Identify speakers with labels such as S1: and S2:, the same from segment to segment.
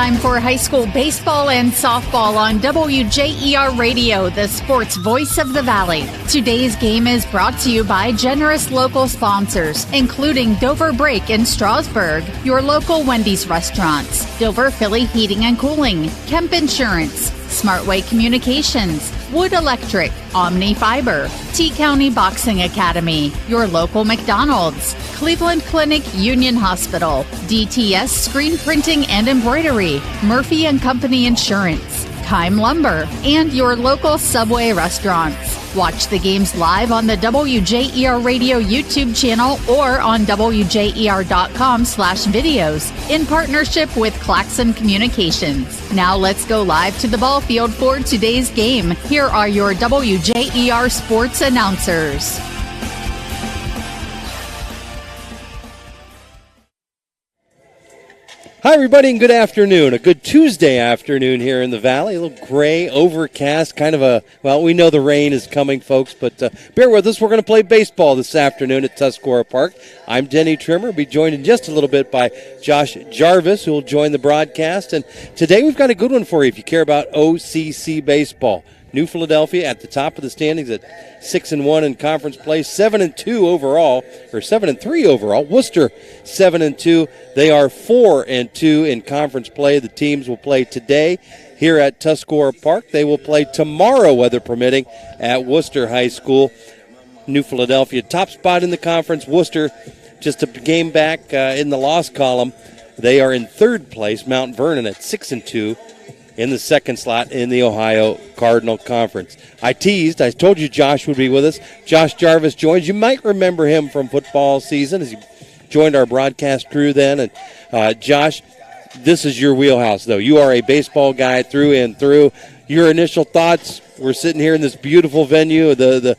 S1: time for high school baseball and softball on WJER Radio, the sports voice of the Valley. Today's game is brought to you by generous local sponsors, including Dover Break in Strasburg, your local Wendy's restaurants, Dover Philly Heating and Cooling, Kemp Insurance, Smartway Communications, Wood Electric, Omni Fiber, T-County Boxing Academy, your local McDonald's, Cleveland Clinic Union Hospital, DTS Screen Printing and Embroidery, Murphy & Company Insurance, Kime Lumber, and your local Subway restaurants. Watch the games live on the WJER Radio YouTube channel or on WJER.com/videos in partnership with Claxon Communications. Now let's go live to the ball field for today's game. Here are your WJER sports announcers.
S2: Hi, everybody, and good afternoon. A good Tuesday afternoon here in the Valley. A little gray, overcast, kind of we know the rain is coming, folks, but bear with us. We're going to play baseball this afternoon at Tuscarora Park. I'm Denny Trimmer. We'll be joined in just a little bit by Josh Jarvis, who will join the broadcast. And today we've got a good one for you if you care about OCC baseball. New Philadelphia at the top of the standings at 6-1 in conference play, 7-2 overall, or 7-3 overall. Worcester 7-2. They are 4-2 in conference play. The teams will play today here at Tuscarora Park. They will play tomorrow, weather permitting, at Worcester High School. New Philadelphia top spot in the conference. Worcester just a game back in the loss column. They are in third place. Mount Vernon at 6-2. In the second slot in the Ohio Cardinal Conference. I told you Josh would be with us. Josh Jarvis joins. You might remember him from football season as he joined our broadcast crew then. And Josh, this is your wheelhouse, though. You are a baseball guy through and through. Your initial thoughts, we're sitting here in this beautiful venue. The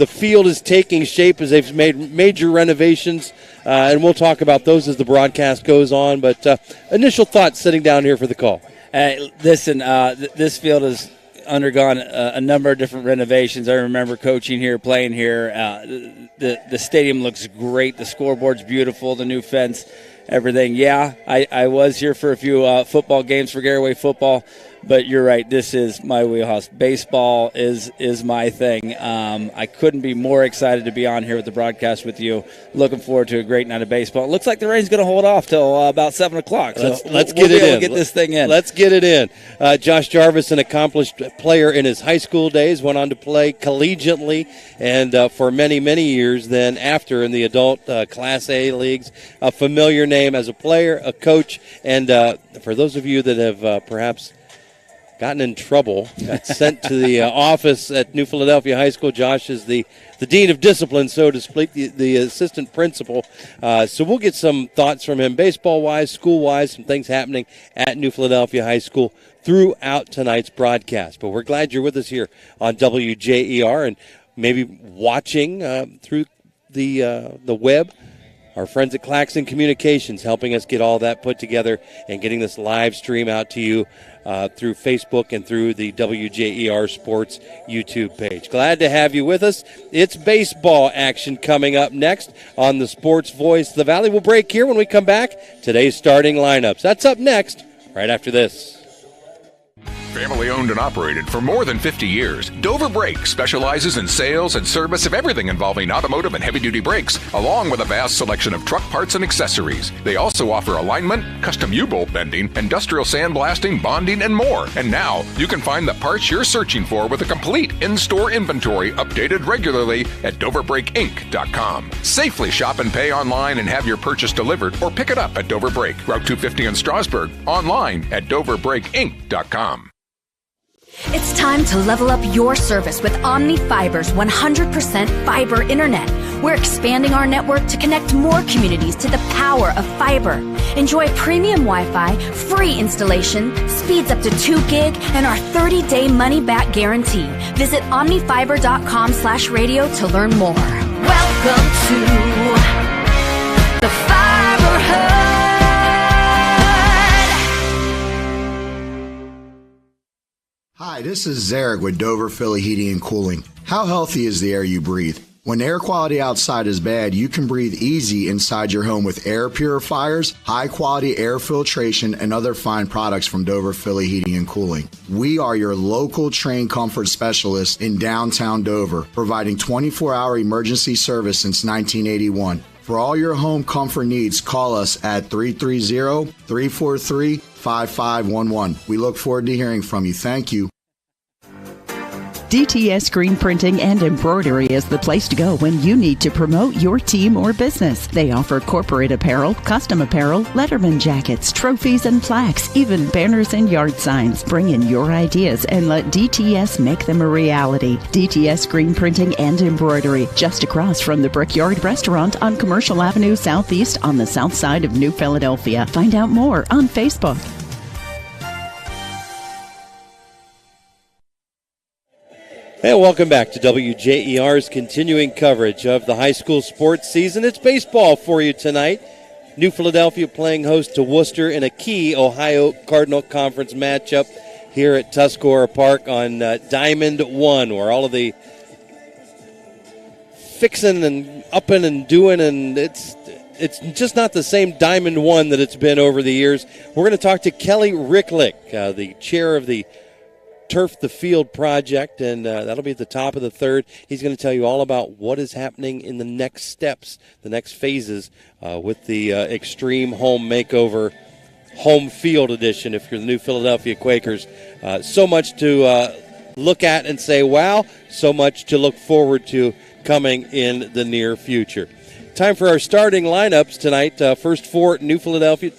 S2: field is taking shape as they've made major renovations, and we'll talk about those as the broadcast goes on. But initial thoughts sitting down here for the call.
S3: Listen, this field has undergone a number of different renovations. I remember coaching here, playing here. The stadium looks great. The scoreboard's beautiful. The new fence, everything. Yeah, I was here for a few football games for Garaway football. But you're right, this is my wheelhouse. Baseball is my thing. I couldn't be more excited to be on here with the broadcast with you. Looking forward to a great night of baseball. It looks like the rain's going to hold off till about 7 o'clock. So
S2: let's get it in.
S3: Get this thing in.
S2: Let's get it in. Josh Jarvis, an accomplished player in his high school days, went on to play collegiately and for many, many years then after in the adult Class A leagues. A familiar name as a player, a coach, and for those of you that have perhaps gotten in trouble, got sent to the office at New Philadelphia High School. Josh is the dean of discipline, so to speak, the assistant principal. So we'll get some thoughts from him, baseball-wise, school-wise, some things happening at New Philadelphia High School throughout tonight's broadcast. But we're glad you're with us here on WJER and maybe watching through the web. Our friends at Claxon Communications helping us get all that put together and getting this live stream out to you through Facebook and through the WJER Sports YouTube page. Glad to have you with us. It's baseball action coming up next on the Sports Voice. The Valley will break here when we come back. Today's starting lineups. That's up next, right after this.
S4: Family owned and operated for more than 50 years, Dover Brake specializes in sales and service of everything involving automotive and heavy-duty brakes, along with a vast selection of truck parts and accessories. They also offer alignment, custom U-bolt bending, industrial sandblasting, bonding, and more. And now, you can find the parts you're searching for with a complete in-store inventory updated regularly at DoverBrakeInc.com. Safely shop and pay online and have your purchase delivered, or pick it up at Dover Brake, Route 250 in Strasburg, online at DoverBrakeInc.com.
S5: It's time to level up your service with Omni Fiber's 100% fiber internet. We're expanding our network to connect more communities to the power of fiber. Enjoy premium Wi-Fi, free installation, speeds up to 2 gig, and our 30-day money-back guarantee. Visit omnifiber.com/radio to learn more. Welcome to the Fiber Hub.
S6: Hi, this is Zarek with Dover Philly Heating and Cooling. How healthy is the air you breathe? When air quality outside is bad, you can breathe easy inside your home with air purifiers, high-quality air filtration, and other fine products from Dover Philly Heating and Cooling. We are your local trained comfort specialists in downtown Dover, providing 24-hour emergency service since 1981. For all your home comfort needs, call us at 330-343-5511. We look forward to hearing from you. Thank you.
S7: DTS Screen Printing and Embroidery is the place to go when you need to promote your team or business. They offer corporate apparel, custom apparel, letterman jackets, trophies and plaques, even banners and yard signs. Bring in your ideas and let DTS make them a reality. DTS Screen Printing and Embroidery, just across from the Brickyard Restaurant on Commercial Avenue Southeast on the south side of New Philadelphia. Find out more on Facebook.
S2: And welcome back to WJER's continuing coverage of the high school sports season. It's baseball for you tonight. New Philadelphia playing host to Worcester in a key Ohio Cardinal Conference matchup here at Tuscarora Park on Diamond 1, where all of the fixing and upping and doing, and it's just not the same Diamond 1 that it's been over the years. We're going to talk to Kelly Ricklick, the chair of the Turf the Field project, and that'll be at the top of the third. He's going to tell you all about what is happening in the next steps, the next phases with the Extreme Home Makeover Home Field Edition, if you're the New Philadelphia Quakers. So much to look at and say, wow, so much to look forward to coming in the near future. Time for our starting lineups tonight. First for New Philadelphia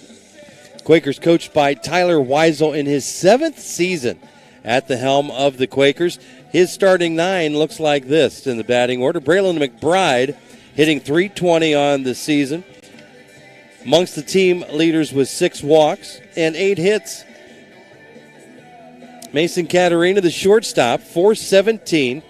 S2: Quakers, coached by Tyler Weisel in his 7th season at the helm of the Quakers. His starting 9 looks like this in the batting order. Braylon McBride hitting .320 on the season. Amongst the team leaders with 6 walks and 8 hits. Mason Caterina, the shortstop, .417,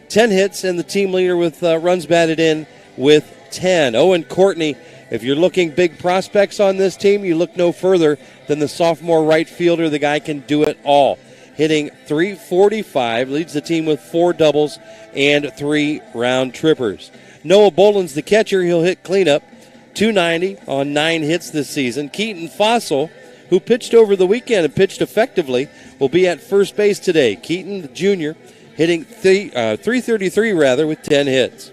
S2: 10 hits, and the team leader with runs batted in with 10. Owen Courtney, if you're looking big prospects on this team, you look no further than the sophomore right fielder. The guy can do it all. Hitting .345, leads the team with 4 doubles and 3 round trippers. Noah Boland's the catcher. He'll hit cleanup, .290 on 9 hits this season. Keaton Fossil, who pitched over the weekend and pitched effectively, will be at first base today. Keaton, the junior, hitting .333 with 10 hits.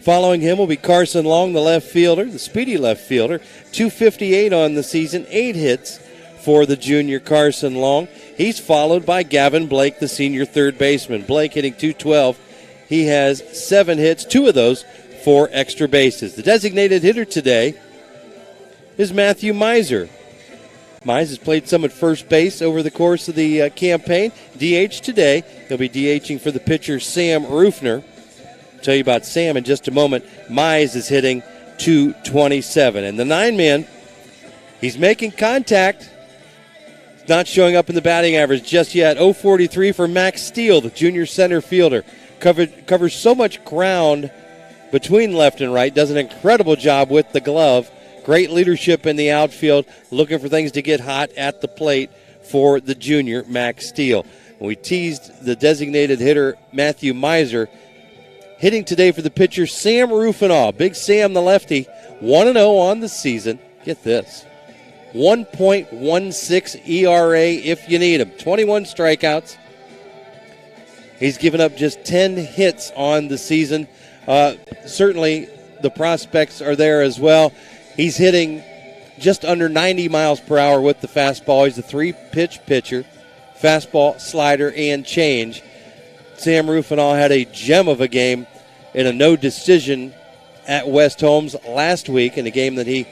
S2: Following him will be Carson Long, the left fielder, the speedy left fielder, .258 on the season, 8 hits for the junior Carson Long. He's followed by Gavin Blake, the senior third baseman. Blake hitting .212. He has 7 hits, 2 of those for extra bases. The designated hitter today is Matthew Miser. Mize has played some at first base over the course of the campaign. DH today. He'll be DHing for the pitcher Sam Rufner. I'll tell you about Sam in just a moment. Mize is hitting .227. And the 9-man, he's making contact. Not showing up in the batting average just yet. .043 for Max Steele, the junior center fielder. Covers so much ground between left and right. Does an incredible job with the glove. Great leadership in the outfield. Looking for things to get hot at the plate for the junior Max Steele. We teased the designated hitter Matthew Miser. Hitting today for the pitcher Sam Rufinaw. Big Sam, the lefty, 1-0 on the season. Get this. 1.16 ERA if you need him. 21 strikeouts. He's given up just 10 hits on the season. Certainly the prospects are there as well. He's hitting just under 90 miles per hour with the fastball. He's a 3-pitch pitcher. Fastball, slider, and change. Sam Rufinaw had a gem of a game in a no decision at West Holmes last week in a game that he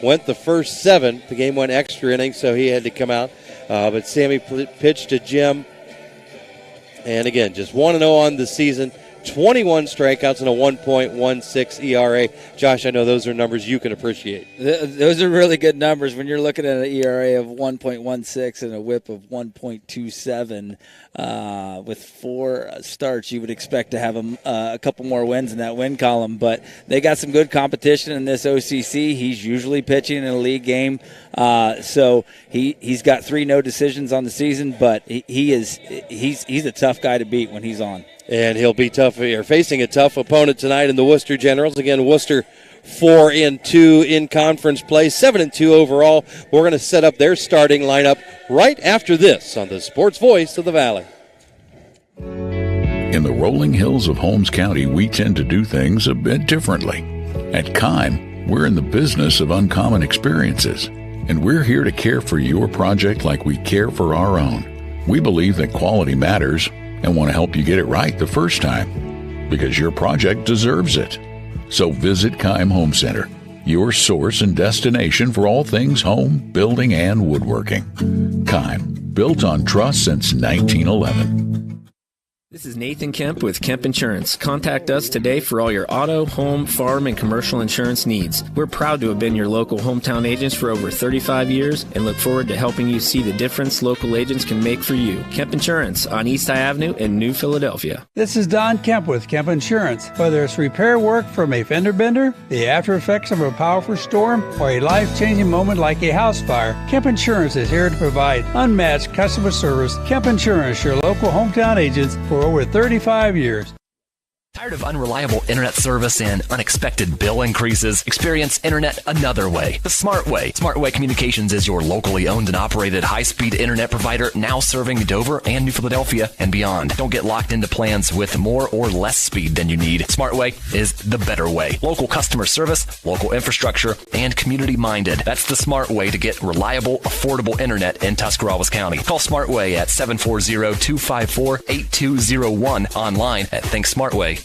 S2: went the first 7. The game went extra innings, so he had to come out. But Sammy pitched a gem. And again, just 1-0 on the season. 21 strikeouts and a 1.16 ERA. Josh, I know those are numbers you can appreciate.
S3: Those are really good numbers when you're looking at an ERA of 1.16 and a whip of 1.27. With 4 starts, you would expect to have a couple more wins in that win column. But they got some good competition in this OCC. He's usually pitching in a league game. So he's got 3 no decisions on the season, but he's a tough guy to beat when he's on.
S2: And he'll be facing a tough opponent tonight in the Worcester Generals. Again, Worcester 4-2 in conference play, 7-2 overall. We're going to set up their starting lineup right after this on the Sports Voice of the Valley.
S8: In the rolling hills of Holmes County, we tend to do things a bit differently. At Kime, we're in the business of uncommon experiences, and we're here to care for your project like we care for our own. We believe that quality matters and want to help you get it right the first time, because your project deserves it. So visit Kime Home Center, your source and destination for all things home, building, and woodworking. Kime, built on trust since 1911.
S9: This is Nathan Kemp with Kemp Insurance. Contact us today for all your auto, home, farm, and commercial insurance needs. We're proud to have been your local hometown agents for over 35 years and look forward to helping you see the difference local agents can make for you. Kemp Insurance on East High Avenue in New Philadelphia.
S10: This is Don Kemp with Kemp Insurance. Whether it's repair work from a fender bender, the after effects of a powerful storm, or a life-changing moment like a house fire, Kemp Insurance is here to provide unmatched customer service. Kemp Insurance, your local hometown agents for over 35 years.
S11: Tired of unreliable internet service and unexpected bill increases? Experience internet another way, the Smart Way. Smart Way Communications is your locally owned and operated high-speed internet provider, now serving Dover and New Philadelphia and beyond. Don't get locked into plans with more or less speed than you need. Smart Way is the better way. Local customer service, local infrastructure, and community-minded. That's the Smart Way to get reliable, affordable internet in Tuscarawas County. Call Smart Way at 740-254-8201, online at ThinkSmartWay.com.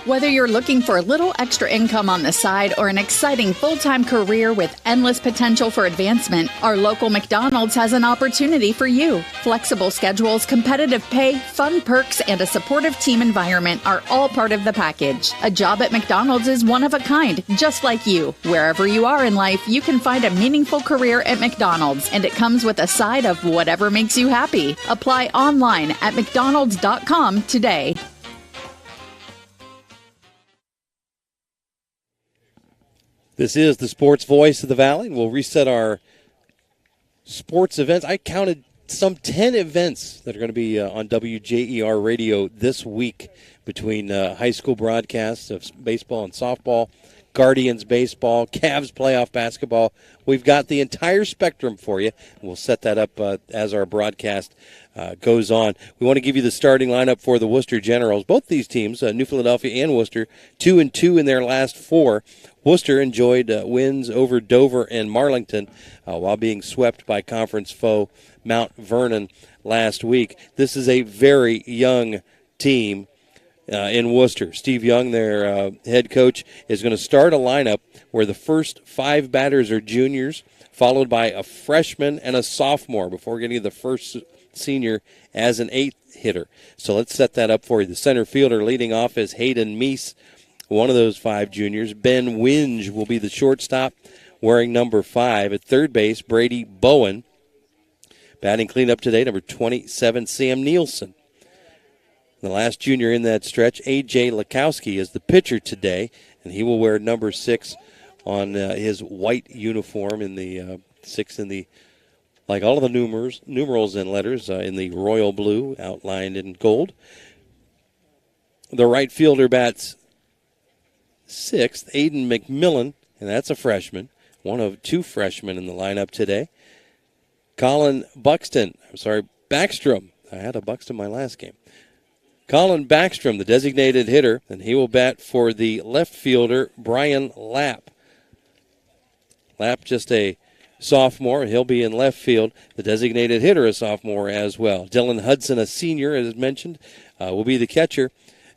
S1: Whether you're looking for a little extra income on the side or an exciting full-time career with endless potential for advancement, our local McDonald's has an opportunity for you. Flexible schedules, competitive pay, fun perks, and a supportive team environment are all part of the package. A job at McDonald's is one of a kind, just like you. Wherever you are in life, you can find a meaningful career at McDonald's, and it comes with a side of whatever makes you happy. Apply online at mcdonalds.com today.
S2: This is the Sports Voice of the Valley. We'll reset our sports events. I counted some 10 events that are going to be on WJER radio this week between high school broadcasts of baseball and softball, Guardians baseball, Cavs playoff basketball. We've got the entire spectrum for you. We'll set that up as our broadcast goes on. We want to give you the starting lineup for the Worcester Generals. Both these teams, New Philadelphia and Worcester, 2-2 in their last four. Worcester enjoyed wins over Dover and Marlington while being swept by conference foe Mount Vernon last week. This is a very young team in Worcester. Steve Young, their head coach, is going to start a lineup where the first five batters are juniors, followed by a freshman and a sophomore before getting the first senior as an eighth hitter. So let's set that up for you. The center fielder leading off is Hayden Meese, one of those five juniors. Ben Winge will be the shortstop, wearing number 5. At third base, Brady Bowen. Batting cleanup today, number 27, Sam Nielsen. The last junior in that stretch, A.J. Lakowski, is the pitcher today, and he will wear number 6 on his white uniform in the 6 in the, like all of the numerals and letters in the royal blue outlined in gold. The right fielder bats 6th, Aidan McMillan, and that's a freshman, one of 2 freshmen in the lineup today. Backstrom. I had a Buxton my last game. Colin Backstrom, the designated hitter, and he will bat for the left fielder, Brian Lapp. Lapp, just a sophomore. He'll be in left field. The designated hitter, a sophomore as well. Dylan Hudson, a senior, as mentioned, will be the catcher.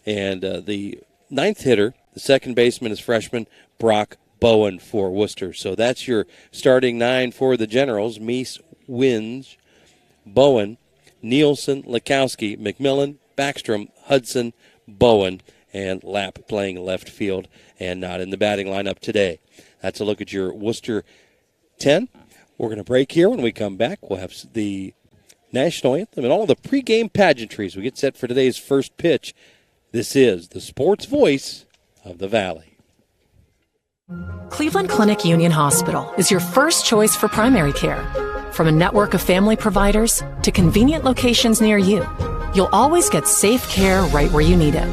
S2: And the ninth hitter, the second baseman, is freshman Brock Bowen for Worcester. So that's your starting 9 for the Generals. Meese, Winge, Bowen, Nielsen, Lakowski, McMillan, Backstrom, Hudson, Bowen, and Lapp playing left field and not in the batting lineup today. That's a look at your Worcester 10. We're going to break here. When we come back, we'll have the national anthem and all the pregame pageantries. We get set for today's first pitch. This is the Sports Voice of the Valley.
S12: Cleveland Clinic Union Hospital is your first choice for primary care. From a network of family providers to convenient locations near you, you'll always get safe care right where you need it.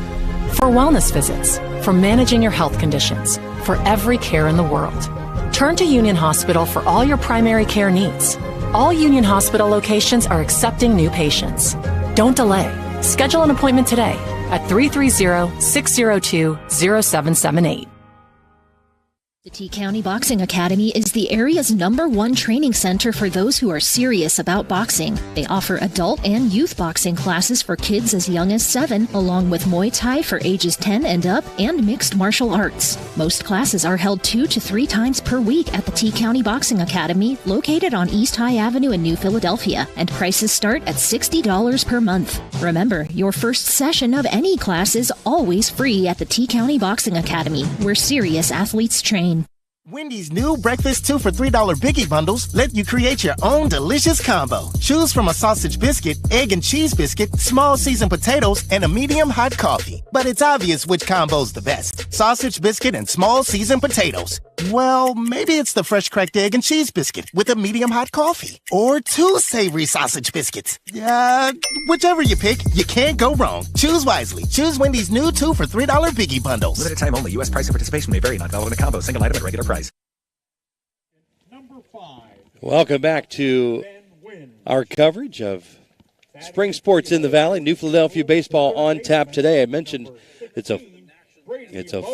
S12: For wellness visits, for managing your health conditions, for every care in the world. Turn to Union Hospital for all your primary care needs. All Union Hospital locations are accepting new patients. Don't delay. Schedule an appointment today at 330-602-0778.
S13: The T County Boxing Academy is the area's #1 training center for those who are serious about boxing. They offer adult and youth boxing classes for kids as young as 7, along with Muay Thai for ages 10 and up, and mixed martial arts. Most classes are held 2 to 3 times per week at the T County Boxing Academy, located on East High Avenue in New Philadelphia, and prices start at $60 per month. Remember, your first session of any class is always free at the T County Boxing Academy, where serious athletes train.
S14: Wendy's new breakfast 2 for $3 Biggie Bundles let you create your own delicious combo. Choose from a sausage biscuit, egg and cheese biscuit, small seasoned potatoes, and a medium hot coffee. But it's obvious which combo's the best. Sausage biscuit and small seasoned potatoes. Well, maybe it's the fresh cracked egg and cheese biscuit with a medium hot coffee. Or 2 savory sausage biscuits. Whichever you pick, you can't go wrong. Choose wisely. Choose Wendy's new 2 for $3 Biggie Bundles.
S15: Limited time only. U.S. price and participation may vary. Not available in a combo. Single item at regular price.
S2: Welcome back to our coverage of spring sports in the Valley. New Philadelphia baseball on tap today. I mentioned it's a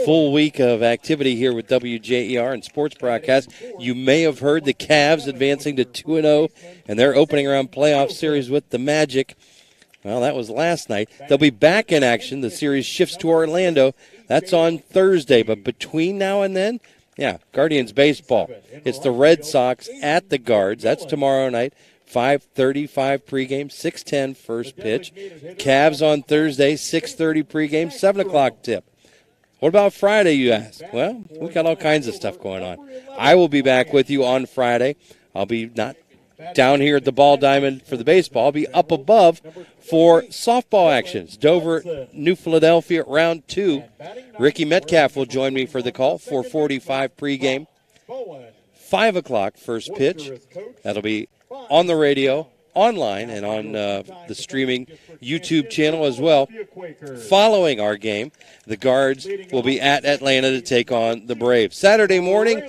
S2: full week of activity here with WJER and sports broadcast. You may have heard the Cavs advancing to 2-0 and their opening round playoff series with the Magic. Well, that was last night. They'll be back in action. The series shifts to Orlando. That's on Thursday. But between now and then, Guardians baseball. It's the Red Sox at the Guards. That's tomorrow night. 5:35 pregame, 6:10 first pitch. Cavs on Thursday, 6:30 pregame, 7 o'clock tip. What about Friday, you ask? Well, we've got all kinds of stuff going on. I will be back with you on Friday. I'll be not down here at the Ball Diamond for the baseball. I'll be up above for softball actions. Dover, New Philadelphia, round 2. Ricky Metcalf will join me for the call, 4:45 pregame. 5 o'clock first pitch. That'll be on the radio, online, and on the streaming YouTube channel as well. Following our game, the Guards will be at Atlanta to take on the Braves. Saturday morning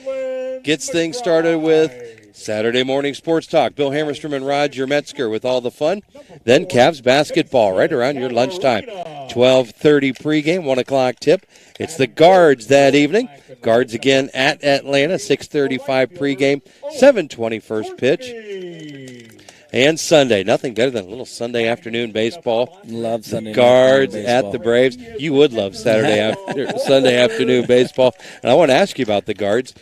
S2: gets things started with Saturday morning sports talk. Bill Hammerstrom and Roger Metzger with all the fun. Then Cavs basketball right around your lunchtime. 12:30 pregame, 1 o'clock tip. It's the Guards that evening. Guards again at Atlanta, 6:35 pregame, 7:20 first pitch. And Sunday, nothing better than a little Sunday afternoon baseball.
S3: Love Sunday
S2: Guards
S3: baseball.
S2: at the Braves. You would love Sunday afternoon baseball. And I want to ask you about the Guards.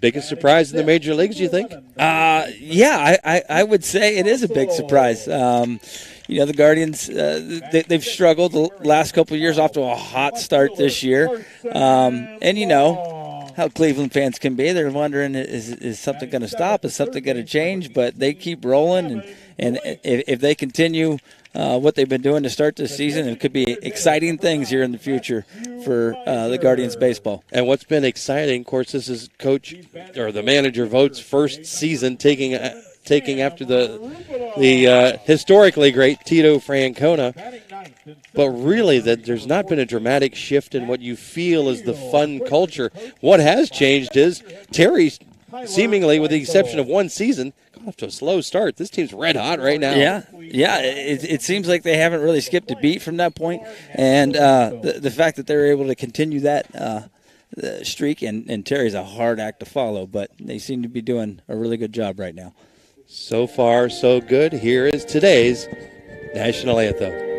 S2: Biggest surprise in the major leagues, you think?
S3: I would say it is a big surprise. The Guardians, they've struggled the last couple of years, off to a hot start this year. And you know how Cleveland fans can be. They're wondering, is something going to stop? Is something going to change? But they keep rolling, and if they continue what they've been doing to start this season, it could be exciting things here in the future for the Guardians baseball.
S2: And what's been exciting, of course, this is the manager vote's first season taking after the historically great Tito Francona. But really, that there's not been a dramatic shift in what you feel is the fun culture. What has changed is Terry, seemingly with the exception of one season, got off to a slow start. This team's red hot right now.
S3: Yeah. It seems like they haven't really skipped a beat from that point. And the fact that they're able to continue that streak, and Terry's a hard act to follow, but they seem to be doing a really good job right now.
S2: So far, so good. Here is today's national anthem.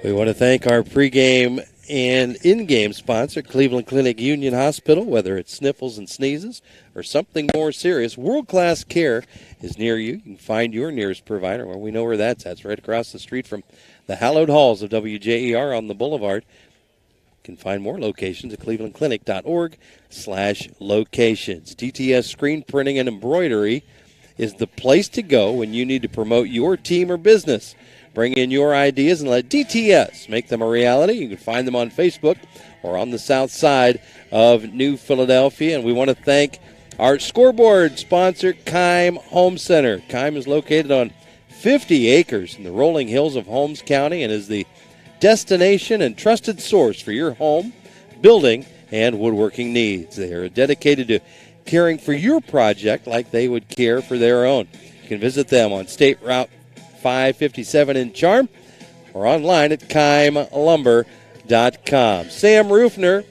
S2: We want to thank our pregame and in-game sponsor, Cleveland Clinic Union Hospital. Whether it's sniffles and sneezes or something more serious, world-class care is near you. You can find your nearest provider. Well, we know where that's at. It's right across the street from the hallowed halls of WJER on the Boulevard. You can find more locations at clevelandclinic.org/locations. DTS Screen Printing and Embroidery is the place to go when you need to promote your team or business. Bring in your ideas and let DTS make them a reality. You can find them on Facebook or on the south side of New Philadelphia. And we want to thank our scoreboard sponsor, Keim Home Center. Keim is located on 50 acres in the rolling hills of Holmes County and is the destination and trusted source for your home, building, and woodworking needs. They are dedicated to caring for your project like they would care for their own. You can visit them on State Route 557 in Charm or online at keimlumber.com. Sam Rufner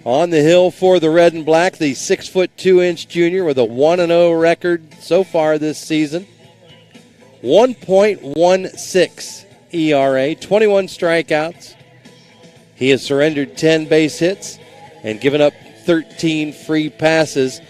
S2: on the hill for the Red and Black, the 6'2" junior with a 1-0 record so far this season. 1.16 ERA, 21 strikeouts. He has surrendered 10 base hits and given up 13 free passes.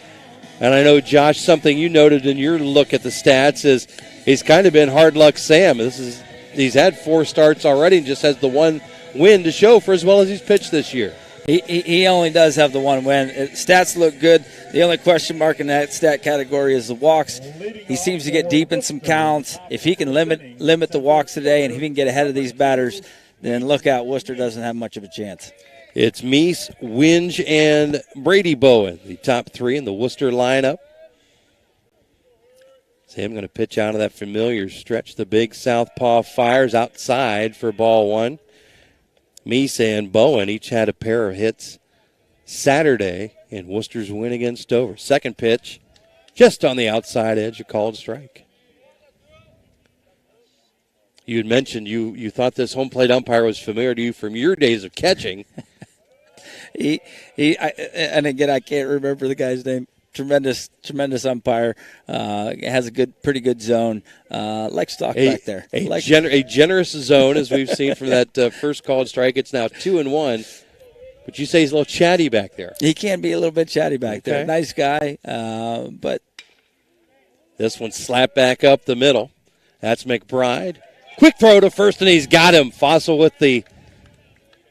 S2: And I know, Josh, something you noted in your look at the stats is he's kind of been hard luck Sam. He's had 4 starts already and just has the one win to show for as well as he's pitched this year.
S3: He only does have the one win. Stats look good. The only question mark in that stat category is the walks. He seems to get deep in some counts. If he can limit the walks today and if he can get ahead of these batters, then look out, Worcester doesn't have much of a chance.
S2: It's Meese, Winge, and Brady Bowen, the top 3 in the Worcester lineup. Sam going to pitch out of that familiar stretch. The big southpaw fires outside for ball 1. Meese and Bowen each had a pair of hits Saturday in Worcester's win against Dover. Second pitch, just on the outside edge, a called strike. You had mentioned you thought this home plate umpire was familiar to you from your days of catching.
S3: And again, I can't remember the guy's name. Tremendous umpire. Has a pretty good zone. Likes to talk back there.
S2: A generous zone, as we've seen from that first called strike. It's now 2-1. But you say he's a little chatty back there.
S3: He can be a little bit chatty back there. Nice guy, but
S2: this one slapped back up the middle. That's McBride. Quick throw to first, and he's got him. Fossil with the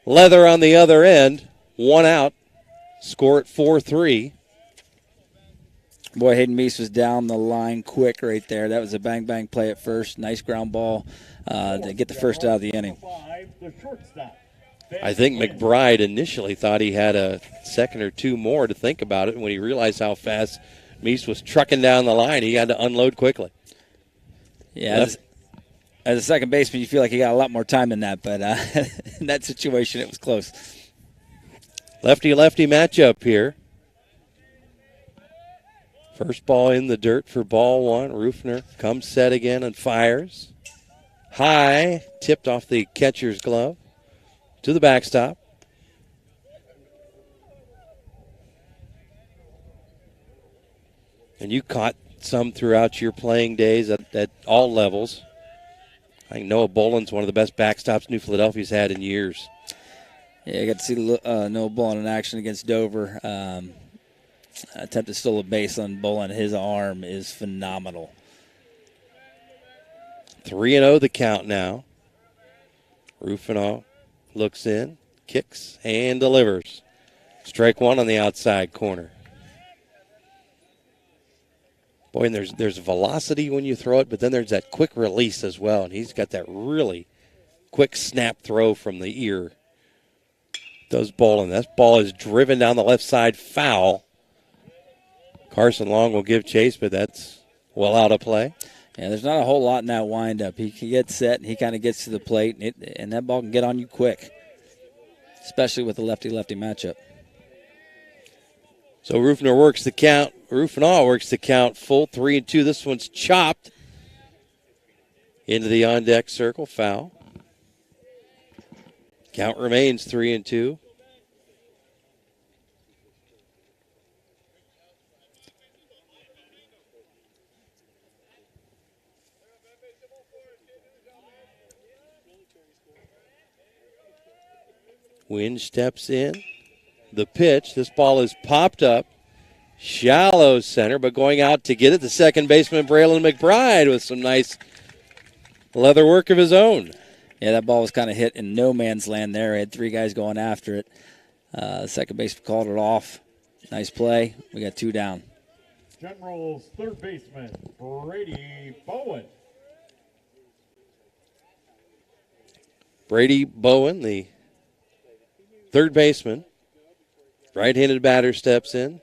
S2: leather on the other end. 1 out. Score at 4-3.
S3: Boy, Hayden Meese was down the line quick right there. That was a bang-bang play at first. Nice ground ball to get the first out of the inning.
S2: I think McBride initially thought he had a second or 2 more to think about it. When he realized how fast Meese was trucking down the line, he had to unload quickly.
S3: Yeah, as a second baseman, you feel like you got a lot more time than that. But in that situation, it was close.
S2: Lefty-lefty matchup here. First ball in the dirt for ball 1. Rufner comes set again and fires. High, tipped off the catcher's glove to the backstop. And you caught some throughout your playing days at all levels. I think Noah Boland's one of the best backstops New Philadelphia's had in years.
S3: Yeah, I got to see Noah Boland in action against Dover. Attempt to steal a base on Boland. His arm is phenomenal.
S2: 3-0 the count now. Rufino looks in, kicks, and delivers. Strike 1 on the outside corner. Boy, and there's velocity when you throw it, but then there's that quick release as well, and he's got that really quick snap throw from the ear. Does Boland. That ball is driven down the left side, foul. Carson Long will give chase, but that's well out of play.
S3: Yeah, there's not a whole lot in that windup. He can get set, and he kind of gets to the plate, and that ball can get on you quick, especially with the lefty-lefty matchup.
S2: So Rufino works the count. Rufino works the count full 3-2. This one's chopped into the on-deck circle. Foul. Count remains 3-2. Winge steps in. The pitch. This ball is popped up. Shallow center, but going out to get it, the second baseman, Braylon McBride, with some nice leather work of his own.
S3: Yeah, that ball was kind of hit in no man's land there. He had 3 guys going after it. Second baseman called it off. Nice play. We got 2 down.
S16: General's third baseman, Brady Bowen.
S2: Brady Bowen, the third baseman. Right-handed batter steps in.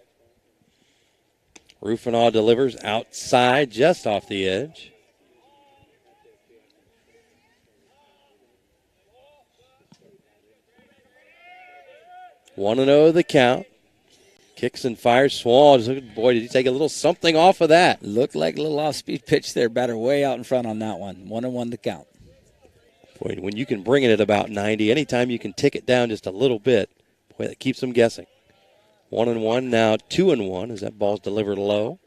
S2: Rufinaw delivers outside, just off the edge. One and 0 the count. Kicks and fires. Swallows. Boy, did he take a little something off of that.
S3: Looked like a little off-speed pitch there. Batter way out in front on that one. 1-1 the count.
S2: Boy, when you can bring it at about 90, anytime you can tick it down just a little bit, boy, that keeps them guessing. 1-1, now 2-1 as that ball's delivered low.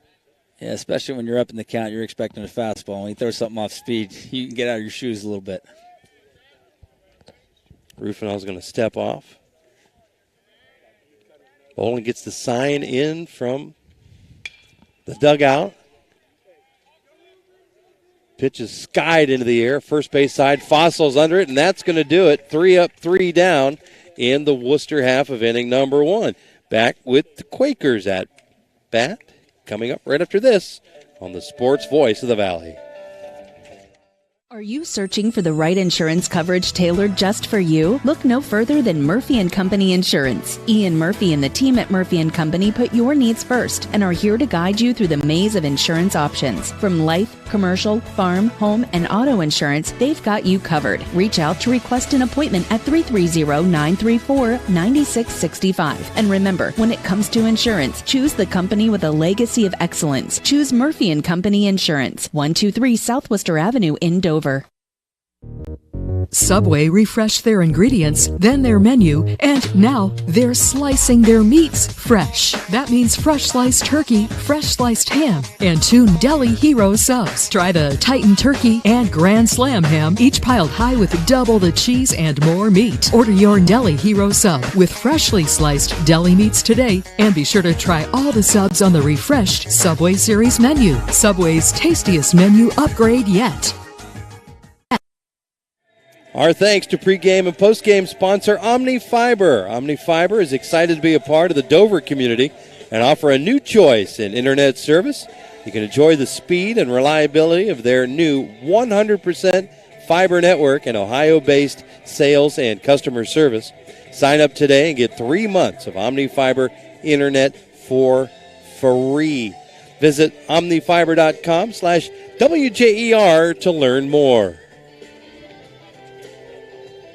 S3: Yeah, especially when you're up in the count, you're expecting a fastball. When you throw something off speed, you can get out of your shoes a little bit.
S2: Rufinow's going to step off. Bowling gets the sign in from the dugout. Pitch is skied into the air. First base side, Fossil's under it, and that's going to do it. 3 up, 3 down in the Worcester half of inning number 1. Back with the Quakers at bat. Coming up right after this on the Sports Voice of the Valley.
S17: Are you searching for the right insurance coverage tailored just for you? Look no further than Murphy & Company Insurance. Ian Murphy and the team at Murphy & Company put your needs first and are here to guide you through the maze of insurance options. From life, commercial, farm, home, and auto insurance, they've got you covered. Reach out to request an appointment at 330-934-9665. And remember, when it comes to insurance, choose the company with a legacy of excellence. Choose Murphy & Company Insurance, 123 South Worcester Avenue in Dover.
S18: Subway refreshed their ingredients, then their menu, and now they're slicing their meats fresh. That means fresh sliced turkey, fresh sliced ham, and 2 Deli Hero subs. Try the Titan Turkey and Grand Slam ham, each piled high with double the cheese and more meat. Order your Deli Hero sub with freshly sliced deli meats today, and be sure to try all the subs on the refreshed Subway Series menu. Subway's tastiest menu upgrade yet.
S2: Our thanks to pregame and postgame sponsor Omni Fiber. Omni Fiber is excited to be a part of the Dover community and offer a new choice in internet service. You can enjoy the speed and reliability of their new 100% fiber network and Ohio-based sales and customer service. Sign up today and get 3 months of Omni Fiber internet for free. Visit omnifiber.com/WJER to learn more.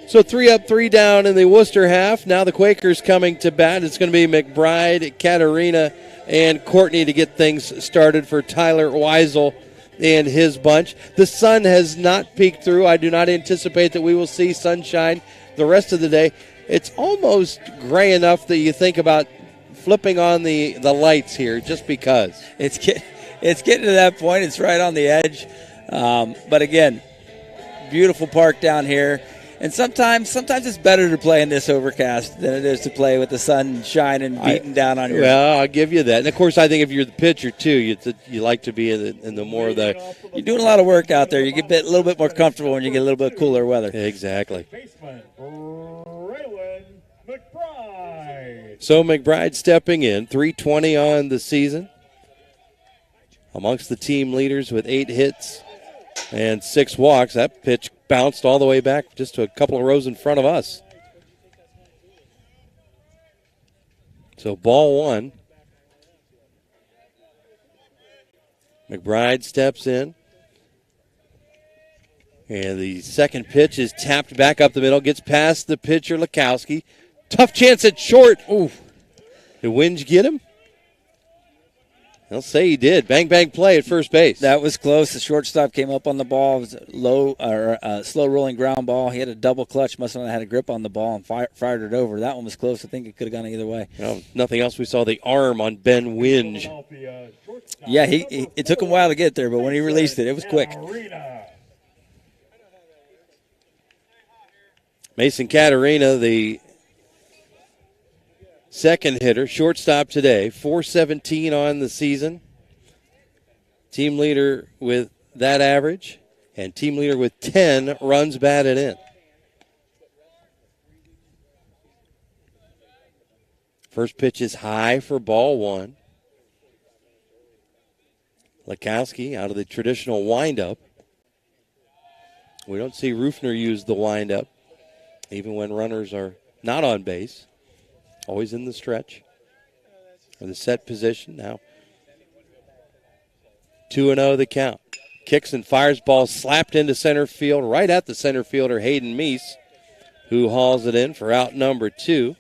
S2: So 3 up, 3 down in the Worcester half. Now the Quakers coming to bat. It's going to be McBride, Katarina, and Courtney to get things started for Tyler Weisel and his bunch. The sun has not peeked through. I do not anticipate that we will see sunshine the rest of the day. It's almost gray enough that you think about flipping on the lights here just because.
S3: It's getting to that point. It's right on the edge. But again, beautiful park down here. And sometimes it's better to play in this overcast than it is to play with the sun shining, beating down on you.
S2: Well, I'll give you that. And, of course, I think if you're the pitcher, too, you like to be in the more of the –
S3: You're doing a lot of work out there. You get a little bit more comfortable when you get a little bit cooler weather.
S2: Exactly.
S16: Braylon McBride.
S2: So McBride stepping in, 320 on the season. Amongst the team leaders with 8 hits and 6 walks. That pitch bounced all the way back just to a couple of rows in front of us. So ball 1. McBride steps in. And the second pitch is tapped back up the middle, gets past the pitcher, Lukowski. Tough chance at short. Ooh. Did Winge get him? They'll say he did. Bang, bang play at first base.
S3: That was close. The shortstop came up on the ball. It was slow rolling ground ball. He had a double clutch. Must have had a grip on the ball and fired it over. That one was close. I think it could have gone either way.
S2: No, nothing else. We saw the arm on Ben Winge.
S3: Yeah, it took him a while to get there, but when he released it, it was quick.
S2: Mason Katarina, the second hitter, shortstop today, 417 on the season. Team leader with that average, and team leader with 10 runs batted in. First pitch is high for ball one. Lekowski out of the traditional windup. We don't see Rufner use the windup, even when runners are not on base. Always in the stretch or the set position. Now 2-0 the count. Kicks and fires, ball slapped into center field, right at the center fielder Hayden Meese, who hauls it in for out number 2.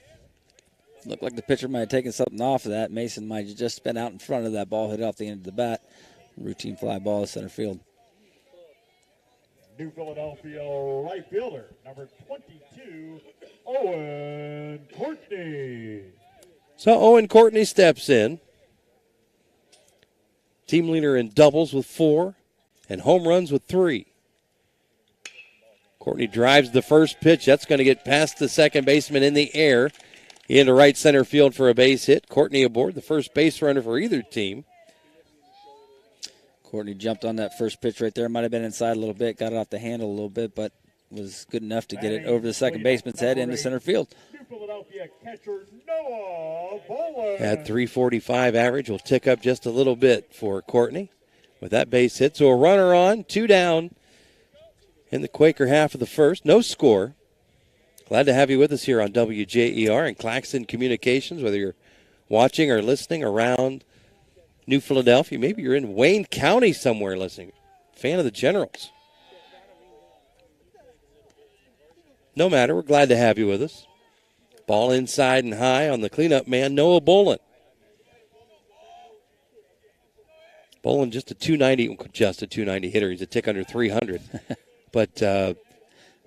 S3: Looked like the pitcher might have taken something off of that. Mason might have just been out in front of that ball, hit off the end of the bat. Routine fly ball to center field.
S16: New Philadelphia right fielder, number 22, Owen Courtney.
S2: So Owen Courtney steps in. Team leader in doubles with 4 and home runs with 3. Courtney drives the first pitch. That's going to get past the second baseman in the air into right center field for a base hit. Courtney aboard, the first base runner for either team.
S3: Courtney jumped on that first pitch right there. Might have been inside a little bit, got it off the handle a little bit, but was good enough to get it over the second baseman's head into center field.
S16: Philadelphia catcher Noah Bowler.
S2: At 345 average, will tick up just a little bit for Courtney with that base hit. So a runner on, 2 down in the Quaker half of the first. No score. Glad to have you with us here on WJER and Claxon Communications, whether you're watching or listening around New Philadelphia. Maybe you're in Wayne County somewhere listening. Fan of the Generals. No matter, we're glad to have you with us. Ball inside and high on the cleanup man, Noah Bolin. Bolin just a 290 hitter. He's a tick under 300. But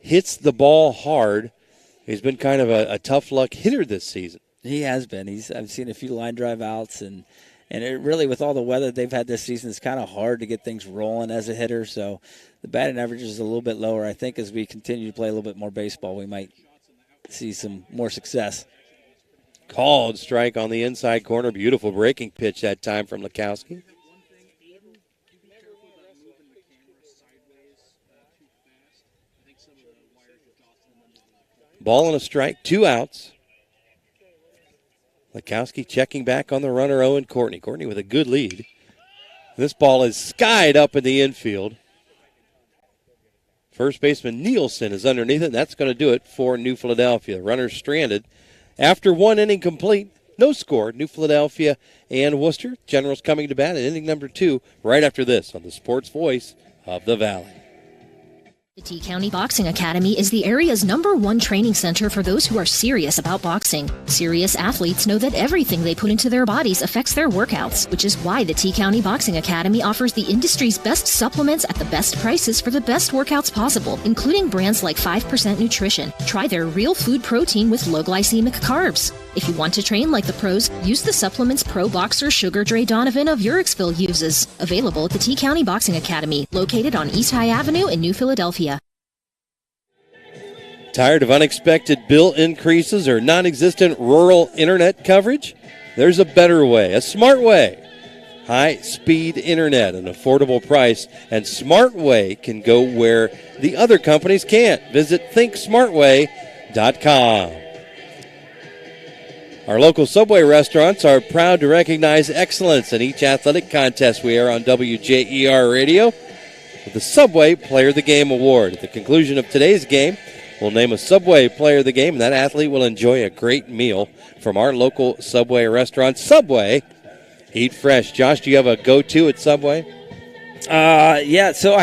S2: hits the ball hard. He's been kind of a tough luck hitter this season.
S3: He has been. I've seen a few line drive outs, and it really, with all the weather they've had this season, it's kind of hard to get things rolling as a hitter. So the batting average is a little bit lower. I think as we continue to play a little bit more baseball, we might see some more success.
S2: Called strike on the inside corner. Beautiful breaking pitch that time from Lekowski. Ball and a strike, 2 outs. Lekowski checking back on the runner, Owen Courtney. Courtney with a good lead. This ball is skied up in the infield. First baseman Nielsen is underneath it, and that's going to do it for New Philadelphia. Runner stranded. After 1 inning complete, no score, New Philadelphia and Worcester. Generals coming to bat in inning number 2 right after this on the Sports Voice of the Valley.
S13: The T County Boxing Academy is the area's #1 training center for those who are serious about boxing. Serious athletes know that everything they put into their bodies affects their workouts, which is why the T County Boxing Academy offers the industry's best supplements at the best prices for the best workouts possible, including brands like 5% Nutrition. Try their real food protein with low glycemic carbs. If you want to train like the pros, use the supplements Pro Boxer Sugar Dre Donovan of Urixville uses. Available at the T County Boxing Academy, located on East High Avenue in New Philadelphia.
S2: Tired of unexpected bill increases or non-existent rural internet coverage? There's a better way, a smart way. High-speed internet, an affordable price, and Smart Way can go where the other companies can't. Visit thinksmartway.com. Our local Subway restaurants are proud to recognize excellence in each athletic contest we air on WJER Radio with the Subway Player of the Game Award. At the conclusion of today's game, we'll name a Subway Player of the Game, and that athlete will enjoy a great meal from our local Subway restaurant. Subway, eat fresh. Josh, do you have a go-to at Subway?
S3: Yeah, so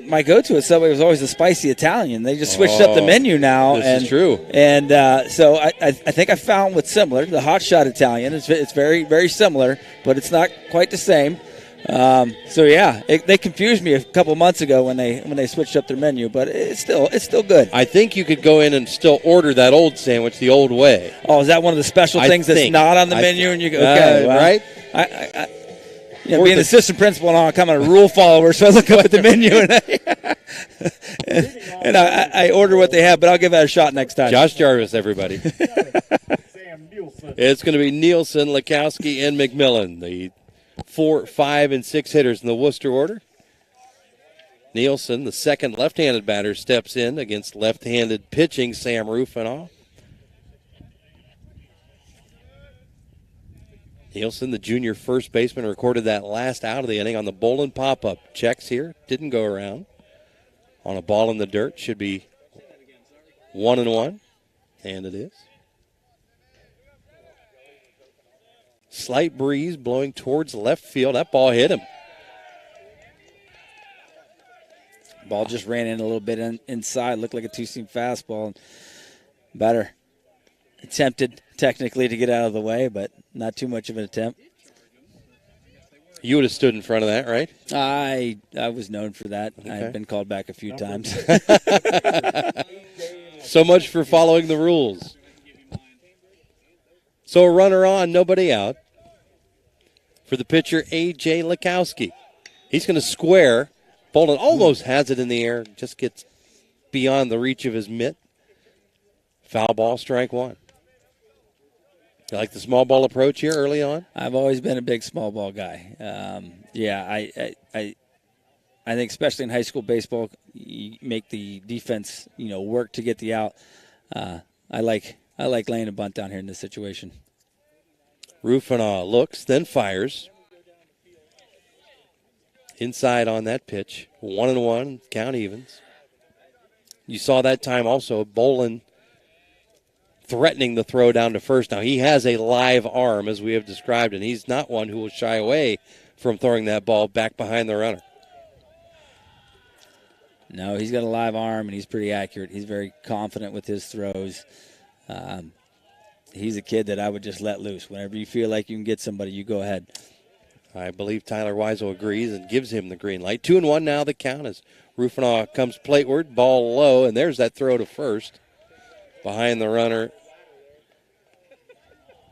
S3: my go-to at Subway was always the spicy Italian. They just switched up the menu now.
S2: This is true.
S3: And so I think I found what's similar. The hot shot Italian, it's very, very similar, but it's not quite the same. So yeah, they confused me a couple months ago when they switched up their menu, but it's still good.
S2: I think you could go in and still order that old sandwich the old way.
S3: Oh, is that one of the special things that's not on the menu? And you go, okay, well,
S2: right?
S3: Being the assistant principal and all, I'm kind of a rule follower, so I look up at the menu and I order what they have, but I'll give that a shot next time.
S2: Josh Jarvis, everybody.
S16: Sam Nielsen.
S2: It's going to be Nielsen, Lekowski, and McMillan, the 4, 5, and 6 hitters in the Worcester order. Nielsen, the second left-handed batter, steps in against left-handed pitching Sam Rufinoff. Nielsen, the junior first baseman, recorded that last out of the inning on the Bolin pop-up. Checks here, didn't go around. On a ball in the dirt, should be 1-1, and it is. Slight breeze blowing towards left field. That ball hit him.
S3: Ball just ran in a little bit inside. Looked like a two-seam fastball. Batter attempted technically to get out of the way, but not too much of an attempt.
S2: You would have stood in front of that, right?
S3: I was known for that. Okay. I've been called back a few times.
S2: So much for following the rules. So a runner on, nobody out. For the pitcher, A.J. Lekowski. He's going to square. Bolin almost has it in the air. Just gets beyond the reach of his mitt. Foul ball, strike one. You like the small ball approach here early on?
S3: I've always been a big small ball guy. I think especially in high school baseball, you make the defense, work to get the out. I like laying a bunt down here in this situation.
S2: Rufinaw looks, then fires. Inside on that pitch. 1-1, count evens. You saw that time also, Bolin threatening the throw down to first. Now, he has a live arm, as we have described, and he's not one who will shy away from throwing that ball back behind the runner.
S3: No, he's got a live arm, and he's pretty accurate. He's very confident with his throws. He's a kid that I would just let loose. Whenever you feel like you can get somebody, you go ahead.
S2: I believe Tyler Wiesel agrees and gives him the green light. 2-1 now the count as Rufinaw comes plateward, ball low, and there's that throw to first. Behind the runner,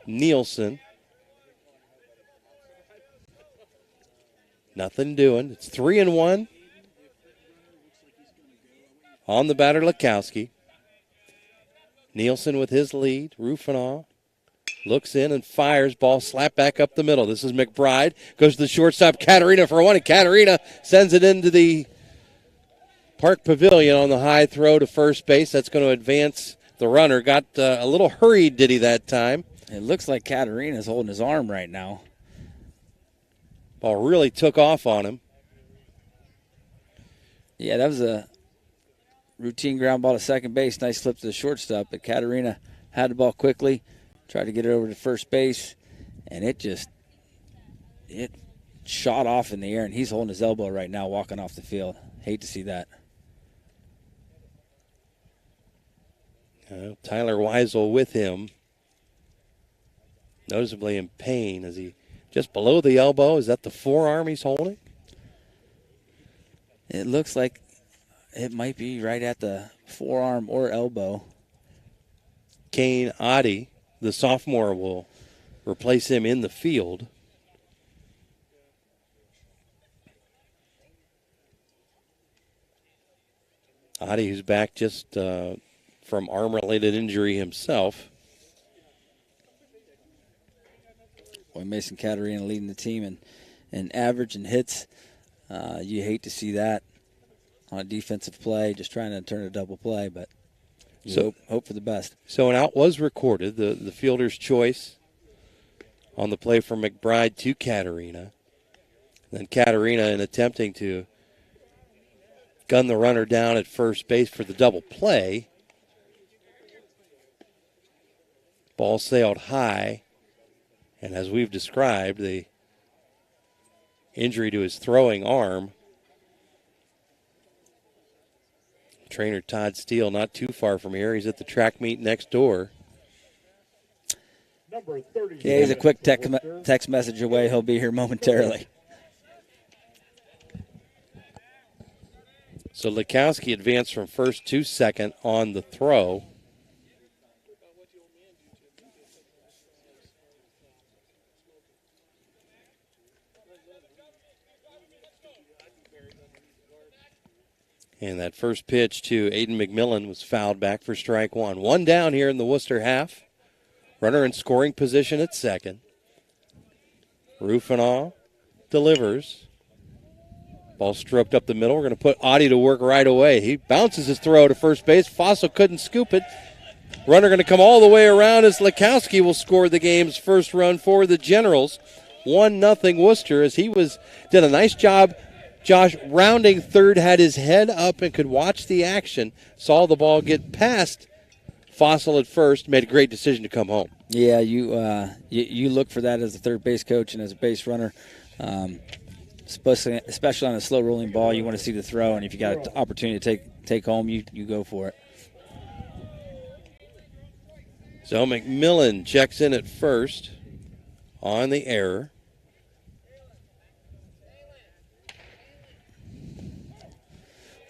S2: Nielsen. Nothing doing. It's 3-1. On the batter, Lekowski. Nielsen with his lead. Rufinaw looks in and fires. Ball slapped back up the middle. This is McBride. Goes to the shortstop, Katerina for one, and Katerina sends it into the Park Pavilion on the high throw to first base. That's going to advance the runner. Got a little hurried, did he, that time?
S3: It looks like Katerina's holding his arm right now.
S2: Ball really took off on him.
S3: Yeah, that was a routine ground ball to second base. Nice slip to the shortstop, but Katerina had the ball quickly, tried to get it over to first base, and it shot off in the air, and he's holding his elbow right now walking off the field. Hate to see that.
S2: Tyler Wiesel with him, noticeably in pain. Is he just below the elbow? Is that the forearm he's holding?
S3: It looks like it might be right at the forearm or elbow.
S2: Kane Oddie, the sophomore, will replace him in the field. Oddie, who's back just from arm-related injury himself.
S3: Boy, Mason Katerina leading the team in average and hits. You hate to see that on a defensive play, just trying to turn a double play, but hope for the best.
S2: So an out was recorded, the fielder's choice on the play from McBride to Katerina. Then Katerina, in attempting to gun the runner down at first base for the double play, ball sailed high, and as we've described, the injury to his throwing arm. Trainer Todd Steele not too far from here. He's at the track meet next door.
S3: Yeah, he's a quick text message away. He'll be here momentarily.
S2: So Lekowski advanced from first to second on the throw. And that first pitch to Aidan McMillan was fouled back for strike one. One down here in the Worcester half. Runner in scoring position at second. Rufinaw delivers. Ball stroked up the middle. We're going to put Audie to work right away. He bounces his throw to first base. Fossil couldn't scoop it. Runner going to come all the way around as Lekowski will score the game's first run for the Generals. 1-0 Worcester as did a nice job. Josh rounding third, had his head up and could watch the action. Saw the ball get past Fossil at first. Made a great decision to come home.
S3: Yeah, you look for that as a third base coach and as a base runner. Especially on a slow rolling ball, you want to see the throw, and if you got an opportunity to take home, you go for it.
S2: So McMillan checks in at first on the error.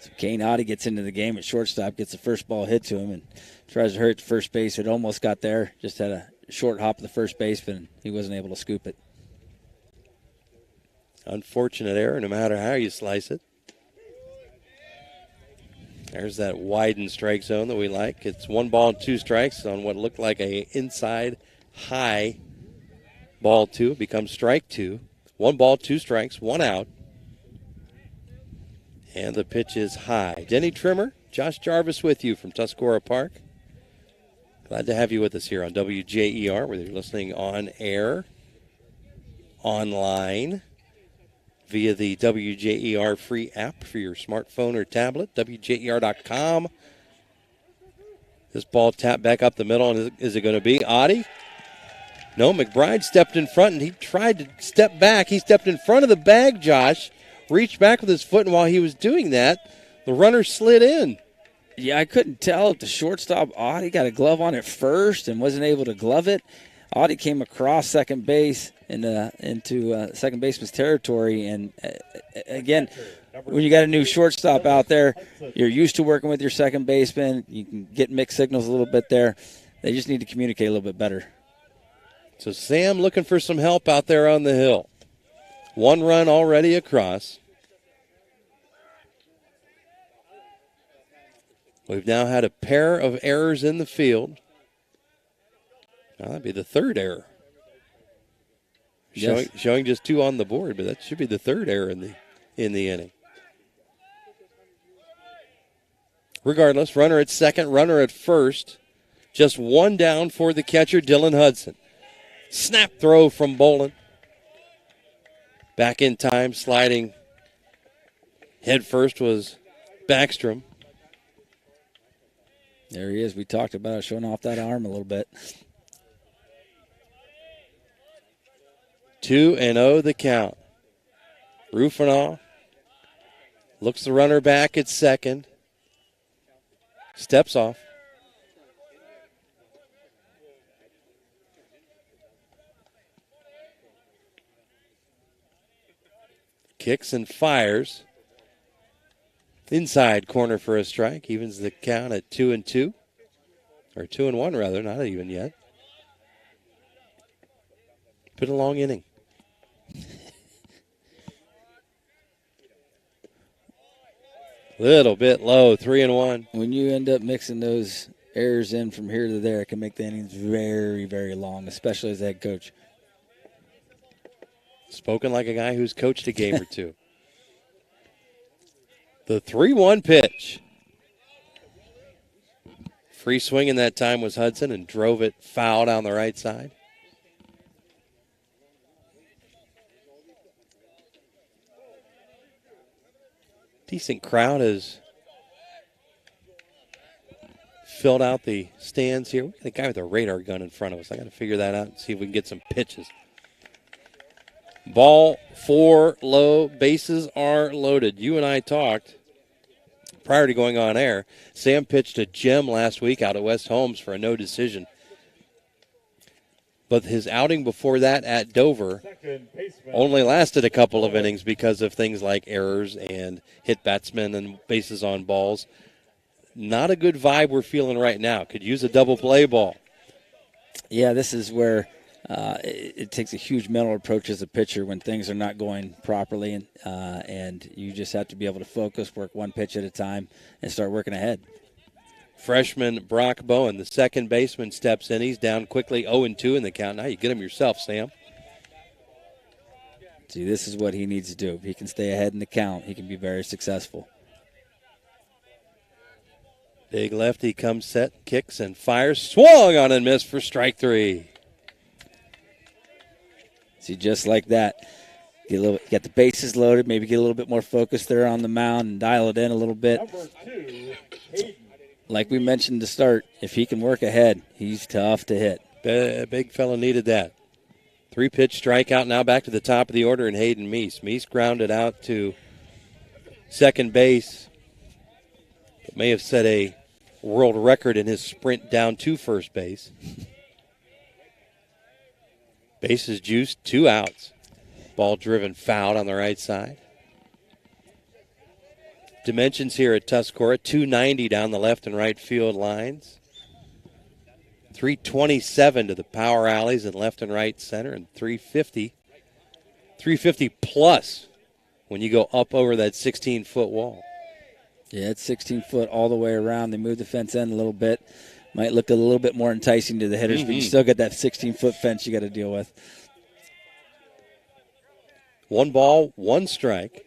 S3: So Kane Audie gets into the game at shortstop, gets the first ball hit to him, and tries to hurt the first base. It almost got there, just had a short hop of the first baseman. He wasn't able to scoop it.
S2: Unfortunate error, no matter how you slice it. There's that widened strike zone that we like. It's 1 ball and 2 strikes on what looked like a inside high ball 2. It becomes strike 2. 1 ball, 2 strikes, 1 out. And the pitch is high. Denny Trimmer, Josh Jarvis with you from Tuscarora Park. Glad to have you with us here on WJER, whether you're listening on air, online, via the WJER free app for your smartphone or tablet, WJER.com. This ball tapped back up the middle, and is it going to be Audie? No, McBride stepped in front, and he tried to step back. He stepped in front of the bag, Josh, reached back with his foot, and while he was doing that, the runner slid in.
S3: Yeah, I couldn't tell if the shortstop, Audie, got a glove on it first and wasn't able to glove it. Audie came across second base into second baseman's territory. And, again, when you got a new shortstop out there, you're used to working with your second baseman. You can get mixed signals a little bit there. They just need to communicate a little bit better.
S2: So Sam looking for some help out there on the hill. 1 run already across. We've now had a pair of errors in the field. Now that'd be the 3rd error.
S3: Yes.
S2: Showing just 2 on the board, but that should be the 3rd error in the inning. Regardless, runner at second, runner at first. Just 1 down for the catcher, Dylan Hudson. Snap throw from Bolin. Back in time, sliding head first was Backstrom.
S3: There he is. We talked about showing off that arm a little bit.
S2: 2-0 the count. Rufinaw looks the runner back at second. Steps off. Kicks and fires. Inside corner for a strike. Evens the count at 2-2. Or 2-1 rather, not even yet. Been a long inning. Little bit low, 3-1.
S3: When you end up mixing those errors in from here to there, it can make the innings very, very long, especially as head coach.
S2: Spoken like a guy who's coached a game or two. The 3-1 pitch. Free swing in that time was Hudson and drove it foul down the right side. Decent crowd has filled out the stands here. We got a guy with a radar gun in front of us. I got to figure that out and see if we can get some pitches. Ball 4 low. Bases are loaded. You and I talked prior to going on air. Sam pitched a gem last week out at West Holmes for a no decision. But his outing before that at Dover only lasted a couple of innings because of things like errors and hit batsmen and bases on balls. Not a good vibe we're feeling right now. Could use a double play ball.
S3: Yeah, this is where it takes a huge mental approach as a pitcher when things are not going properly, and you just have to be able to focus, work one pitch at a time, and start working ahead.
S2: freshman Brock Bowen, the second baseman, steps in. He's down quickly, 0-2 in the count. Now you get him yourself, Sam.
S3: See, this is what he needs to do. If he can stay ahead in the count, he can be very successful.
S2: Big lefty comes set, kicks and fires. Swung on and missed for strike 3.
S3: See, just like that. Get the bases loaded, maybe get a little bit more focus there on the mound and dial it in a little bit. Like we mentioned to start, if he can work ahead, he's tough to hit.
S2: Big fella needed that. 3-pitch strikeout, now back to the top of the order in Hayden Meese. Meese grounded out to second base, but may have set a world record in his sprint down to first base. Bases juiced, 2 outs. Ball driven foul on the right side. Dimensions here at Tuscarora, 290 down the left and right field lines. 327 to the power alleys and left and right center, and 350 plus when you go up over that 16-foot wall.
S3: Yeah, it's 16 foot all the way around. They moved the fence in a little bit. Might look a little bit more enticing to the hitters, but you still got that 16-foot fence you got to deal with.
S2: 1 ball, 1 strike.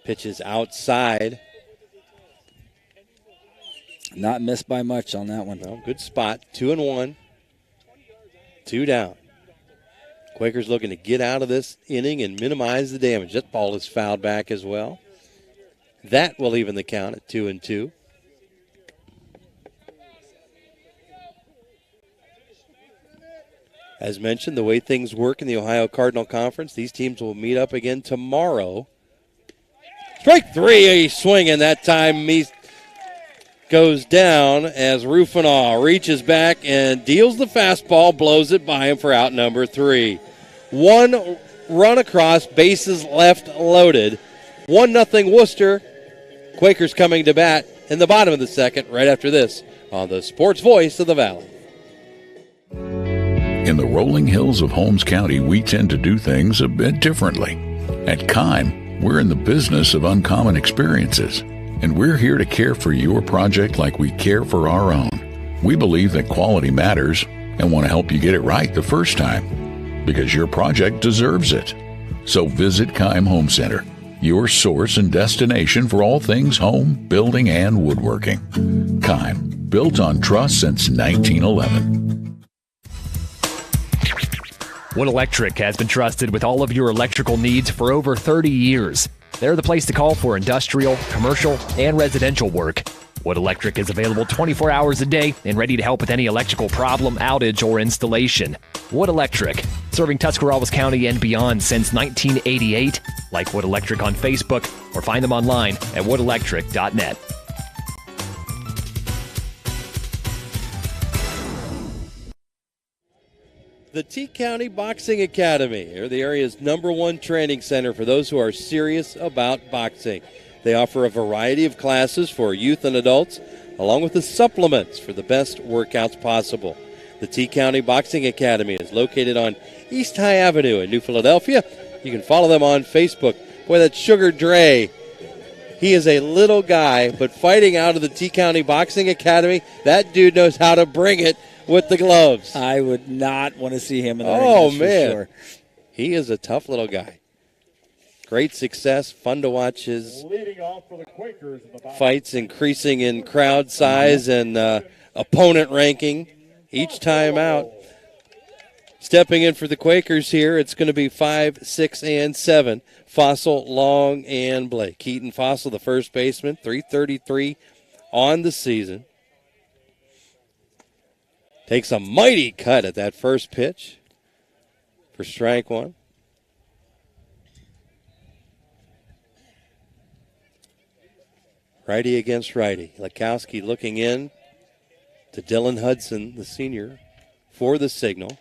S2: Pitches outside.
S3: Not missed by much on that one.
S2: Well, good spot. 2-1. 2 down. Quakers looking to get out of this inning and minimize the damage. That ball is fouled back as well. That will even the count at 2-2. As mentioned, the way things work in the Ohio Cardinal Conference, these teams will meet up again tomorrow. Strike 3, a swing, and that time Meese goes down as Rufinaw reaches back and deals the fastball, blows it by him for out number 3. 1 run across, bases left loaded. 1-0 Worcester. Quakers coming to bat in the bottom of the second right after this on the Sports Voice of the Valley.
S8: In the rolling hills of Holmes County, we tend to do things a bit differently. At Kime, we're in the business of uncommon experiences, and we're here to care for your project like we care for our own. We believe that quality matters and want to help you get it right the first time, because your project deserves it. So visit Kime Home Center, your source and destination for all things home, building, and woodworking. Kime, built on trust since 1911.
S11: Wood Electric has been trusted with all of your electrical needs for over 30 years. They're the place to call for industrial, commercial, and residential work. Wood Electric is available 24 hours a day and ready to help with any electrical problem, outage, or installation. Wood Electric, serving Tuscarawas County and beyond since 1988. Like Wood Electric on Facebook or find them online at woodelectric.net.
S2: The T-County Boxing Academy. They're the area's #1 training center for those who are serious about boxing. They offer a variety of classes for youth and adults, along with the supplements for the best workouts possible. The T-County Boxing Academy is located on East High Avenue in New Philadelphia. You can follow them on Facebook. Boy, that's Sugar Dre. He is a little guy, but fighting out of the T-County Boxing Academy, that dude knows how to bring it with the gloves.
S3: I would not want to see him in the ring.
S2: Man.
S3: For sure.
S2: He is a tough little guy. Great success. Fun to watch his fights increasing in crowd size and opponent ranking each time out. Stepping in for the Quakers here, it's going to be 5, 6, and 7. Fossil, Long, and Blake. Keaton Fossil, the first baseman, 333 on the season. Takes a mighty cut at that first pitch for strike 1. Righty against righty. Lekowski looking in to Dylan Hudson, the senior, for the signal.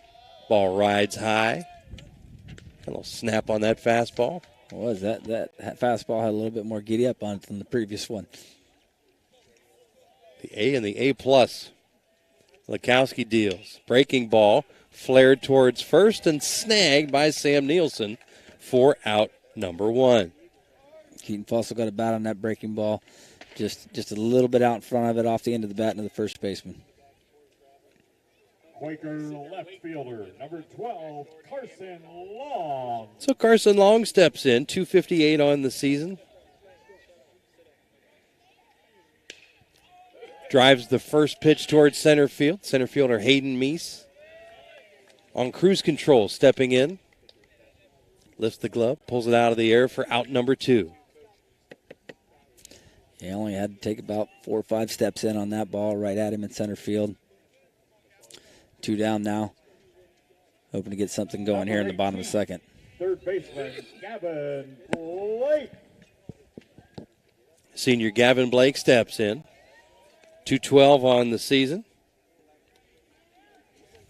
S2: Ball rides high. A little snap on that fastball.
S3: What was that? That fastball had a little bit more giddy up on it than the previous one.
S2: The A and the A+. Lekowski deals. Breaking ball flared towards first and snagged by Sam Nielsen for out number 1.
S3: Keaton Fossil got a bat on that breaking ball. Just a little bit out in front of it, off the end of the bat into the first baseman.
S16: Quaker left fielder, number 12, Carson Long.
S2: So Carson Long steps in, 258 on the season. Drives the first pitch towards center field. Center fielder Hayden Meese on cruise control, stepping in. Lifts the glove, pulls it out of the air for out number 2.
S3: He only had to take about 4 or 5 steps in on that ball, right at him in center field. 2 down now. Hoping to get something going here in the bottom of the second.
S16: Third baseman, Gavin Blake.
S2: Senior Gavin Blake steps in. 212 on the season.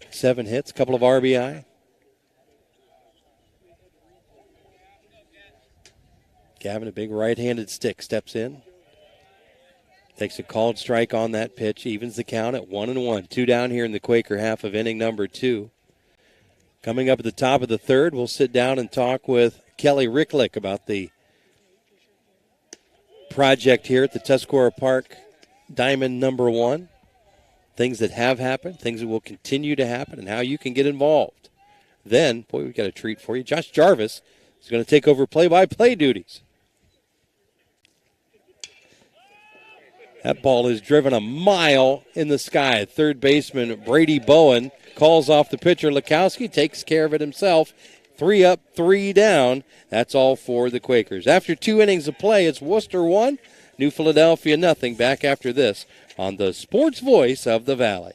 S2: 7 hits, a couple of RBI. Gavin, a big right-handed stick, steps in. Takes a called strike on that pitch, evens the count at 1-1. 2 down here in the Quaker half of inning number 2. Coming up at the top of the third, we'll sit down and talk with Kelly Ricklick about the project here at the Tuscarora Park Diamond number 1. Things that have happened, things that will continue to happen, and how you can get involved. Then, boy, we've got a treat for you. Josh Jarvis is going to take over play-by-play duties. That ball is driven a mile in the sky. Third baseman Brady Bowen calls off the pitcher. Lukowski takes care of it himself. 3 up, 3 down. That's all for the Quakers. After 2 innings of play, it's Worcester 1, New Philadelphia nothing. Back after this on the Sports Voice of the Valley.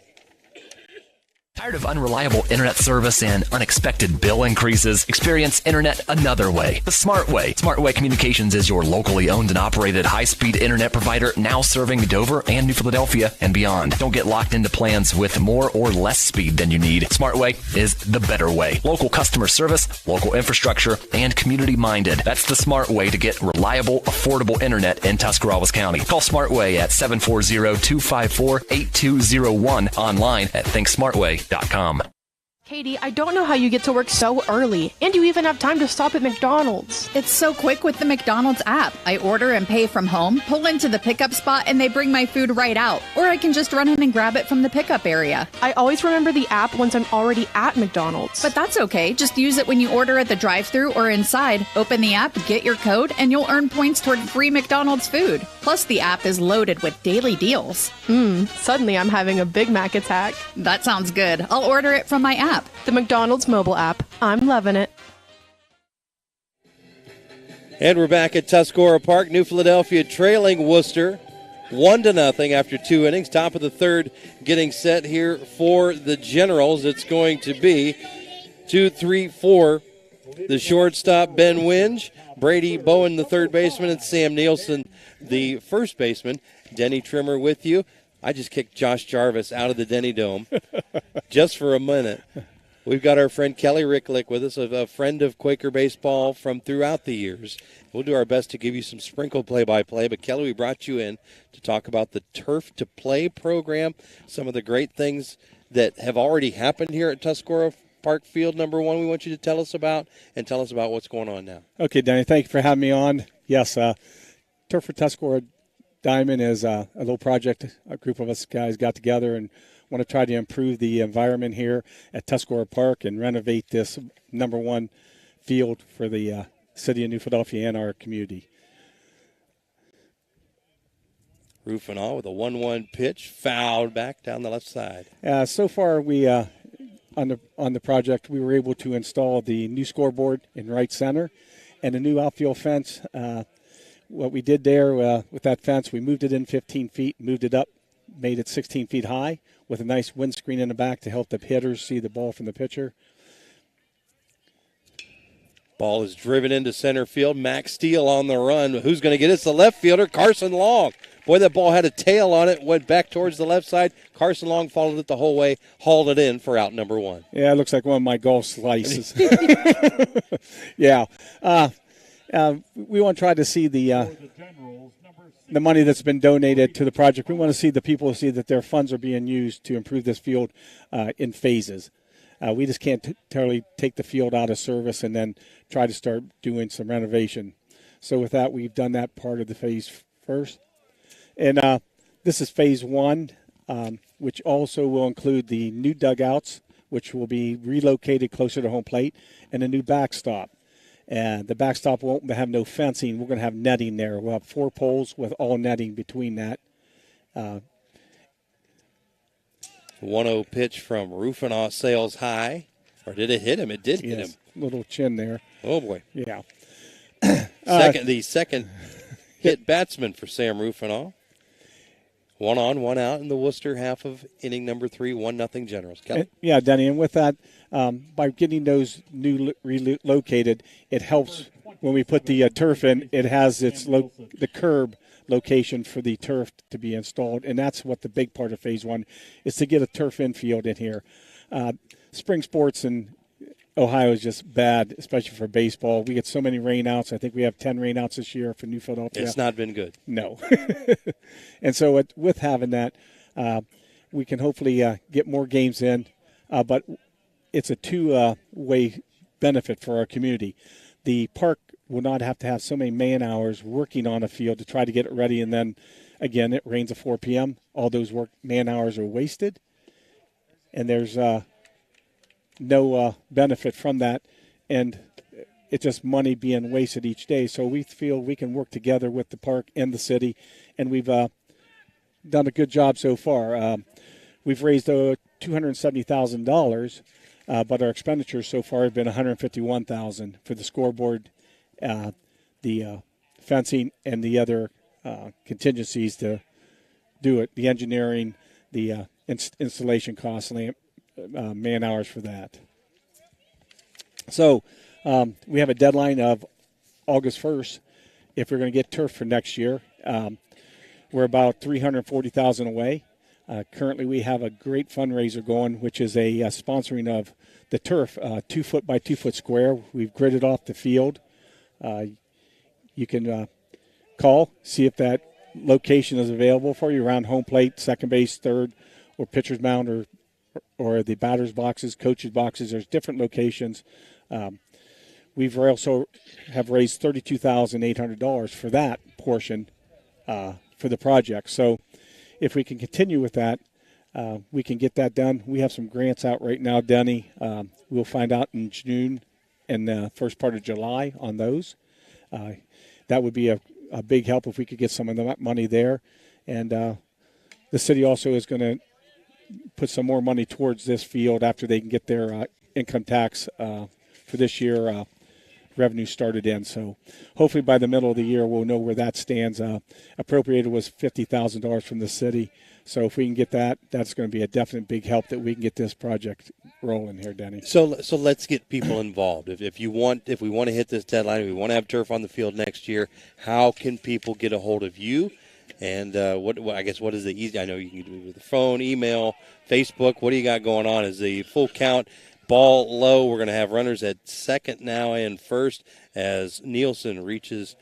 S11: Tired of unreliable internet service and unexpected bill increases? Experience internet another way, the smart way. Smart Way Communications is your locally owned and operated high-speed internet provider, now serving Dover and New Philadelphia and beyond. Don't get locked into plans with more or less speed than you need. Smart Way is the better way. Local customer service, local infrastructure, and community-minded. That's the smart way to get reliable, affordable internet in Tuscarawas County. Call Smart Way at 740-254-8201, online at thinksmartway.com.
S19: Katie, I don't know how you get to work so early, and you even have time to stop at McDonald's.
S1: It's so quick with the McDonald's app. I order and pay from home, pull into the pickup spot, and they bring my food right out. Or I can just run in and grab it from the pickup area.
S19: I always remember the app once I'm already at McDonald's.
S1: But that's okay. Just use it when you order at the drive-thru or inside. Open the app, get your code, and you'll earn points toward free McDonald's food. Plus, the app is loaded with daily deals.
S19: Suddenly I'm having a Big Mac attack.
S1: That sounds good. I'll order it from my app.
S19: The McDonald's mobile app. I'm loving it.
S2: And we're back at Tuscarora Park. New Philadelphia trailing Worcester 1-0 after 2 innings. Top of the third getting set here for the Generals. It's going to be 2-3-4. The shortstop, Ben Winge. Brady Bowen, the third baseman, and Sam Nielsen, the first baseman. Denny Trimmer with you. I just kicked Josh Jarvis out of the Denny Dome just for a minute. We've got our friend Kelly Ricklick with us, a friend of Quaker baseball from throughout the years. We'll do our best to give you some sprinkled play-by-play. But, Kelly, we brought you in to talk about the Turf to Play program, some of the great things that have already happened here at Tuscarora Park Field number 1 we want you to tell us about, and tell us about what's going on now.
S20: Okay, Denny, thank you for having me on. Yes, Turf for Tuscarora Diamond is a little project a group of us guys got together and want to try to improve the environment here at Tuscarora Park and renovate this number 1 field for the city of New Philadelphia and our community.
S2: Roof and all with a 1-1 pitch, fouled back down the left side.
S20: So far, we on the project, we were able to install the new scoreboard in right center and a new outfield fence. What we did there with that fence, we moved it in 15 feet, moved it up, made it 16 feet high with a nice windscreen in the back to help the hitters see the ball from the pitcher.
S2: Ball is driven into center field. Max Steele on the run. Who's going to get it? It's the left fielder, Carson Long. Boy, that ball had a tail on it, went back towards the left side. Carson Long followed it the whole way, hauled it in for out number 1.
S20: Yeah, it looks like one of my golf slices. Yeah. We want to try to see the money that's been donated to the project. We want to see the people see that their funds are being used to improve this field in phases. We just can't totally take the field out of service and then try to start doing some renovation. So with that, we've done that part of the phase first. And this is phase one, which also will include the new dugouts, which will be relocated closer to home plate, and a new backstop. And the backstop won't have no fencing. We're going to have netting there. We'll have 4 poles with all netting between that.
S2: 1-0 pitch from Ruffinaw sails high. Or did it hit him? It did hit him.
S20: Little chin there.
S2: Oh, boy.
S20: Yeah.
S2: The second hit batsman for Sam Ruffinaw. 1 on, 1 out in the Worcester half of inning number 3, 1-0 Generals. Kelly?
S20: Yeah, Denny, and with that, by getting those new relocated, it helps when we put the turf in. It has the curb location for the turf to be installed, and that's what the big part of phase one is, to get a turf infield in here. Spring sports in Ohio is just bad, especially for baseball. We get so many rainouts. I think we have 10 rainouts this year for New Philadelphia.
S2: It's not been good.
S20: No. And so with having that, we can hopefully get more games in, but it's a two-way benefit for our community. The park will not have to have so many man-hours working on a field to try to get it ready, and then, again, it rains at 4 p.m. All those man-hours are wasted, and there's no benefit from that, and it's just money being wasted each day. So we feel we can work together with the park and the city, and we've done a good job so far. We've raised $270,000, but our expenditures so far have been $151,000 for the scoreboard, the fencing, and the other contingencies to do it, the engineering, the installation costs, and man hours for that. So we have a deadline of August 1st if we're going to get turf for next year. We're about $340,000 away. Currently, we have a great fundraiser going, which is a sponsoring of the turf, 2 foot by 2 foot square. We've gridded off the field. You can call, see if that location is available for you around home plate, second base, third, or pitcher's mound, or the batter's boxes, coach's boxes. There's different locations. We've also have raised $32,800 for that portion for the project. So if we can continue with that, we can get that done. We have some grants out right now, Denny. We'll find out in June and the first part of July on those. That would be a big help if we could get some of that money there. And the city also is going to put some more money towards this field after they can get their income tax for this year revenue started in. So hopefully by the middle of the year we'll know where that stands. Appropriated was $50,000 from the city. So if we can get that, that's going to be a definite big help that we can get this project rolling here, Denny.
S2: So let's get people involved. If we want to hit this deadline, if we want to have turf on the field next year, how can people get a hold of you? And what is the easy? I know you can do it with the phone, email, Facebook. What do you got going on? Is the full count ball low? We're going to have runners at second now and first as Nielsen reaches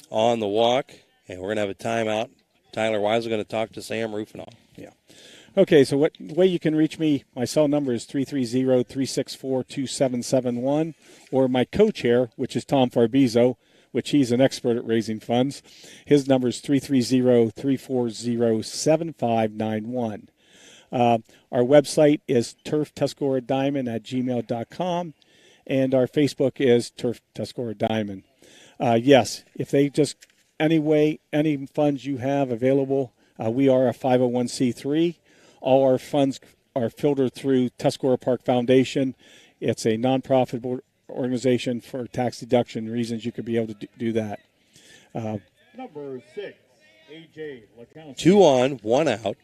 S2: on the walk, and we're going to have a timeout. Tyler Wise is going to talk to Sam Ruffinaw.
S20: Yeah. Okay, so the way you can reach me, my cell number is 330-364-2771, or my co-chair, which is Tom Farbizo, which he's an expert at raising funds. His number is 330-340-7591. Our website is turftuscaroadiamond@gmail.com, and our Facebook is Turf Tuscarora Diamond. Yes, if they just any funds you have available, we are a 501c3. All our funds are filtered through Tuscarora Park Foundation. It's a nonprofit organization for tax deduction reasons. You could be able to do that.
S16: Number 6, A.J. Lekowski.
S2: 2 on, 1 out.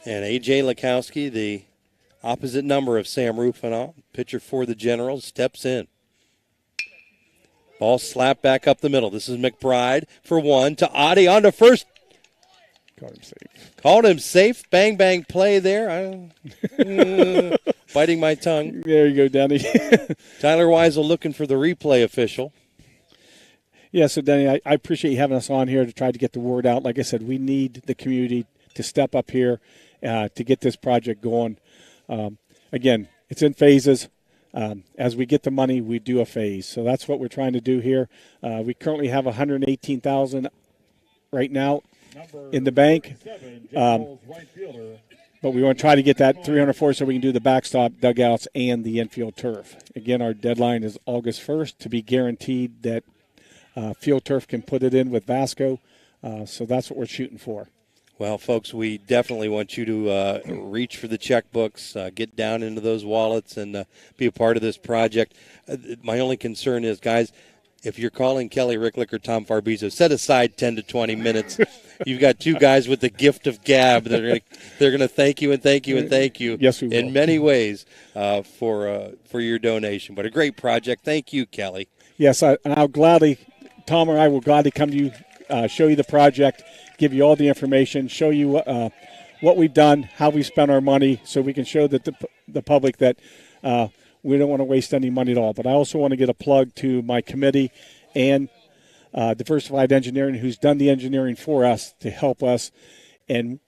S2: And A.J. Lekowski, the opposite number of Sam Ruffinaw, pitcher for the Generals, steps in. Ball slapped back up the middle. This is McBride for 1 to Adi on to first. Called him safe. Bang, bang play there. Biting my tongue.
S20: There you go, Denny.
S2: Tyler Weisel looking for the replay official.
S20: Yeah, so Denny, I appreciate you having us on here to try to get the word out. Like I said, we need the community to step up here to get this project going. Again, it's in phases. As we get the money, we do a phase. So that's what we're trying to do here. We currently have $118,000 right now in the bank. But we want to try to get that 304 so we can do the backstop dugouts and the infield turf. Again, our deadline is August 1st to be guaranteed that field turf can put it in with Vasco. So that's what we're shooting for.
S2: Well, folks, we definitely want you to reach for the checkbooks, get down into those wallets, and be a part of this project. My only concern is, guys, if you're calling Kelly Ricklick or Tom Farbizo, set aside 10 to 20 minutes. You've got two guys with the gift of gab. They're going to thank you and thank you and thank you.
S20: Yes, we will.
S2: In many ways for your donation. But a great project. Thank you, Kelly.
S20: Yes, I'll gladly, Tom or I will gladly come to you, show you the project, give you all the information, show you what we've done, how we spent our money, so we can show that the public that we don't want to waste any money at all. But I also want to get a plug to my committee and Diversified Engineering, who's done the engineering for us to help us. And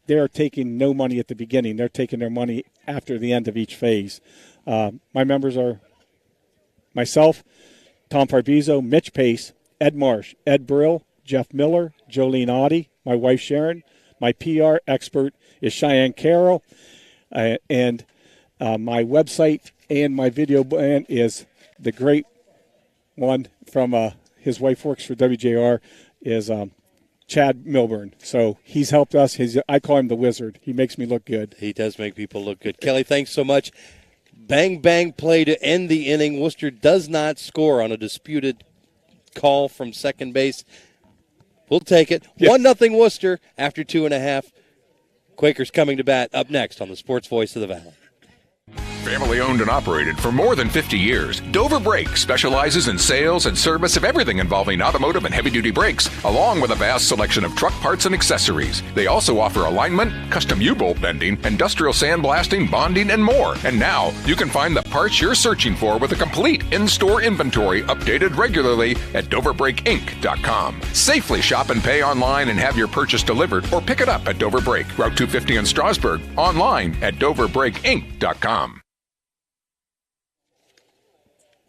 S20: they're taking no money at the beginning. They're taking their money after the end of each phase. My members are myself, Tom Farbizo, Mitch Pace, Ed Marsh, Ed Brill, Jeff Miller, Jolene Audie, my wife Sharon. My PR expert is Cheyenne Carroll. And my website and my video band is the great one from his wife works for WJER is Chad Milburn. So he's helped us. I call him the wizard. He makes me look good.
S2: He does make people look good. Kelly, thanks so much. Bang, bang play to end the inning. Worcester does not score on a disputed call from second base. We'll take it. Yes. 1-0 Worcester after 2.5. Quakers coming to bat up next on the Sports Voice of the Valley.
S4: Family owned and operated for more than 50 years, Dover Brake specializes in sales and service of everything involving automotive and heavy-duty brakes, along with a vast selection of truck parts and accessories. They also offer alignment, custom U-bolt bending, industrial sandblasting, bonding, and more. And now, you can find the parts you're searching for with a complete in-store inventory updated regularly at DoverBrakeInc.com. Safely shop and pay online and have your purchase delivered, or pick it up at Dover Brake, Route 250 in Strasburg, online at DoverBrakeInc.com.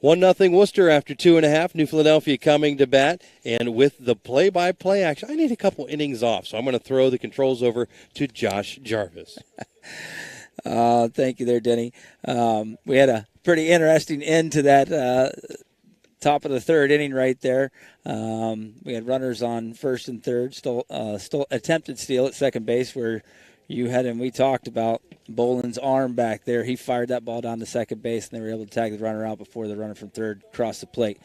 S2: 1-0 Worcester after 2.5. New Philadelphia coming to bat. And with the play-by-play action, I need a couple innings off, so I'm going to throw the controls over to Josh Jarvis.
S3: Thank you there, Denny. We had a pretty interesting end to that top of the third inning right there. We had runners on first and third, still attempted steal at second base where you had, and we talked about Boland's arm back there. He fired that ball down to second base, and they were able to tag the runner out before the runner from third crossed the plate.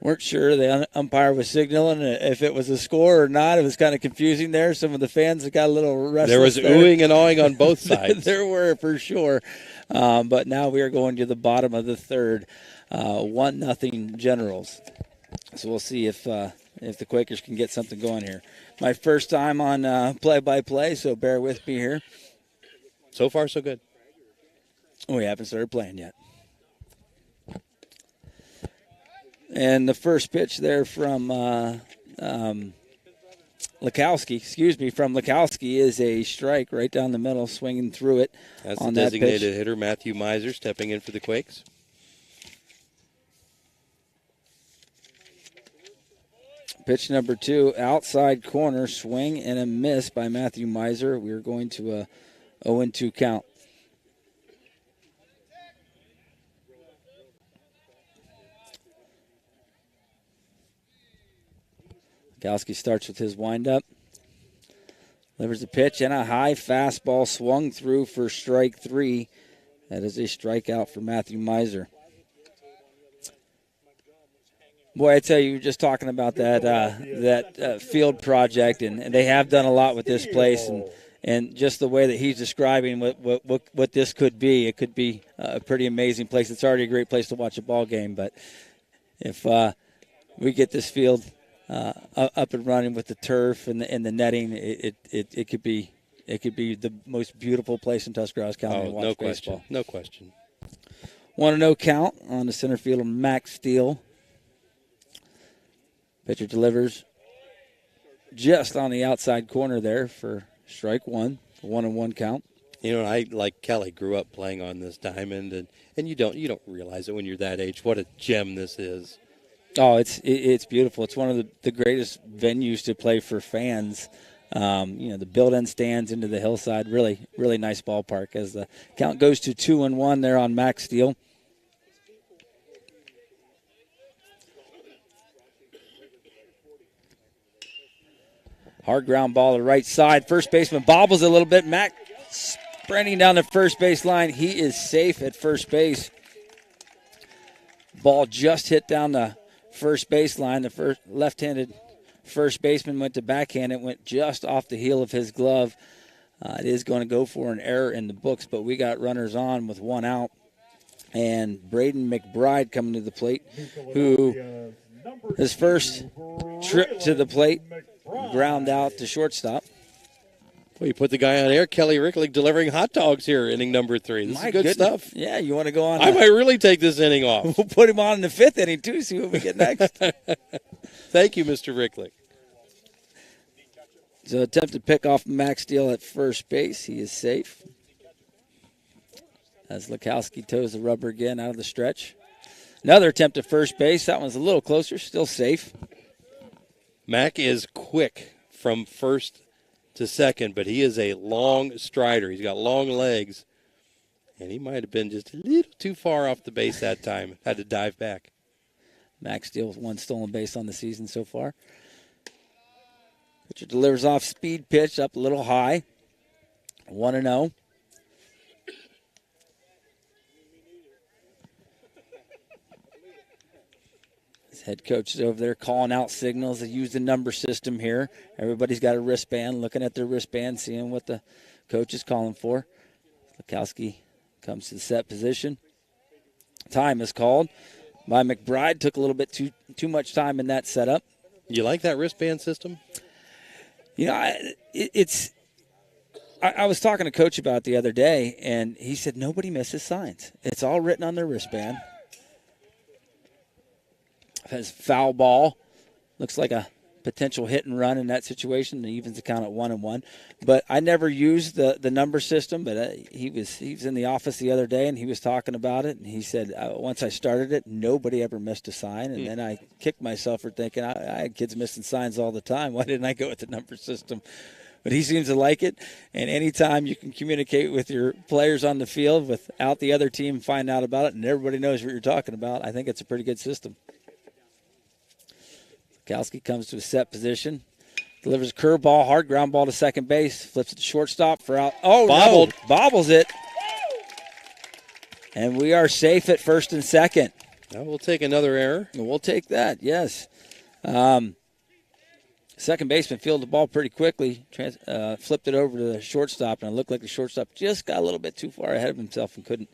S3: Weren't sure the umpire was signaling if it was a score or not. It was kind of confusing there. Some of the fans got a little restless.
S2: There was oohing and awing on both sides.
S3: There were, for sure. But now we are going to the bottom of the third. 1-0 Generals. So we'll see if the Quakers can get something going here. My first time on play-by-play, so bear with me here.
S2: So far, so good.
S3: We haven't started playing yet. And the first pitch there from Lekowski is a strike right down the middle, swinging through it.
S2: That's
S3: on
S2: the
S3: that
S2: designated
S3: pitch.
S2: hitter, Matthew Miser, stepping in for the Quakes.
S3: Pitch number 2, outside corner, swing and a miss by Matthew Miser. We are going to a 0-2 count. Lekowski starts with his windup. Delivers a pitch and a high fastball swung through for strike 3. That is a strikeout for Matthew Miser. Boy, I tell you, just talking about that field project, and they have done a lot with this place, and just the way that he's describing what this could be. It could be a pretty amazing place. It's already a great place to watch a ball game, but if we get this field up and running with the turf and the netting, it could be the most beautiful place in Tuscarawas County to watch baseball.
S2: No question.
S3: 1-0 count on the center fielder, Max Steele. Pitcher delivers just on the outside corner there for strike 1, 1-1 count.
S2: You know, I, like Kelly, grew up playing on this diamond, and you don't realize it when you're that age what a gem this is.
S3: Oh, it's beautiful. It's one of the greatest venues to play for fans. The built-in stands into the hillside. Really, really nice ballpark. As the count goes to 2-1 there on Max Steele. Hard ground ball to the right side. First baseman bobbles a little bit. Mac sprinting down the first base line. He is safe at first base. Ball just hit down the first baseline. The first left-handed first baseman went to backhand. It went just off the heel of his glove. It is going to go for an error in the books, but we got runners on with one out. And Braden McBride coming to the plate, who his first trip to the plate, ground out to shortstop.
S2: Well, you put the guy on air, Kelly Ricklick, delivering hot dogs here, inning number 3. This is good stuff.
S3: Yeah, you want to go on?
S2: I might really take this inning off.
S3: We'll put him on in the 5th inning, too, see what we get next.
S2: Thank you, Mr. Ricklick.
S3: So attempt to pick off Max Steele at first base. He is safe. As Lukowski toes the rubber again out of the stretch. Another attempt at first base. That one's a little closer, still safe.
S2: Mac is quick from first to second, but he is a long strider. He's got long legs, and he might have been just a little too far off the base that time. Had to dive back.
S3: Max Steele with 1 stolen base on the season so far. Pitcher delivers off speed pitch up a little high. 1-0. Head coach is over there calling out signals. They use the number system here. Everybody's got a wristband, looking at their wristband, seeing what the coach is calling for. Lukowski comes to the set position. Time is called by McBride. Took a little bit too much time in that setup.
S2: You like that wristband system?
S3: You know, I was talking to Coach about it the other day, and he said nobody misses signs. It's all written on their wristband. Has foul ball. Looks like a potential hit and run in that situation. It evens the count at 1-1. But I never used the number system, but he was in the office the other day, and he was talking about it. And he said, once I started it, nobody ever missed a sign. And then I kicked myself for thinking, I had kids missing signs all the time. Why didn't I go with the number system? But he seems to like it. And anytime you can communicate with your players on the field without the other team find out about it and everybody knows what you're talking about, I think it's a pretty good system. Lukowski comes to a set position. Delivers a curveball, hard ground ball to second base. Flips it to shortstop for out. Oh,
S2: bobbled.
S3: No. Bobbles it. And we are safe at first and second.
S2: Now we'll take another error.
S3: We'll take that, yes. Second baseman fielded the ball pretty quickly. Flipped it over to the shortstop, and it looked like the shortstop just got a little bit too far ahead of himself and couldn't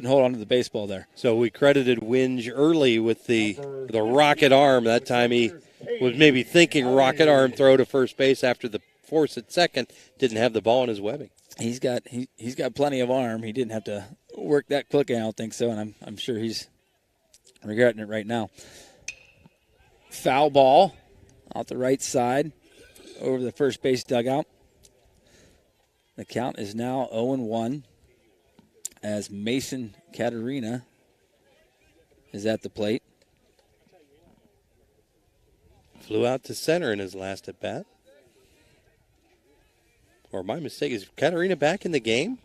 S3: hold on to the baseball there.
S2: So we credited Winge early with the rocket arm. That time he was maybe thinking rocket arm throw to first base after the force at second. Didn't have the ball in his webbing.
S3: He's got plenty of arm. He didn't have to work that quick. I don't think so, and I'm sure he's regretting it right now. Foul ball out the right side over the first base dugout. The count is now 0-1 as Mason Katerina is at the plate.
S2: Flew out to center in his last at bat. Or my mistake, is Katerina back in the game?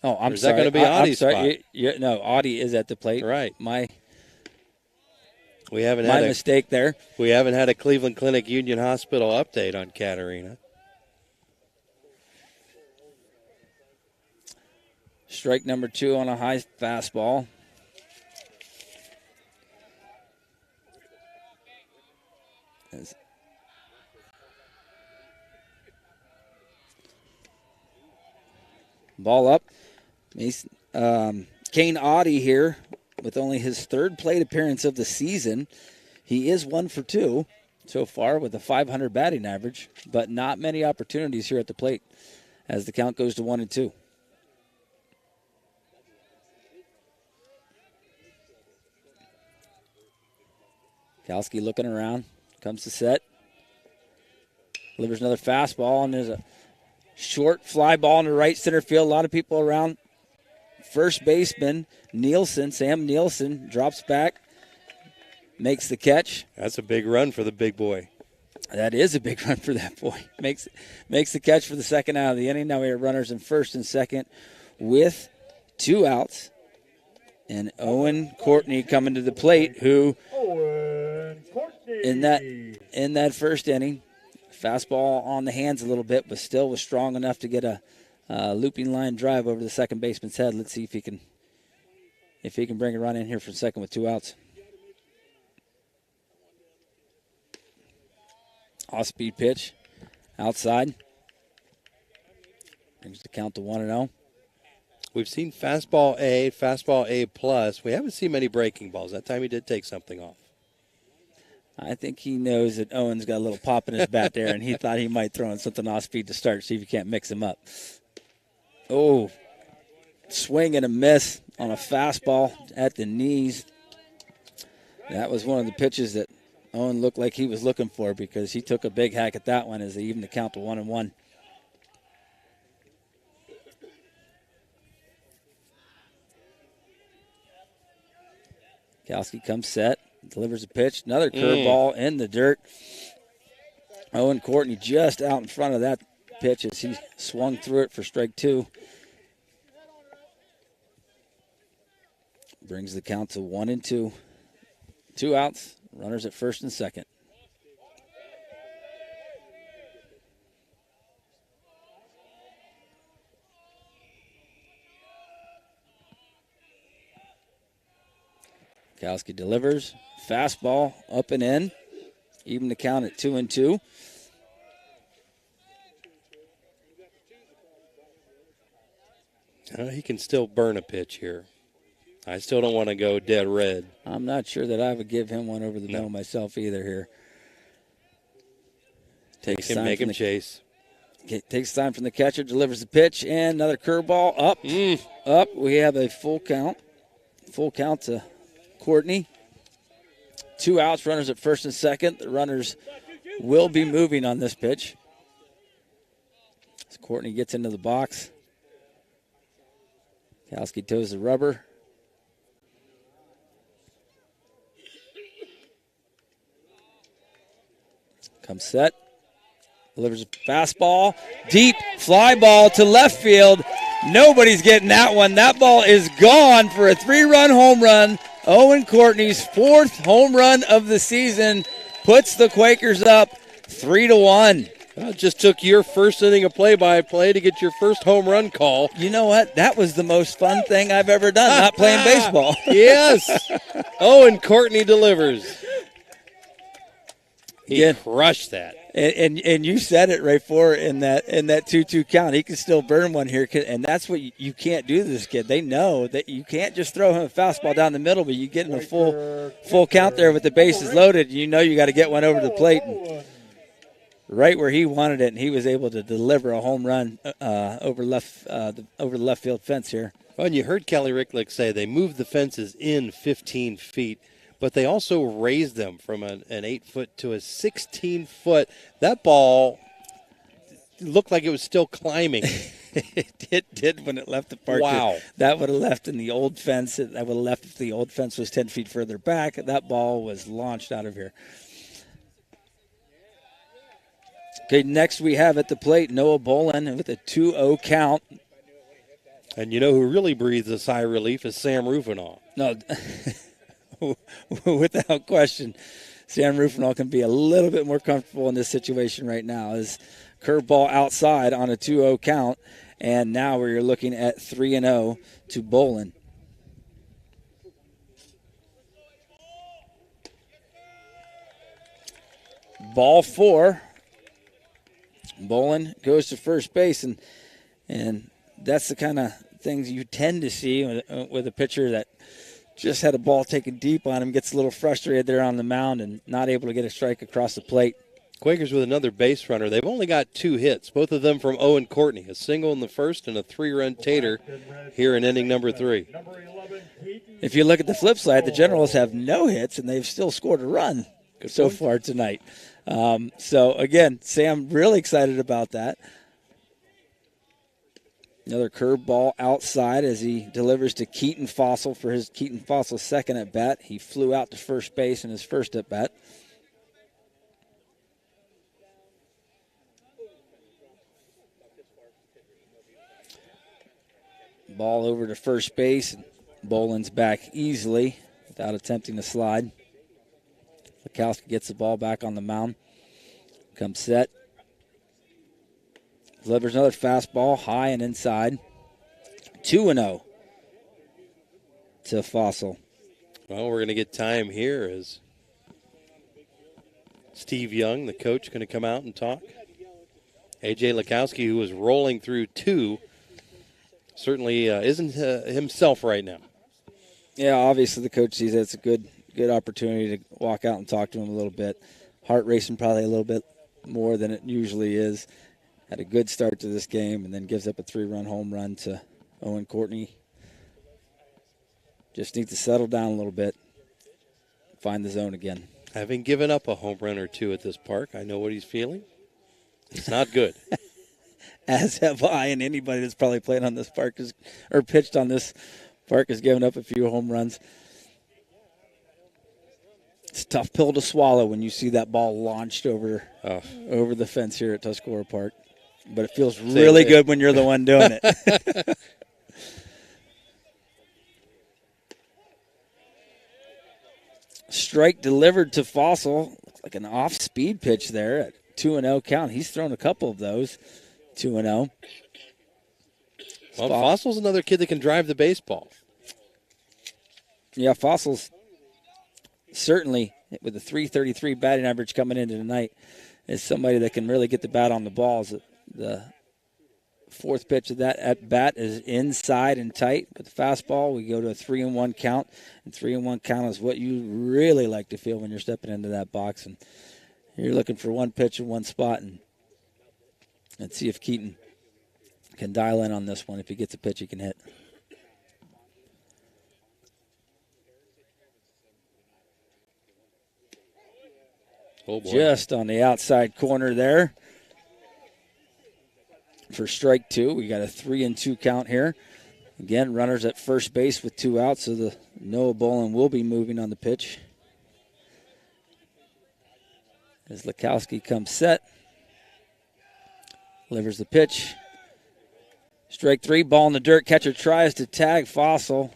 S3: Oh, I'm sorry.
S2: Is that going to be Audie's spot?
S3: No, Audie is at the plate.
S2: Right.
S3: My
S2: mistake
S3: there.
S2: We haven't had a Cleveland Clinic Union Hospital update on Katerina.
S3: Strike number 2 on a high fastball. Ball up. Kane Audie here with only his 3rd plate appearance of the season. He is 1 for 2 so far with a .500 batting average, but not many opportunities here at the plate as the count goes to 1-2. Kalski looking around, comes to set. Delivers another fastball, and there's a short fly ball in the right center field. A lot of people around. First baseman Nielsen, Sam Nielsen, drops back. makes the catch.
S2: That's a big run for the big boy.
S3: That is a big run for that boy. Makes the catch for the second out of the inning. Now we have runners in first and second with 2 outs. And Owen Courtney coming to the plate, who in that first inning, fastball on the hands a little bit, but still was strong enough to get a looping line drive over the second baseman's head. Let's see if he can bring a run in here for second with 2 outs. Off-speed pitch, outside. Brings the count to 1-0.
S2: We've seen fastball A plus. We haven't seen many breaking balls. That time he did take something off.
S3: I think he knows that Owen's got a little pop in his bat there, and he thought he might throw in something off-speed to start, see if he can't mix him up. Oh, swing and a miss on a fastball at the knees. That was one of the pitches that Owen looked like he was looking for, because he took a big hack at that one as they evened the count to 1-1. Kowski comes set, delivers a pitch, another curveball in the dirt. Owen Courtney just out in front of that pitch as he swung through it for strike 2. Brings the count to 1-2. 2 outs, runners at first and second. Kowski delivers, fastball up and in, even the count at 2-2.
S2: He can still burn a pitch here. I still don't want to go dead red.
S3: I'm not sure that I would give him one over the middle myself either here.
S2: Make him chase.
S3: Takes time from the catcher, delivers the pitch, and another curveball up. Up. We have a full count. Full count to Courtney. 2 outs, runners at first and second. The runners will be moving on this pitch. As Courtney gets into the box. Kowski toes the rubber. Comes set. Delivers a fastball. Deep fly ball to left field. Nobody's getting that one. That ball is gone for a 3-run home run. Owen Courtney's 4th home run of the season puts the Quakers up 3-1.
S2: Well, it just took your first inning of play-by-play to get your first home run call.
S3: You know what? That was the most fun thing I've ever done, not playing baseball.
S2: Yes. Owen Courtney delivers. He crushed that.
S3: And you said it right for in that 2-2 count. He can still burn one here, and that's what you can't do to this kid. They know that you can't just throw him a fastball down the middle, but you get in a full count there with the bases loaded. You know you got to get one over the plate, and right where he wanted it, and he was able to deliver a home run over the left field fence here.
S2: Well, and you heard Kelly Ricklick say they moved the fences in 15 feet. But they also raised them from an 8-foot to a 16-foot. That ball looked like it was still climbing.
S3: It did when it left the park.
S2: Wow.
S3: That would have left in the old fence. That would have left if the old fence was 10 feet further back. That ball was launched out of here. Okay, next we have at the plate Noah Bolin with a 2-0 count.
S2: And you know who really breathes a sigh of relief is Sam Rufenall.
S3: No, without question, Sam Rufenall can be a little bit more comfortable in this situation right now. His curveball outside on a 2-0 count, and now we're looking at 3-0 to Bolin. Ball 4. Bolin goes to first base, and that's the kind of things you tend to see with a pitcher that just had a ball taken deep on him, gets a little frustrated there on the mound and not able to get a strike across the plate.
S2: Quakers with another base runner. They've only got 2 hits, both of them from Owen Courtney. A single in the first and a 3-run tater here in inning number 3.
S3: If you look at the flip side, the Generals have no hits, and they've still scored a run so far tonight. So, again, Sam really excited about that. Another curve ball outside as he delivers to Keaton Fossil for his Keaton Fossil second at bat. He flew out to first base in his first at bat. Ball over to first base. Boland's back easily without attempting to slide. Lekowski gets the ball back on the mound. Comes set. Delivers another fastball high and inside. 2-0 to Fossil.
S2: Well, we're going to get time here as Steve Young, the coach, going to come out and talk. A.J. Lekowski, who is rolling through 2, certainly isn't himself right now.
S3: Yeah, obviously the coach sees it's a good opportunity to walk out and talk to him a little bit. Heart racing probably a little bit more than it usually is. Had a good start to this game and then gives up a 3-run home run to Owen Courtney. Just needs to settle down a little bit, find the zone again.
S2: Having given up a home run or 2 at this park, I know what he's feeling. It's not good.
S3: As have I, and anybody that's probably played on this park or pitched on this park has given up a few home runs. It's a tough pill to swallow when you see that ball launched over the fence here at Tuscarora Park. But it feels really good when you're the one doing it. Strike delivered to Fossil. Looks like an off-speed pitch there at 2-0 count. He's thrown a couple of those. 2-0.
S2: Well, Fossil's another kid that can drive the baseball.
S3: Yeah, Fossil's certainly, with a .333 batting average coming into tonight, is somebody that can really get the bat on the balls. The fourth pitch of that at bat is inside and tight. With the fastball, we go to a 3-1 count. And 3-1 count is what you really like to feel when you're stepping into that box. And you're looking for one pitch in one spot. And let's see if Keaton can dial in on this one. If he gets a pitch he can hit.
S2: Oh boy.
S3: Just on the outside corner there. For strike 2, we got a 3-2 count here. Again, runners at first base with 2 outs, so the Noah Boland will be moving on the pitch. As Lekowski comes set. Delivers the pitch. Strike 3, ball in the dirt. Catcher tries to tag Fossil.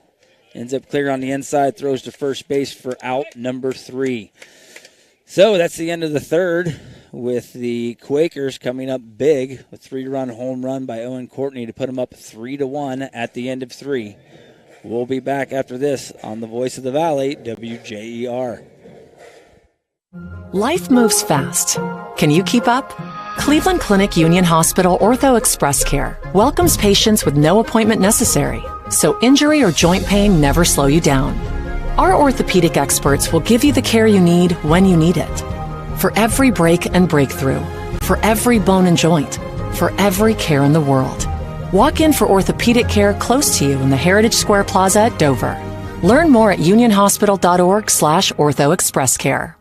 S3: Ends up clear on the inside, throws to first base for out number 3. So that's the end of the third, with the Quakers coming up big. A 3-run home run by Owen Courtney to put them up 3-1 at the end of 3. We'll be back after this on the Voice of the Valley, WJER.
S12: Life moves fast. Can you keep up? Cleveland Clinic Union Hospital Ortho Express Care welcomes patients with no appointment necessary, so injury or joint pain never slow you down. Our orthopedic experts will give you the care you need when you need it. For every break and breakthrough, for every bone and joint, for every care in the world. Walk in for orthopedic care close to you in the Heritage Square Plaza at Dover. Learn more at unionhospital.org/orthoexpresscare.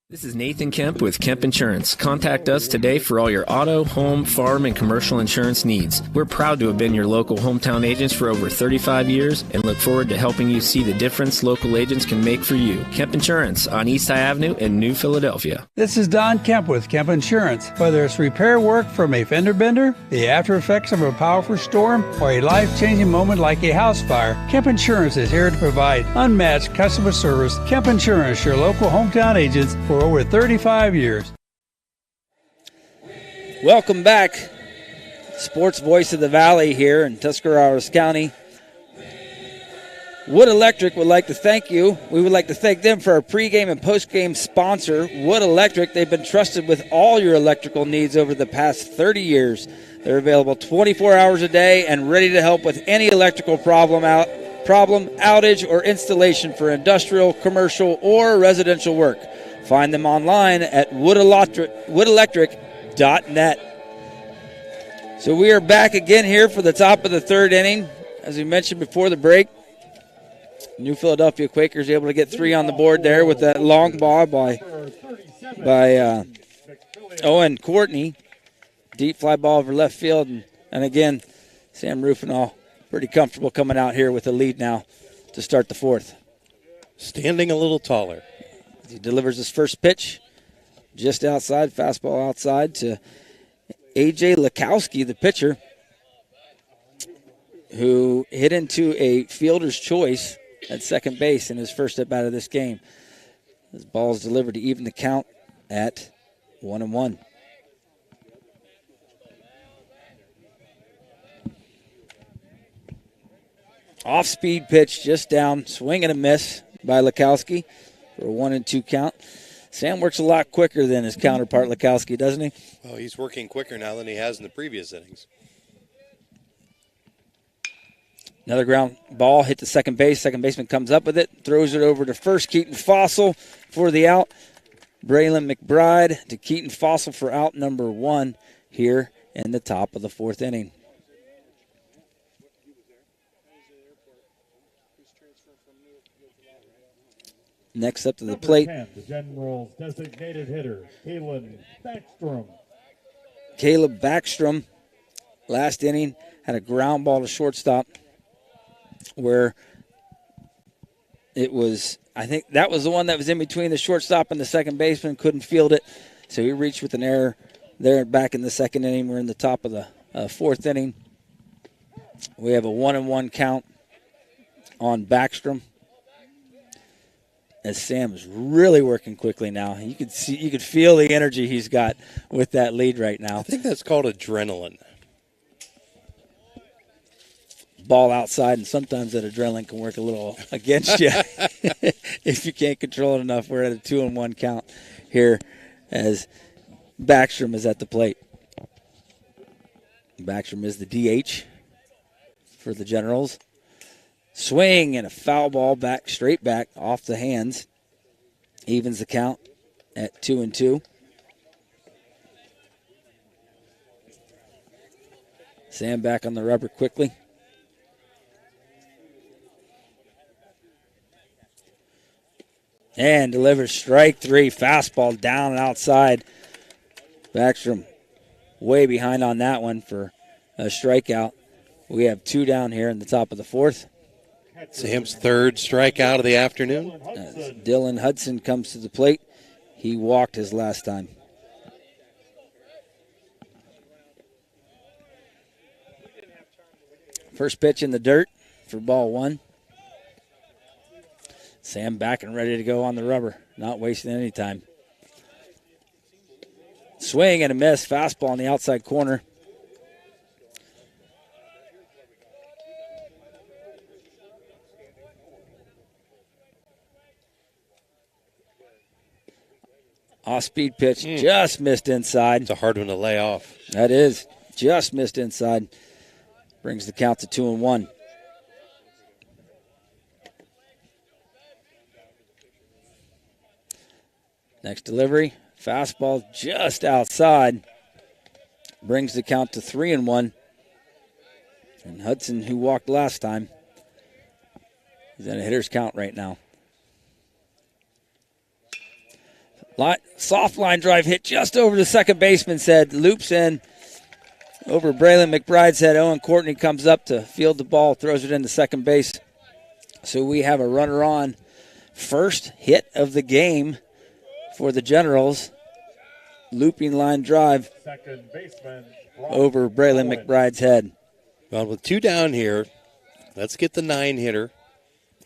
S9: This is Nathan Kemp with Kemp Insurance. Contact us today for all your auto, home, farm, and commercial insurance needs. We're proud to have been your local hometown agents for over 35 years and look forward to helping you see the difference local agents can make for you. Kemp Insurance on East High Avenue in New Philadelphia.
S10: This is Don Kemp with Kemp Insurance. Whether it's repair work from a fender bender, the after effects of a powerful storm, or a life-changing moment like a house fire, Kemp Insurance is here to provide unmatched customer service. Kemp Insurance, your local hometown agents for over 35 years.
S3: Welcome back. Sports Voice of the Valley here in Tuscarawas County. Wood Electric would like to thank you. We would like to thank them for our pregame and postgame sponsor, Wood Electric. They've been trusted with all your electrical needs over the past 30 years. They're available 24 hours a day and ready to help with any electrical problem, outage, or installation for industrial, commercial, or residential work. Find them online at woodelectric.net. So we are back again here for the top of the third inning. As we mentioned before the break, New Philadelphia Quakers able to get 3 on the board there with that long ball by Owen Courtney. Deep fly ball over left field. And again, Sam Rufinall pretty comfortable coming out here with a lead now to start the fourth.
S2: Standing a little taller.
S3: He delivers his first pitch just outside, fastball outside to A.J. Lakowski, the pitcher, who hit into a fielder's choice at second base in his first at bat of this game. This ball is delivered to even the count at 1-1. Off-speed pitch just down, swing and a miss by Lakowski for a 1-2 count. Sam works a lot quicker than his counterpart Lakowski, doesn't he?
S2: Well, he's working quicker now than he has in the previous innings.
S3: Another ground ball hit to second base. Second baseman comes up with it, throws it over to first. Keaton Fossil for the out. Braylon McBride to Keaton Fossil for out number 1 here in the top of the fourth inning. Next up to the plate.
S16: 10, the Generals' designated hitter, Caleb Backstrom.
S3: Caleb Backstrom, last inning, had a ground ball to shortstop where it was, I think that was the one that was in between the shortstop and the second baseman, couldn't field it. So he reached with an error there back in the second inning. We're in the top of the fourth inning. We have a 1-1 count on Backstrom. As Sam is really working quickly now. You could feel the energy he's got with that lead right now.
S2: I think that's called adrenaline.
S3: Ball outside, and sometimes that adrenaline can work a little against you if you can't control it enough. We're at a 2-1 count here as Backstrom is at the plate. Backstrom is the DH for the Generals. Swing and a foul ball back, straight back off the hands. Evens the count at 2-2. Sam back on the rubber quickly. And delivers strike 3, fastball down and outside. Backstrom way behind on that one for a strikeout. We have 2 down here in the top of the fourth.
S2: Sam's third strikeout of the afternoon.
S3: Dylan Hudson comes to the plate. He walked his last time. First pitch in the dirt for ball 1. Sam back and ready to go on the rubber, not wasting any time. Swing and a miss, fastball on the outside corner. Off-speed pitch, just missed inside.
S2: It's a hard one to lay off.
S3: That is, just missed inside. Brings the count to 2-1. Next delivery, fastball just outside. Brings the count to 3-1. And Hudson, who walked last time, is at a hitter's count right now. Soft line drive hit just over the second baseman's head. Loops in over Braylon McBride's head. Owen Courtney comes up to field the ball, throws it into second base. So we have a runner on. First hit of the game for the Generals. Looping line drive over Braylon McBride's head.
S2: Well, with 2 down here, let's get the 9-hitter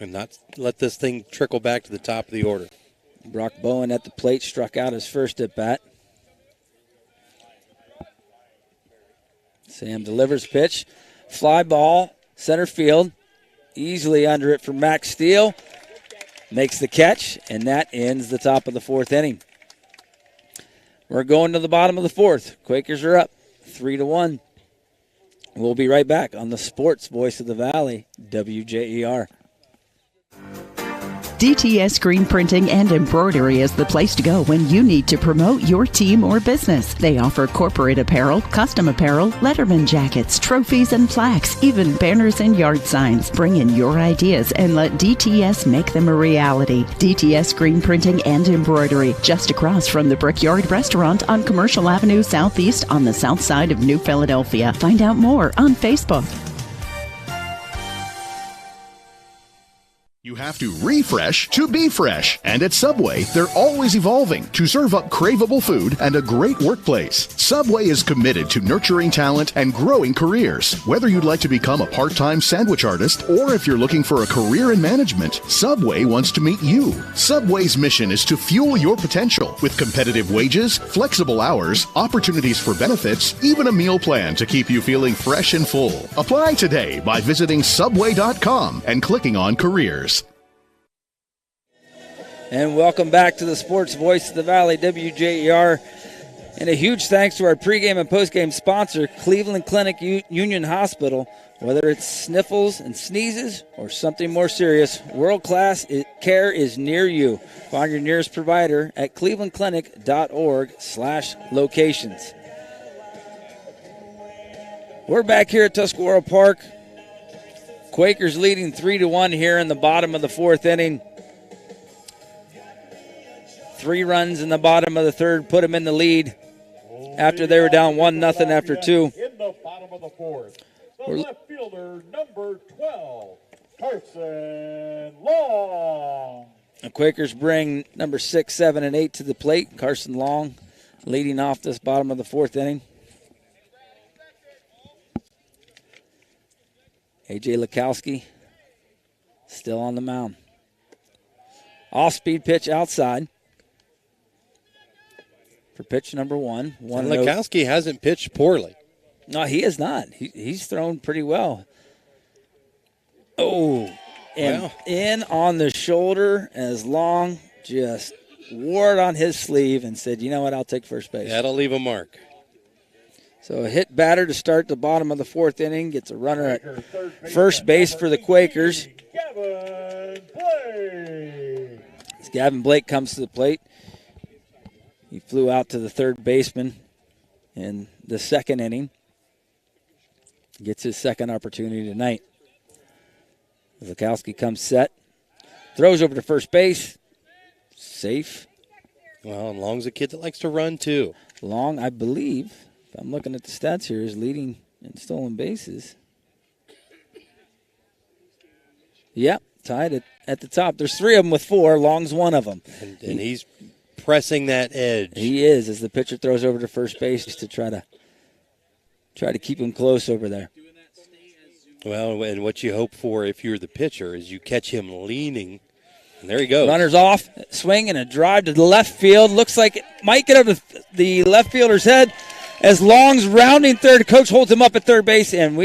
S2: and not let this thing trickle back to the top of the order.
S3: Brock Bowen at the plate, struck out his first at bat. Sam delivers pitch. Fly ball, center field. Easily under it for Max Steele. Makes the catch, and that ends the top of the fourth inning. We're going to the bottom of the fourth. Quakers are up 3-1. We'll be right back on the Sports Voice of the Valley, WJER.
S7: DTS Screen Printing and Embroidery is the place to go when you need to promote your team or business. They offer corporate apparel, custom apparel, letterman jackets, trophies and plaques, even banners and yard signs. Bring in your ideas and let DTS make them a reality. DTS Screen Printing and Embroidery, just across from the Brickyard Restaurant on Commercial Avenue Southeast on the south side of New Philadelphia. Find out more on Facebook.
S21: You have to refresh to be fresh. And at Subway, they're always evolving to serve up craveable food and a great workplace. Subway is committed to nurturing talent and growing careers. Whether you'd like to become a part-time sandwich artist or if you're looking for a career in management, Subway wants to meet you. Subway's mission is to fuel your potential with competitive wages, flexible hours, opportunities for benefits, even a meal plan to keep you feeling fresh and full. Apply today by visiting Subway.com and clicking on Careers.
S3: And welcome back to the Sports Voice of the Valley, WJER. And a huge thanks to our pregame and postgame sponsor, Cleveland Clinic Union Hospital. Whether it's sniffles and sneezes or something more serious, world-class care is near you. Find your nearest provider at clevelandclinic.org/locations. We're back here at Tuscarora Park. Quakers leading 3-1 here in the bottom of the fourth inning. 3 runs in the bottom of the third put them in the lead after they were down 1-0 after 2.
S16: In the bottom of the fourth, the left fielder, number 12, Carson Long.
S3: The Quakers bring number 6, 7, and 8 to the plate. Carson Long leading off this bottom of the fourth inning. A.J. Lekowski still on the mound. Off-speed pitch outside for pitch number 1.
S2: And Lekowski hasn't pitched poorly.
S3: No, he has not. He's thrown pretty well. Oh, and in on the shoulder as Long just wore it on his sleeve and said, you know what, I'll take first base.
S2: That'll leave a mark.
S3: So a hit batter to start the bottom of the fourth inning. Gets a runner at first base for the Quakers. As Gavin Blake comes to the plate. He flew out to the third baseman in the second inning. Gets his second opportunity tonight. Lekowski comes set. Throws over to first base. Safe.
S2: Well, and Long's a kid that likes to run too.
S3: Long, I believe, if I'm looking at the stats here, is leading in stolen bases. Yep, tied at the top. There's 3 of them with 4. Long's one of them.
S2: And he's pressing that edge.
S3: He is, as the pitcher throws over to first base to try to keep him close over there.
S2: Well, and what you hope for if you're the pitcher is you catch him leaning. And there he goes.
S3: Runner's off, swing and a drive to the left field. Looks like it might get over the left fielder's head as Long's rounding third. Coach holds him up at third base, and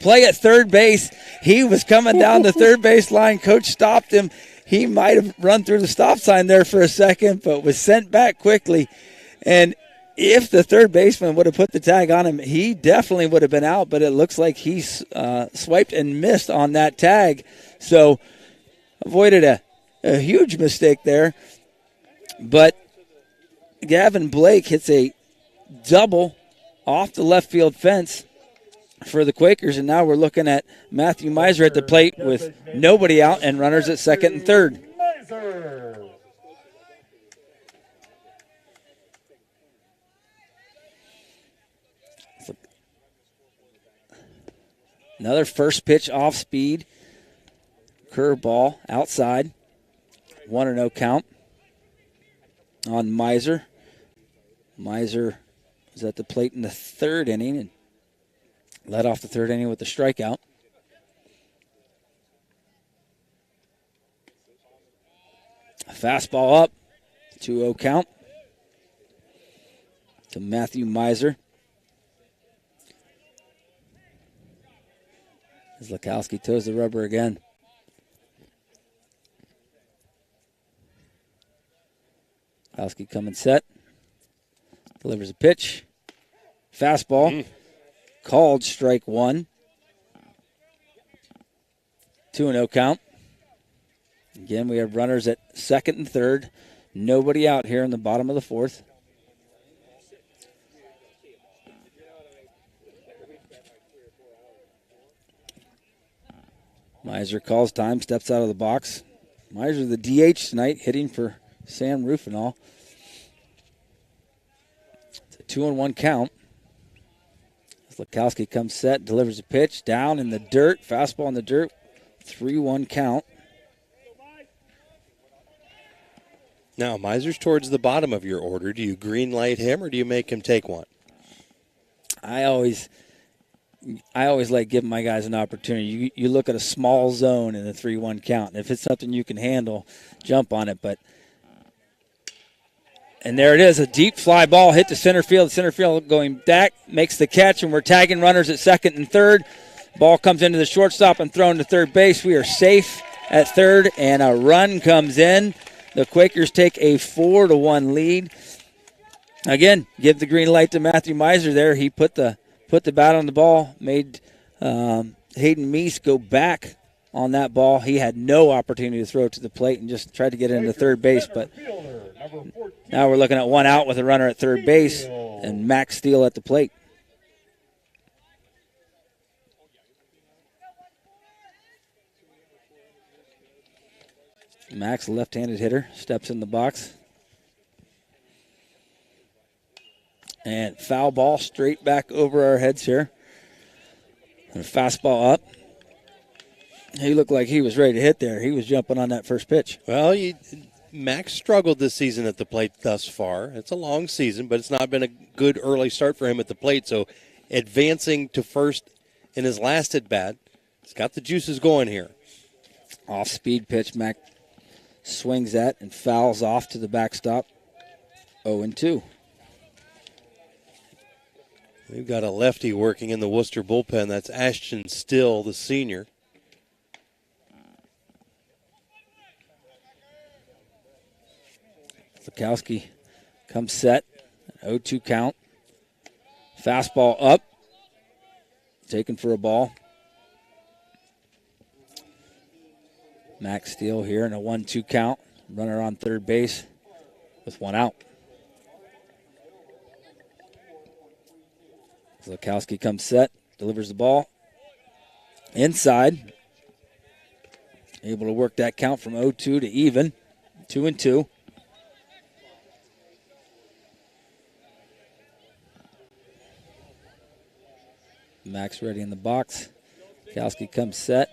S3: play at third base. He was coming down the third base line. Coach stopped him. He might have run through the stop sign there for a second, but was sent back quickly. And if the third baseman would have put the tag on him, he definitely would have been out, but it looks like he swiped and missed on that tag. So avoided a huge mistake there. But Gavin Blake hits a double off the left field fence for the Quakers, and now we're looking at Matthew Miser at the plate with nobody out and runners at second and third. Another first pitch off speed. Curveball outside. 1-0 count on Miser. Miser was at the plate in the third inning and led off the third inning with a strikeout. A fastball up. 2-0 count to Matthew Miser. As Lekowski toes the rubber again. Lekowski coming set. Delivers a pitch. Fastball. Called strike 1. 2-0 count. Again, we have runners at second and third. Nobody out here in the bottom of the fourth. Miser calls time, steps out of the box. Miser the DH tonight, hitting for Sam Rufinall. It's a 2-1 count. Slakowski comes set, delivers a pitch, down in the dirt, fastball in the dirt, 3-1 count.
S2: Now, Miser's towards the bottom of your order. Do you green light him or do you make him take one?
S3: I always like giving my guys an opportunity. You look at a small zone in the 3-1 count, and if it's something you can handle, jump on it. And there it is, a deep fly ball hit to center field. Center field going back, makes the catch, and we're tagging runners at second and third. Ball comes into the shortstop and thrown to third base. We are safe at third, and a run comes in. The Quakers take a 4-1 lead. Again, give the green light to Matthew Miser there. He put the bat on the ball, made Hayden Meese go back on that ball. He had no opportunity to throw it to the plate and just tried to get into third base. But now we're looking at one out with a runner at third base and Max Steele at the plate. Max, left-handed hitter, steps in the box. And foul ball straight back over our heads here. And a fastball up. He looked like he was ready to hit there. He was jumping on that first pitch.
S2: Well, Max struggled this season at the plate thus far. It's a long season, but it's not been a good early start for him at the plate. So advancing to first in his last at-bat, he's got the juices going here.
S3: Off-speed pitch, Max swings that and fouls off to the backstop. 0-2.
S2: We've got a lefty working in the Worcester bullpen. That's Ashton Still, the senior.
S3: Slakowski comes set. 0-2 count. Fastball up. Taken for a ball. Max Steele here in a 1-2 count. Runner on third base with one out. Slakowski comes set, delivers the ball inside. Able to work that count from 0-2 to even. 2-2. Max ready in the box. Slakowski comes set,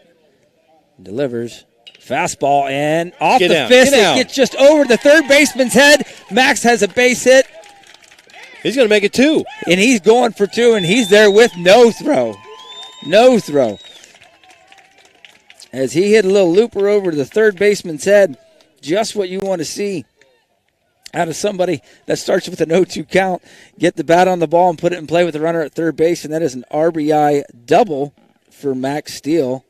S3: delivers. Fastball and off the fist. It gets just over the third baseman's head. Max has a base hit.
S2: He's going to make it 2.
S3: And he's going for 2, and he's there with no throw. No throw. As he hit a little looper over the third baseman's head. Just what you want to see out of somebody that starts with an 0-2 count. Get the bat on the ball and put it in play with the runner at third base, and that is an RBI double for Max Steele.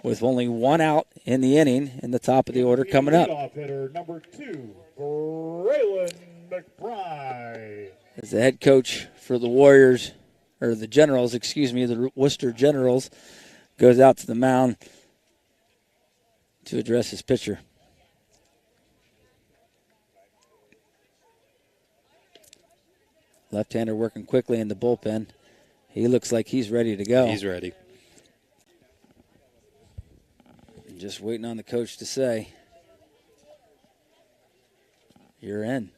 S3: With only one out in the inning in the top of the order coming up.
S16: Hitter number 2, Braylon McBride.
S3: As the head coach for the Warriors, or the Generals, the Worcester Generals, goes out to the mound to address his pitcher. Left-hander working quickly in the bullpen. He looks like he's ready to go.
S2: He's ready.
S3: Just waiting on the coach to say, you're in.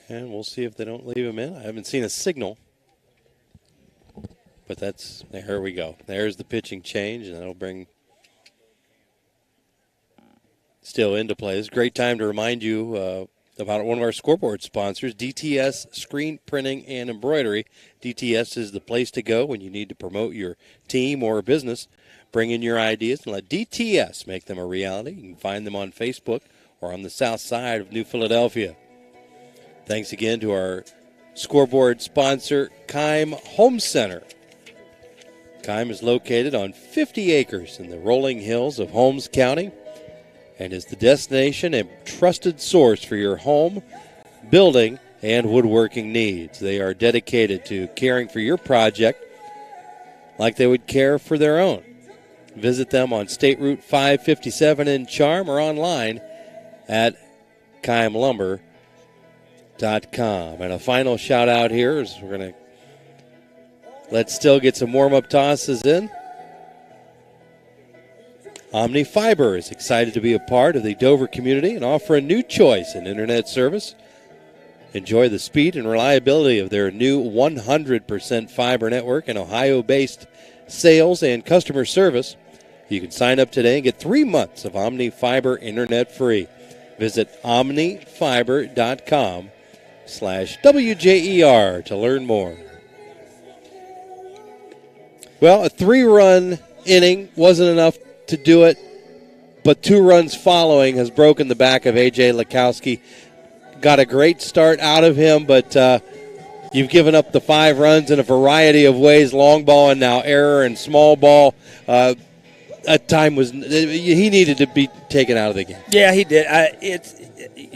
S2: And we'll see if they don't leave him in. I haven't seen a signal. But there we go. There's the pitching change, and that'll bring Still into play. It's a great time to remind you about one of our scoreboard sponsors, DTS Screen Printing and Embroidery. DTS is the place to go when you need to promote your team or business. Bring in your ideas and let DTS make them a reality. You can find them on Facebook or on the south side of New Philadelphia. Thanks again to our scoreboard sponsor, Keim Home Center. Keim is located on 50 acres in the rolling hills of Holmes County and is the destination and trusted source for your home, building, and woodworking needs. They are dedicated to caring for your project like they would care for their own. Visit them on State Route 557 in Charm or online at keimlumber.com. And a final shout out here is we're going to let Still get some warm-up tosses in. Omni Fiber is excited to be a part of the Dover community and offer a new choice in internet service. Enjoy the speed and reliability of their new 100% fiber network and Ohio-based sales and customer service. You can sign up today and get 3 months of Omni Fiber internet free. Visit omnifiber.com/WJER to learn more. Well, a 3-run inning wasn't enough to do it, but 2 runs following has broken the back of A.J. Lakowski. Got a great start out of him, but you've given up the 5 runs in a variety of ways, long ball and now error and small ball. At time he needed to be taken out of the game.
S3: Yeah, he did.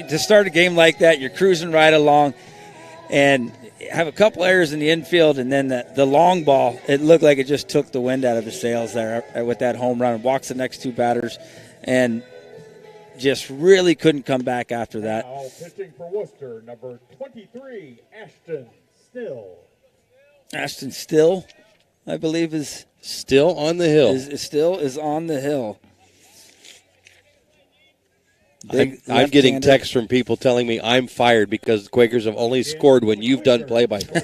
S3: To start a game like that, you're cruising right along and have a couple errors in the infield, and then the long ball, it looked like it just took the wind out of his sails there with that home run. Walks the next 2 batters and just really couldn't come back after that.
S16: Now pitching for Worcester, number 23, Ashton Still.
S3: Ashton Still, I believe, is
S2: still on the hill.
S3: Is on the hill.
S2: I'm getting texts from people telling me I'm fired because the Quakers have only scored when you've done play-by-play.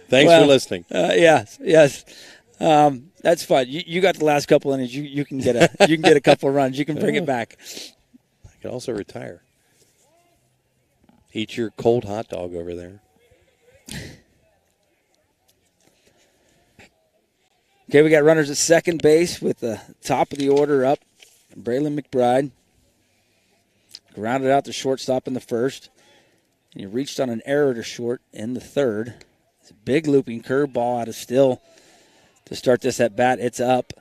S2: Thanks for listening.
S3: Yes. That's fine. You got the last couple innings. You can get a couple runs. You can bring it back.
S2: I can also retire. Eat your cold hot dog over there.
S3: Okay, we got runners at second base with the top of the order up. Braylon McBride grounded out the shortstop in the first. And he reached on an error to short in the third. It's a big looping curveball out of Still to start this at bat. It's up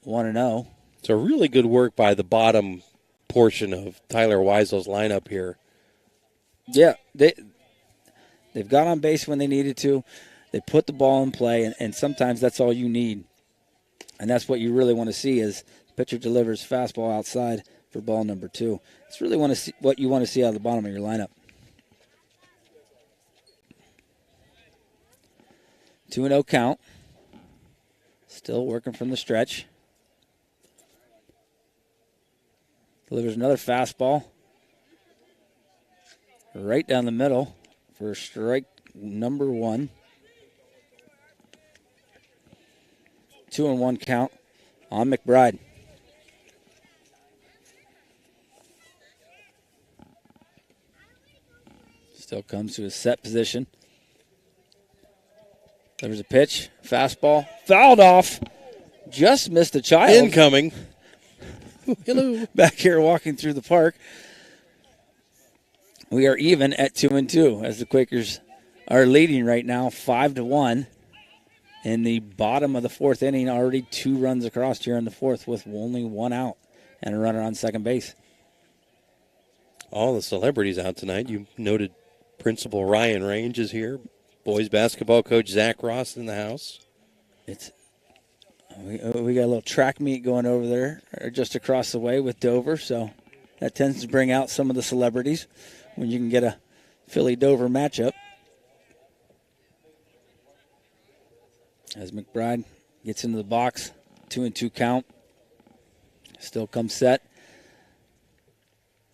S3: 1-0.
S2: It's a really good work by the bottom portion of Tyler Weisel's lineup here.
S3: Yeah, they've got on base when they needed to. They put the ball in play, and sometimes that's all you need. And that's what you really want to see is pitcher delivers fastball outside for ball number 2. It's really what you want to see out of the bottom of your lineup. 2-0 count. Still working from the stretch. Delivers another fastball. Right down the middle for strike number 1. 2-1 count on McBride. Still comes to his set position. There's a pitch. Fastball. Fouled off. Just missed a child.
S2: Incoming.
S3: Hello. Back here walking through the park. We are even at 2-2 as the Quakers are leading right now 5-1. In the bottom of the 4th inning, already 2 runs across here in the 4th with only 1 out and a runner on second base.
S2: All the celebrities out tonight. You noted Principal Ryan Range is here. Boys basketball coach Zach Ross in the house.
S3: We got a little track meet going over there, or just across the way with Dover, so that tends to bring out some of the celebrities when you can get a Philly-Dover matchup. As McBride gets into the box, 2-2 count. Still comes set.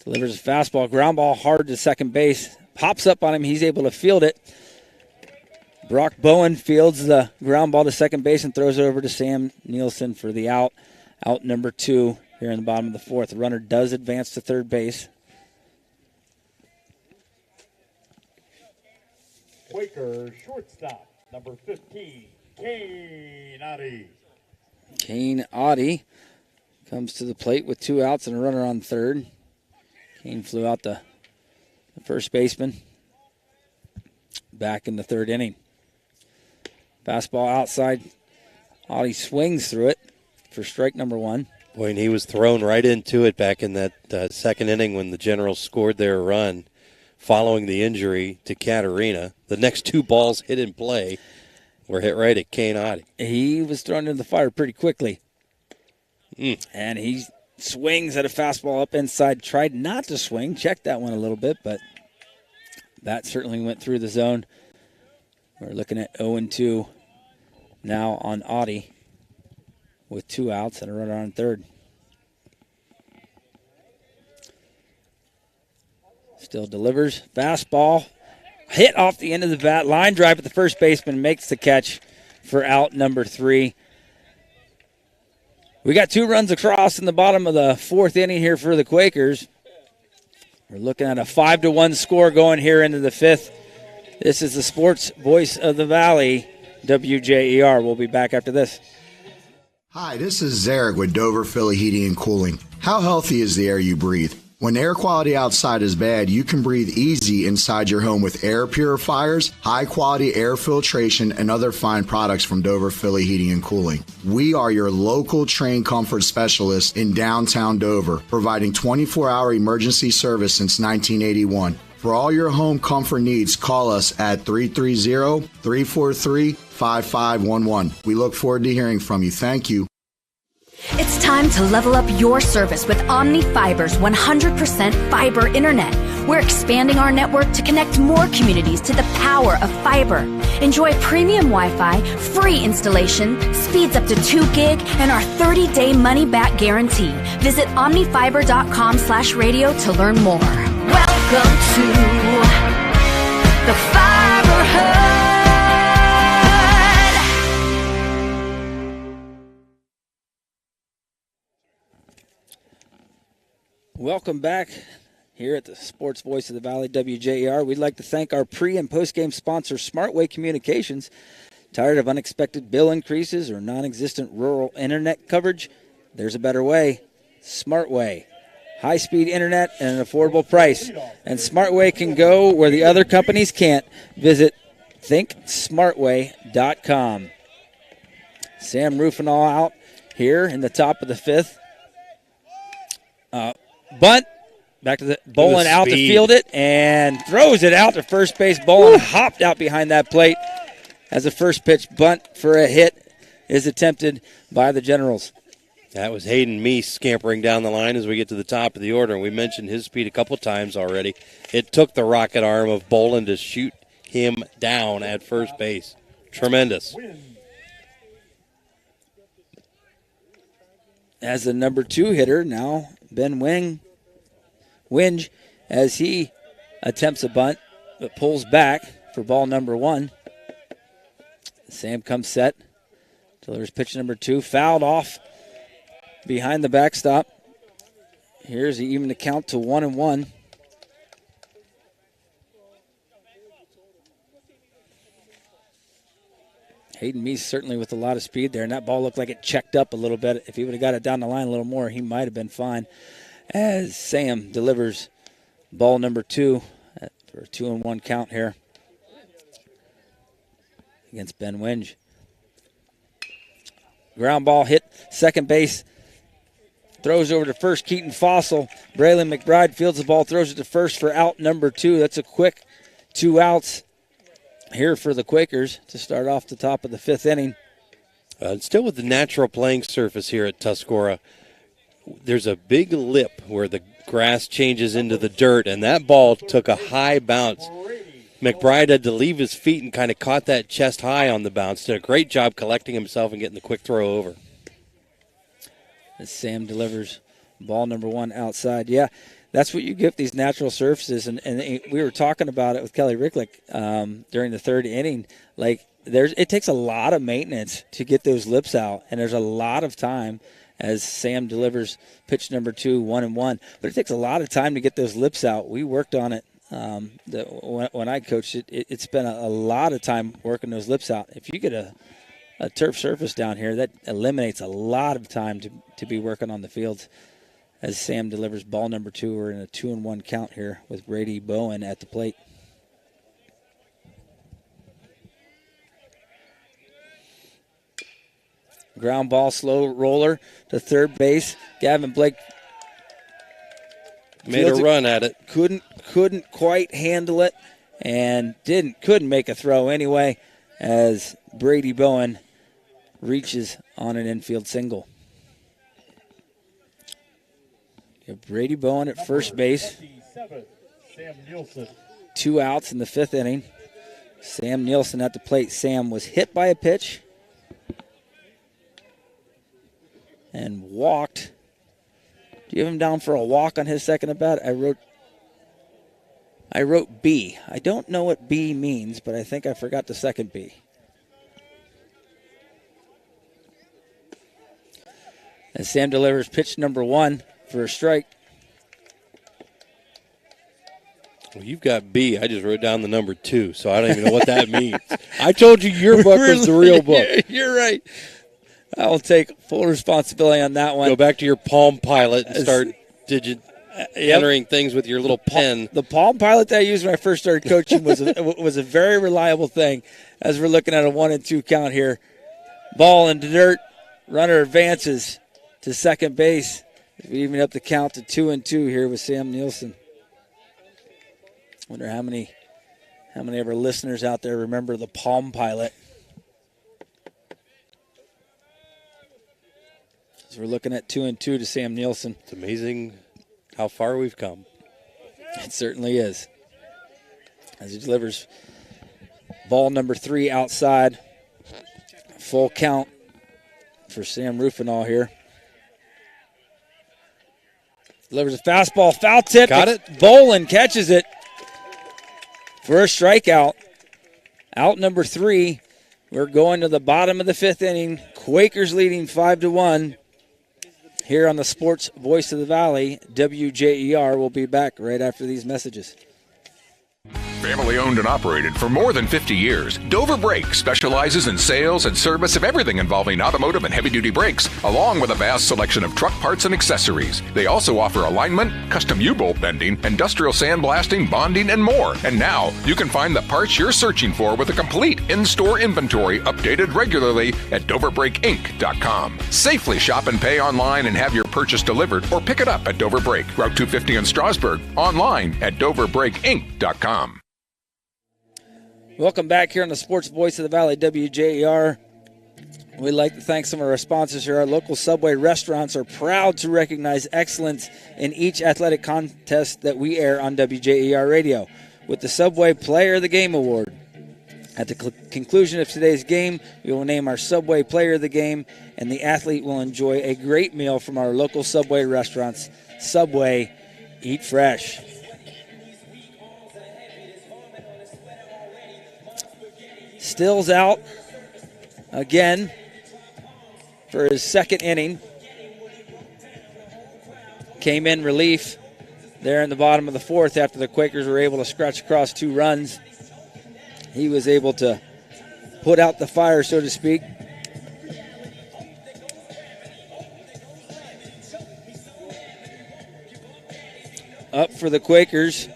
S3: Delivers a fastball, ground ball hard to second base. Pops up on him, he's able to field it. Brock Bowen fields the ground ball to second base and throws it over to Sam Nielsen for the out. Out number 2 here in the bottom of the 4th. The runner does advance to third base.
S16: Quaker shortstop, number 15, Kane Oddie.
S3: Kane Oddie comes to the plate with 2 outs and a runner on third. Kane flew out the first baseman back in the 3rd inning. Fastball outside. Audie swings through it for strike number 1.
S2: Boy, and he was thrown right into it back in that second inning when the Generals scored their run following the injury to Katarina. The next 2 balls hit in play were hit right at Kane Audie.
S3: He was thrown into the fire pretty quickly. And he swings at a fastball up inside. Tried not to swing. Checked that one a little bit, but that certainly went through the zone. We're looking at 0-2 now on Audie with 2 outs and a runner on third. Still delivers. Fastball. Hit off the end of the bat. Line drive at the first baseman. Makes the catch for out number 3. We got 2 runs across in the bottom of the 4th inning here for the Quakers. We're looking at a 5-1 score going here into the 5th. This is the Sports Voice of the Valley, WJER. We'll be back after this.
S6: Hi, this is Zarek with Dover Philly Heating and Cooling. How healthy is the air you breathe? When air quality outside is bad, you can breathe easy inside your home with air purifiers, high-quality air filtration, and other fine products from Dover Philly Heating and Cooling. We are your local trained comfort specialists in downtown Dover, providing 24-hour emergency service since 1981. For all your home comfort needs, call us at 330-343-5511. We look forward to hearing from you. Thank you.
S5: It's time to level up your service with Omni Fiber's 100% fiber internet. We're expanding our network to connect more communities to the power of fiber. Enjoy premium Wi-Fi, free installation, speeds up to 2 gig, and our 30-day money-back guarantee. Visit omnifiber.com/radio to learn more. Welcome to the Fiber Hub.
S3: Welcome back here at the Sports Voice of the Valley, WJER. We'd like to thank our pre- and post-game sponsor, Smartway Communications. Tired of unexpected bill increases or non-existent rural internet coverage? There's a better way. Smartway. High-speed internet at an affordable price. And Smartway can go where the other companies can't. Visit thinksmartway.com. Sam Rufinall out here in the top of the 5th. Bunt, back to the Bolin out to field it, and throws it out to first base. Bolin hopped out behind that plate as a first pitch bunt for a hit is attempted by the Generals.
S2: That was Hayden Meese scampering down the line as we get to the top of the order, and we mentioned his speed a couple times already. It took the rocket arm of Bolin to shoot him down at first base. Tremendous.
S3: As the number 2 hitter now, Ben Winge, as he attempts a bunt, but pulls back for ball number 1. Sam comes set. Delivers pitch number 2. Fouled off behind the backstop. Here's even the count to 1-1. Hayden Meese certainly with a lot of speed there, and that ball looked like it checked up a little bit. If he would have got it down the line a little more, he might have been fine. As Sam delivers ball number 2 for a 2-1 count here against Ben Winge. Ground ball hit second base. Throws over to first, Keaton Fossil. Braylon McBride fields the ball, throws it to first for out number 2. That's a quick 2 outs here for the Quakers to start off the top of the 5th inning.
S2: Still with the natural playing surface here at Tuscarora, there's a big lip where the grass changes into the dirt, and that ball took a high bounce. McBride had to leave his feet and kind of caught that chest high on the bounce. Did a great job collecting himself and getting the quick throw over.
S3: As Sam delivers ball number 1 outside. Yeah, that's what you get these natural surfaces, and we were talking about it with Kelly Ricklick during the 3rd inning. Like, it takes a lot of maintenance to get those lips out, and there's a lot of time as Sam delivers pitch number 2, 1-1. But it takes a lot of time to get those lips out. We worked on it when I coached it. It spent a lot of time working those lips out. If you get a turf surface down here, that eliminates a lot of time to be working on the field. As Sam delivers ball number 2, we're in a 2-1 count here with Brady Bowen at the plate. Ground ball, slow roller to third base. Gavin Blake
S2: made a run at it.
S3: Couldn't quite handle it and couldn't make a throw anyway as Brady Bowen reaches on an infield single. You have Brady Bowen at first base. 2 outs in the 5th inning. Sam Nielsen at the plate. Sam was hit by a pitch and walked. Do you have him down for a walk on his second at bat? I wrote B. I don't know what B means, but I think I forgot the second B. And Sam delivers pitch number 1 for a strike.
S2: Well, you've got B. I just wrote down the number 2, so I don't even know what that means. I told you your book was the real book.
S3: You're right. I will take full responsibility on that one.
S2: Go back to your Palm Pilot and start entering things with your little pen.
S3: The Palm Pilot that I used when I first started coaching was a very reliable thing. As we're looking at a 1-2 count here, ball in the dirt. Runner advances to second base. We even up the count to 2-2 here with Sam Nielsen. Wonder how many of our listeners out there remember the Palm Pilot. So we're looking at 2-2 to Sam Nielsen.
S2: It's amazing how far we've come.
S3: It certainly is. As he delivers ball number 3 outside. Full count for Sam Rufinall here. Delivers a fastball, foul tip.
S2: Got it.
S3: Bolin catches it for a strikeout. Out number 3. We're going to the bottom of the 5th inning. Quakers leading 5-1. Here on the Sports Voice of the Valley, WJER. Will be back right after these messages.
S4: Family owned and operated for more than 50 years, Dover Brake specializes in sales and service of everything involving automotive and heavy-duty brakes, along with a vast selection of truck parts and accessories. They also offer alignment, custom U-bolt bending, industrial sandblasting, bonding, and more. And now, you can find the parts you're searching for with a complete in-store inventory updated regularly at DoverBrakeInc.com. Safely shop and pay online and have your purchase delivered, or pick it up at Dover Brake, Route 250 in Strasburg, online at DoverBrakeInc.com.
S3: Welcome back here on the Sports Voice of the Valley, WJER. We'd like to thank some of our sponsors here. Our local Subway restaurants are proud to recognize excellence in each athletic contest that we air on WJER Radio with the Subway Player of the Game Award. At the conclusion of today's game, we will name our Subway Player of the Game, and the athlete will enjoy a great meal from our local Subway restaurants. Subway, eat fresh. Stills out again for his second inning. Came in relief there in the bottom of the 4th after the Quakers were able to scratch across 2 runs. He was able to put out the fire, so to speak. Up for the Quakers.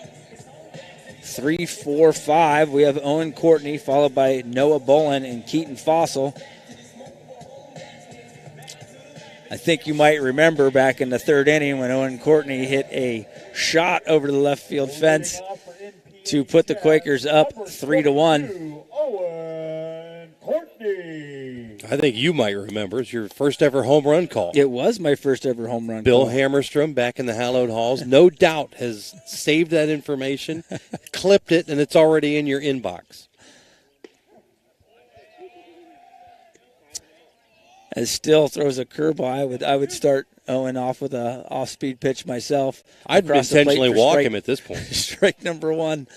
S3: 3, 4, 5. We have Owen Courtney, followed by Noah Bolin and Keaton Fossil. I think you might remember back in the 3rd inning when Owen Courtney hit a shot over the left field fence to put the Quakers up 3-1.
S16: Owen Courtney.
S2: I think you might remember. It's your first ever home run call.
S3: It was my first ever home run
S2: Bill
S3: call.
S2: Hammerstrom back in the hallowed halls, no doubt, has saved that information, clipped it, and it's already in your inbox.
S3: As Still throws a curveball, I would start Owen off with a off-speed pitch myself.
S2: I'd intentionally walk him at this point.
S3: Strike number 1.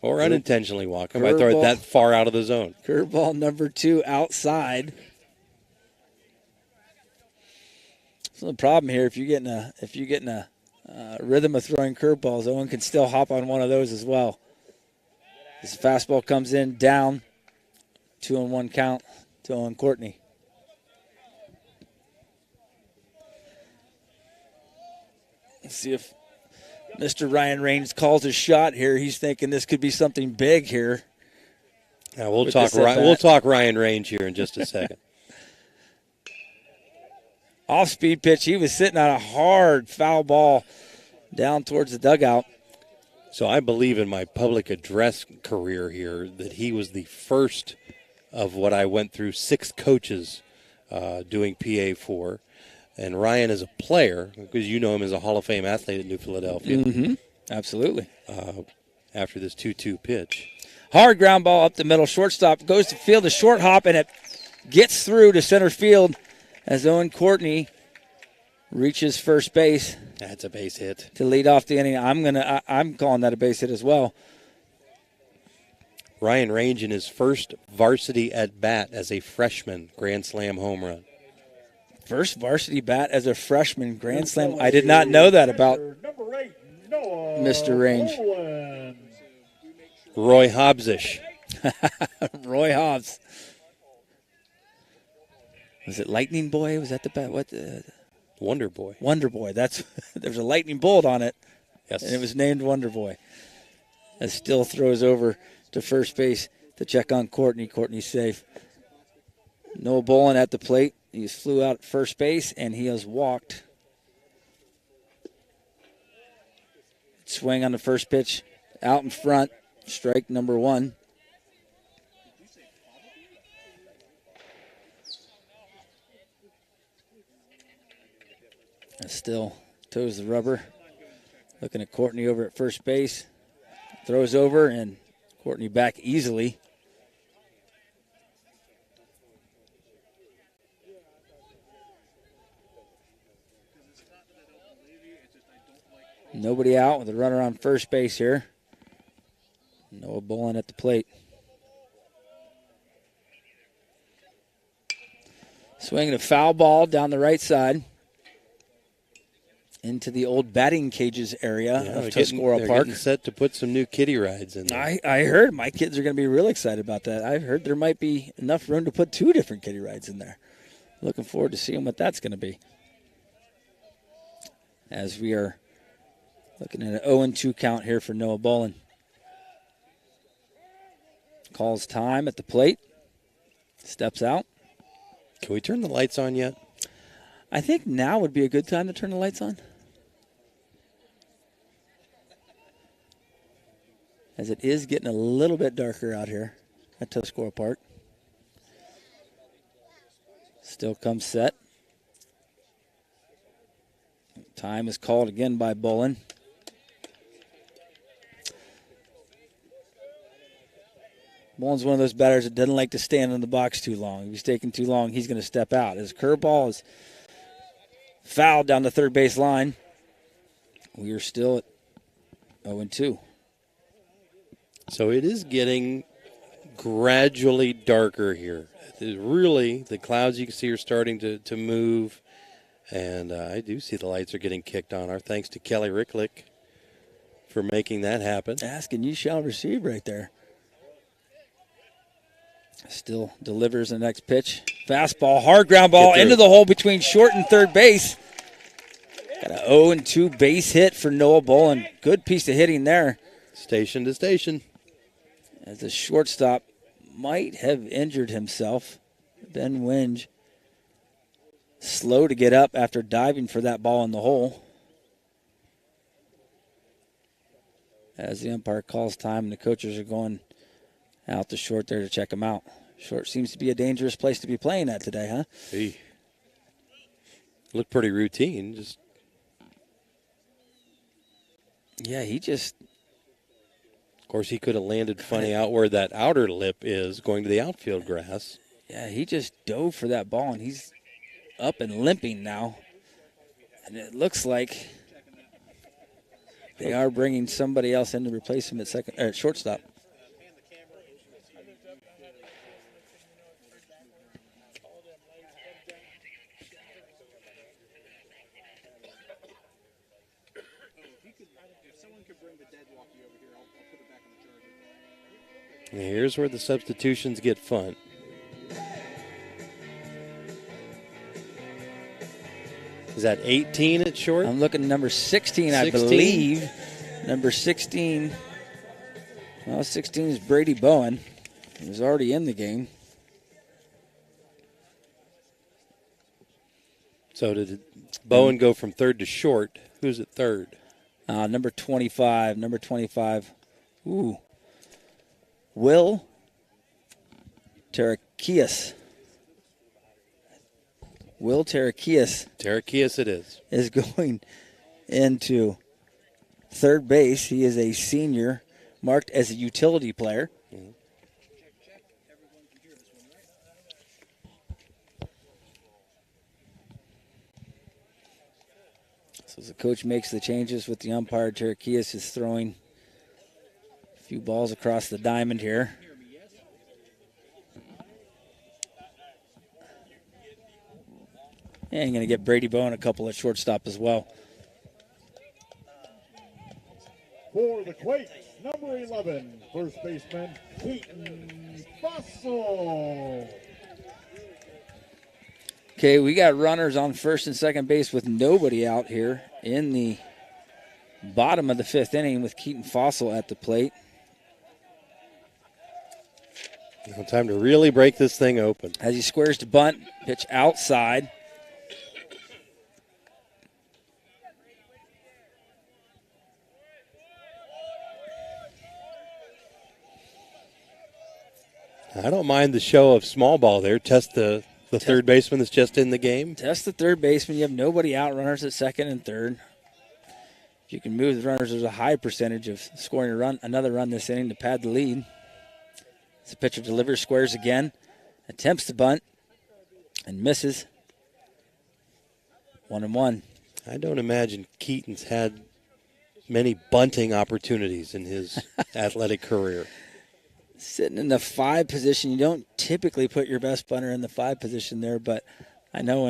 S2: Or unintentionally walk him. I throw it that far out of the zone.
S3: Curveball number 2 outside. So the problem here, if you're getting a rhythm of throwing curveballs, Owen can still hop on one of those as well. This fastball comes in down, 2-1 count to Owen Courtney. Let's see if Mr. Ryan Raines calls his shot here. He's thinking this could be something big here.
S2: Now we'll talk Ryan Range here in just a second.
S3: Off-speed pitch. He was sitting on a hard foul ball down towards the dugout.
S2: So I believe in my public address career here that he was the first of what I went through 6 coaches doing PA for. And Ryan is a player, because you know him as a Hall of Fame athlete at New Philadelphia.
S3: Mm-hmm. Absolutely.
S2: After this 2-2 pitch.
S3: Hard ground ball up the middle. Shortstop goes to field, a short hop, and it gets through to center field as Owen Courtney reaches first base.
S2: That's a base hit.
S3: To lead off the inning. I'm calling that a base hit as well.
S2: Ryan Range in his first varsity at bat as a freshman, grand slam home run.
S3: First varsity bat as a freshman, grand slam. I did not know that about Mr. Range.
S2: Roy Hobbs-ish.
S3: Roy Hobbs. Was it Lightning Boy? Was that the bat? What?
S2: Wonder Boy.
S3: Wonder Boy. There's a lightning bolt on it.
S2: Yes.
S3: And it was named Wonder Boy. As Still throws over to first base to check on Courtney. Courtney's safe. Noah Bolin at the plate. He flew out at first base, and he has walked. Swing on the first pitch. Out in front. Strike number 1. And Still toes the rubber. Looking at Courtney over at first base. Throws over, and Courtney back easily. Nobody out with a runner on first base here. Noah Bolin at the plate. Swinging a foul ball down the right side into the old batting cages area of Tuscarora Park.
S2: Getting set to put some new kiddie rides in there.
S3: I heard my kids are going to be real excited about that. I heard there might be enough room to put 2 different kiddie rides in there. Looking forward to seeing what that's going to be. As we are looking at an 0-2 count here for Noah Bolin. Calls time at the plate. Steps out.
S2: Can we turn the lights on yet?
S3: I think now would be a good time to turn the lights on. As it is getting a little bit darker out here at Tuscarora Park. Still comes set. Time is called again by Bolin. Bolin's one of those batters that doesn't like to stand in the box too long. If he's taking too long, he's going to step out. His curveball is fouled down the third base line. We are still at 0-2.
S2: So it is getting gradually darker here. Really, the clouds you can see are starting to move. And I do see the lights are getting kicked on. Our thanks to Kelly Ricklick for making that happen.
S3: Ask and you shall receive right there. Still delivers the next pitch. Fastball, hard ground ball into the hole between short and third base. Got an 0-2 base hit for Noah Bolin. Good piece of hitting there.
S2: Station to station.
S3: As the shortstop might have injured himself. Ben Winge slow to get up after diving for that ball in the hole. As the umpire calls time and the coaches are going out to short there to check him out. Short seems to be a dangerous place to be playing at today, huh?
S2: Hey. Looked pretty routine.
S3: Yeah, he just...
S2: Of course, he could have landed funny out where that outer lip is, going to the outfield grass.
S3: Yeah, he just dove for that ball, and he's up and limping now. And it looks like they are bringing somebody else in to replace him at shortstop.
S2: And here's where the substitutions get fun. Is that 18 at short?
S3: I'm looking at number 16, I believe. Number 16. Well, 16 is Brady Bowen. He was already in the game.
S2: So did Bowen go from third to short? Who's at third?
S3: Number 25. Number 25. Ooh. Will Tarakias. Will Tarakias.
S2: Tarakias it is.
S3: Is going into third base. He is a senior, marked as a utility player.
S2: Mm-hmm.
S3: So as the coach makes the changes with the umpire, Tarakias is throwing a few balls across the diamond here. And going to get Brady Bowen a couple at shortstop as well.
S16: For the Quakes, number 11, first baseman, Keaton Fossil.
S3: Okay, we got runners on first and second base with nobody out here in the bottom of the fifth inning with Keaton Fossil at the plate.
S2: Now time to really break this thing open.
S3: As he squares to bunt, pitch outside.
S2: I don't mind the show of small ball there. Test the third baseman that's just in the game.
S3: Test the third baseman. You have nobody out, runners at second and third. If you can move the runners, there's a high percentage of scoring another run this inning to pad the lead. As the pitcher delivers, squares again, attempts to bunt, and misses. 1-1.
S2: I don't imagine Keaton's had many bunting opportunities in his athletic career.
S3: Sitting in the 5 position, you don't typically put your best bunter in the 5 position there, but I know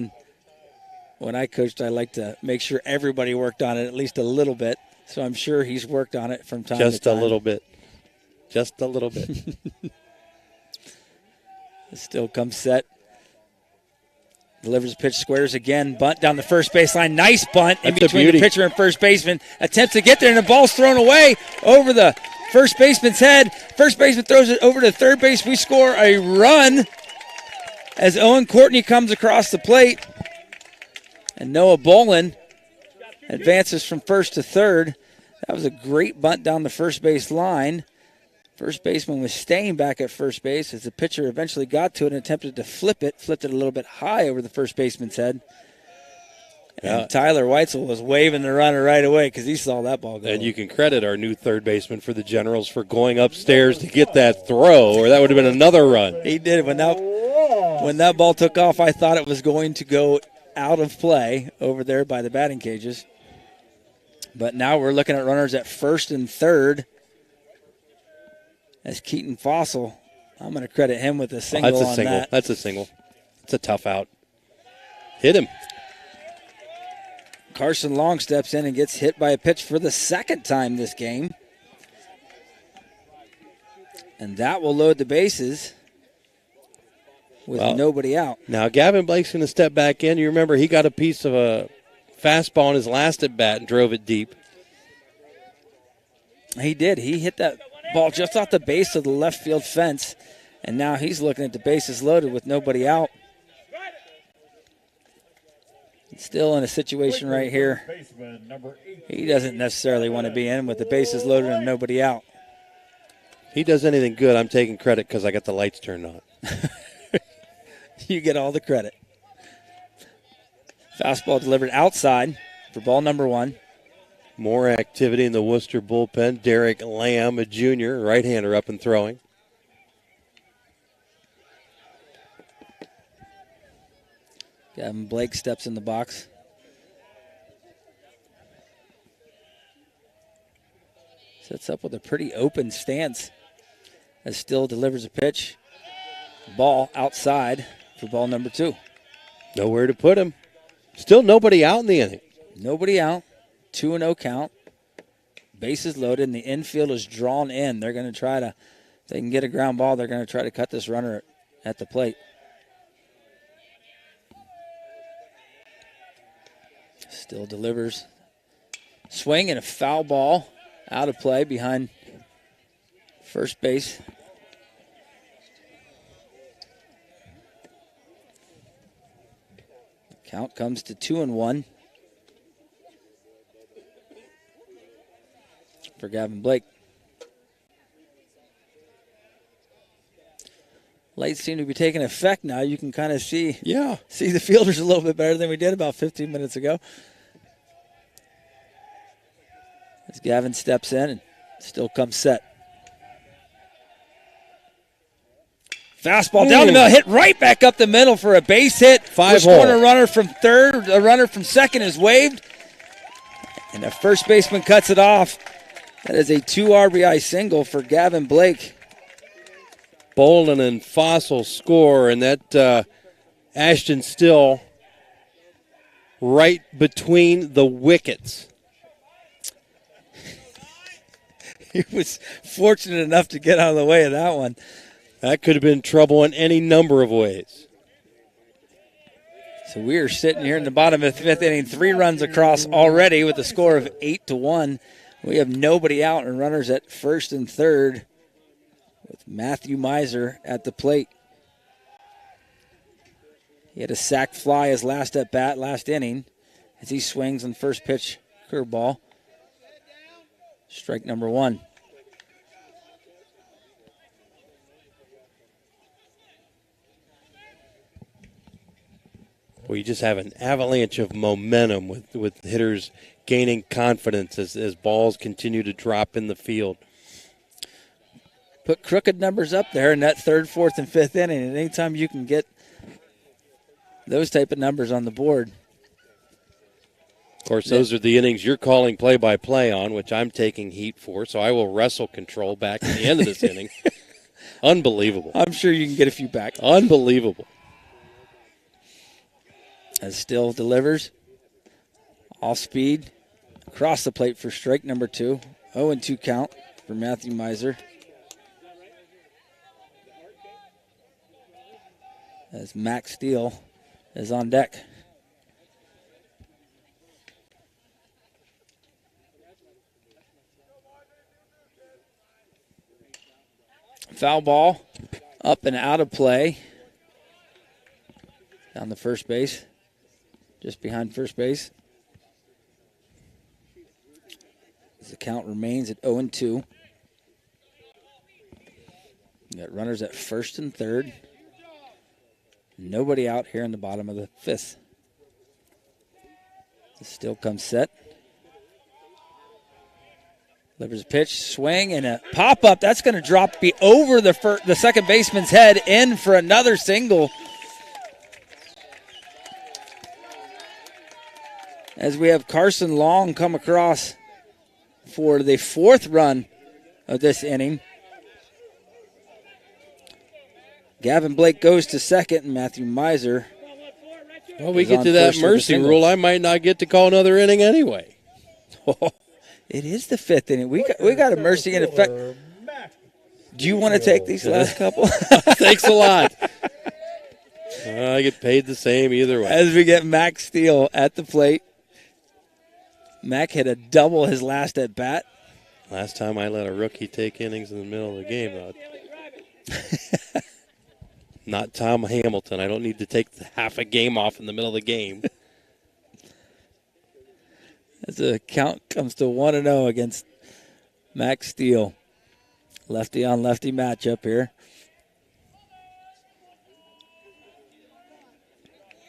S3: when I coached, I like to make sure everybody worked on it at least a little bit. So I'm sure he's worked on it from time to time.
S2: Just a little bit. Just a little bit.
S3: It still comes set. Delivers a pitch, squares again, bunt down the first baseline. Nice bunt in between the pitcher and first baseman. Attempts to get there, and the ball's thrown away over the first baseman's head. First baseman throws it over to third base. We score a run as Owen Courtney comes across the plate. And Noah Bolin advances from first to third. That was a great bunt down the first base line. First baseman was staying back at first base as the pitcher eventually got to it and attempted to flip it. Flipped it a little bit high over the first baseman's head. And Tyler Weitzel was waving the runner right away because he saw that ball go.
S2: And you can credit our new third baseman for the Generals for going upstairs to get that throw, or that would have been another run.
S3: He did. When that ball took off, I thought it was going to go out of play over there by the batting cages. But now we're looking at runners at first and third as Keaton Fossil. I'm going to credit him with a single
S2: That's a
S3: on
S2: single.
S3: that.
S2: That's a single. It's a tough out. Hit him.
S3: Carson Long steps in and gets hit by a pitch for the second time this game. And that will load the bases with nobody out.
S2: Now, Gavin Blake's going to step back in. You remember he got a piece of a fastball in his last at-bat and drove it deep.
S3: He did. He hit that ball just off the base of the left field fence, and now he's looking at the bases loaded with nobody out. Still in a situation right here he doesn't necessarily want to be in with the bases loaded and nobody out.
S2: He does anything good, I'm taking credit because I got the lights turned on.
S3: You get all the credit. Fastball delivered outside for ball number 1.
S2: More activity in the Worcester bullpen. Derek Lamb, a junior, right-hander up and throwing.
S3: Gavin Blake steps in the box. Sets up with a pretty open stance as Still delivers a pitch. Ball outside for ball number 2.
S2: Nowhere to put him. Still nobody out in the inning.
S3: Nobody out. 2-0 count. Bases loaded, and the infield is drawn in. They're going to try to, if they can get a ground ball, they're going to try to cut this runner at the plate. Still delivers. Swing and a foul ball out of play behind first base. Count comes to 2-1 for Gavin Blake. Lights seem to be taking effect now. You can kind of see the fielders a little bit better than we did about 15 minutes ago. As Gavin steps in and still comes set. Fastball down the middle, hit right back up the middle for a base hit.
S2: 5-hole.
S3: A runner from third, a runner from second is waved. And the first baseman cuts it off. That is a 2 RBI single for Gavin Blake.
S2: Bolden and Fossil score, and that Ashton Still right between the wickets.
S3: He was fortunate enough to get out of the way of that one.
S2: That could have been trouble in any number of ways.
S3: So we are sitting here in the bottom of the 5th inning, 3 runs across already with a score of 8-1. We have nobody out and runners at first and third with Matthew Miser at the plate. He had a sac fly his last at bat, last inning, as he swings on first pitch curveball. Strike number 1.
S2: Well, you just have an avalanche of momentum with hitters gaining confidence as balls continue to drop in the field.
S3: Put crooked numbers up there in that 3rd, 4th, and 5th inning. And anytime you can get those type of numbers on the board.
S2: Of course, those are the innings you're calling play-by-play on, which I'm taking heat for, so I will wrestle control back at the end of this inning. Unbelievable.
S3: I'm sure you can get a few back.
S2: Unbelievable.
S3: As Still delivers. Off speed. Across the plate for strike number 2. 0-2 count for Matthew Miser. As Max Steele is on deck. Foul ball up and out of play. Down the first base. Just behind first base. As the count remains at 0-2. You got runners at first and third. Nobody out here in the bottom of the 5th. Still comes set. Delivers a pitch, swing, and a pop-up. That's going to be over the second baseman's head, in for another single. As we have Carson Long come across for the 4th run of this inning. Gavin Blake goes to second, and Matthew Miser.
S2: Well, we get to that mercy rule. I might not get to call another inning anyway.
S3: It is the 5th inning. We got a mercy in effect. Do you want to take these last couple?
S2: Thanks a lot. I get paid the same either way.
S3: As we get Max Steele at the plate. Mac hit a double his last at bat.
S2: Last time I let a rookie take innings in the middle of the game. Not Tom Hamilton. I don't need to take half a game off in the middle of the game.
S3: As the count comes to 1-0 against Max Steele. Lefty on lefty matchup here.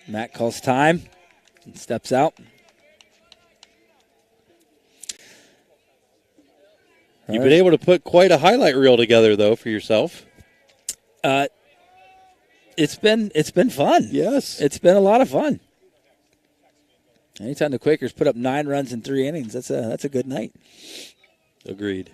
S3: Matt calls time and steps out.
S2: You've been able to put quite a highlight reel together, though, for yourself.
S3: It's been fun.
S2: Yes.
S3: It's been a lot of fun. Anytime the Quakers put up 9 runs in 3 innings, that's a good night.
S2: Agreed.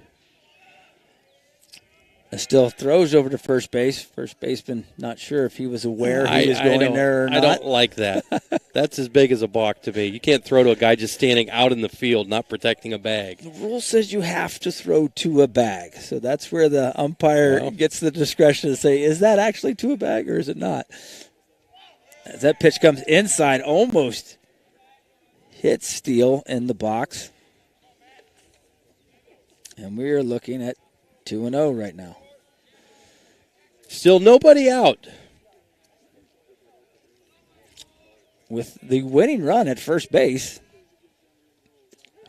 S3: Still throws over to first base. First baseman not sure if he was aware he was going there or not.
S2: I don't like that. That's as big as a balk to me. You can't throw to a guy just standing out in the field, not protecting a bag.
S3: The rule says you have to throw to a bag. So that's where the umpire gets the discretion to say, is that actually to a bag or is it not? As that pitch comes inside, almost hits Steele in the box. And we are looking at 2-0 right now.
S2: Still nobody out.
S3: with the winning run at first base.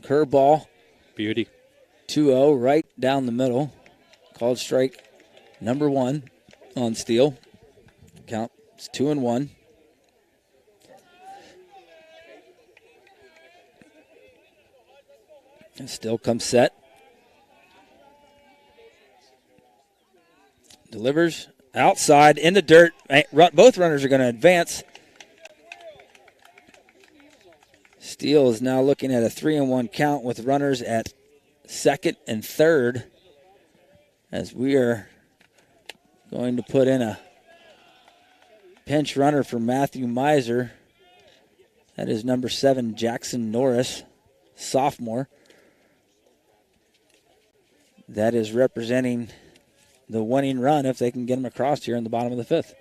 S3: Curveball.
S2: Beauty.
S3: 2-0 right down the middle. Called strike number 1 on Steele. Count is 2-1. And still comes set. Delivers outside in the dirt. Both runners are going to advance. Steele is now looking at a 3-1 count with runners at second and third, as we are going to put in a pinch runner for Matthew Miser. That is number 7, Jackson Norris, sophomore. That is representing the winning run if they can get him across here in the bottom of the 5th.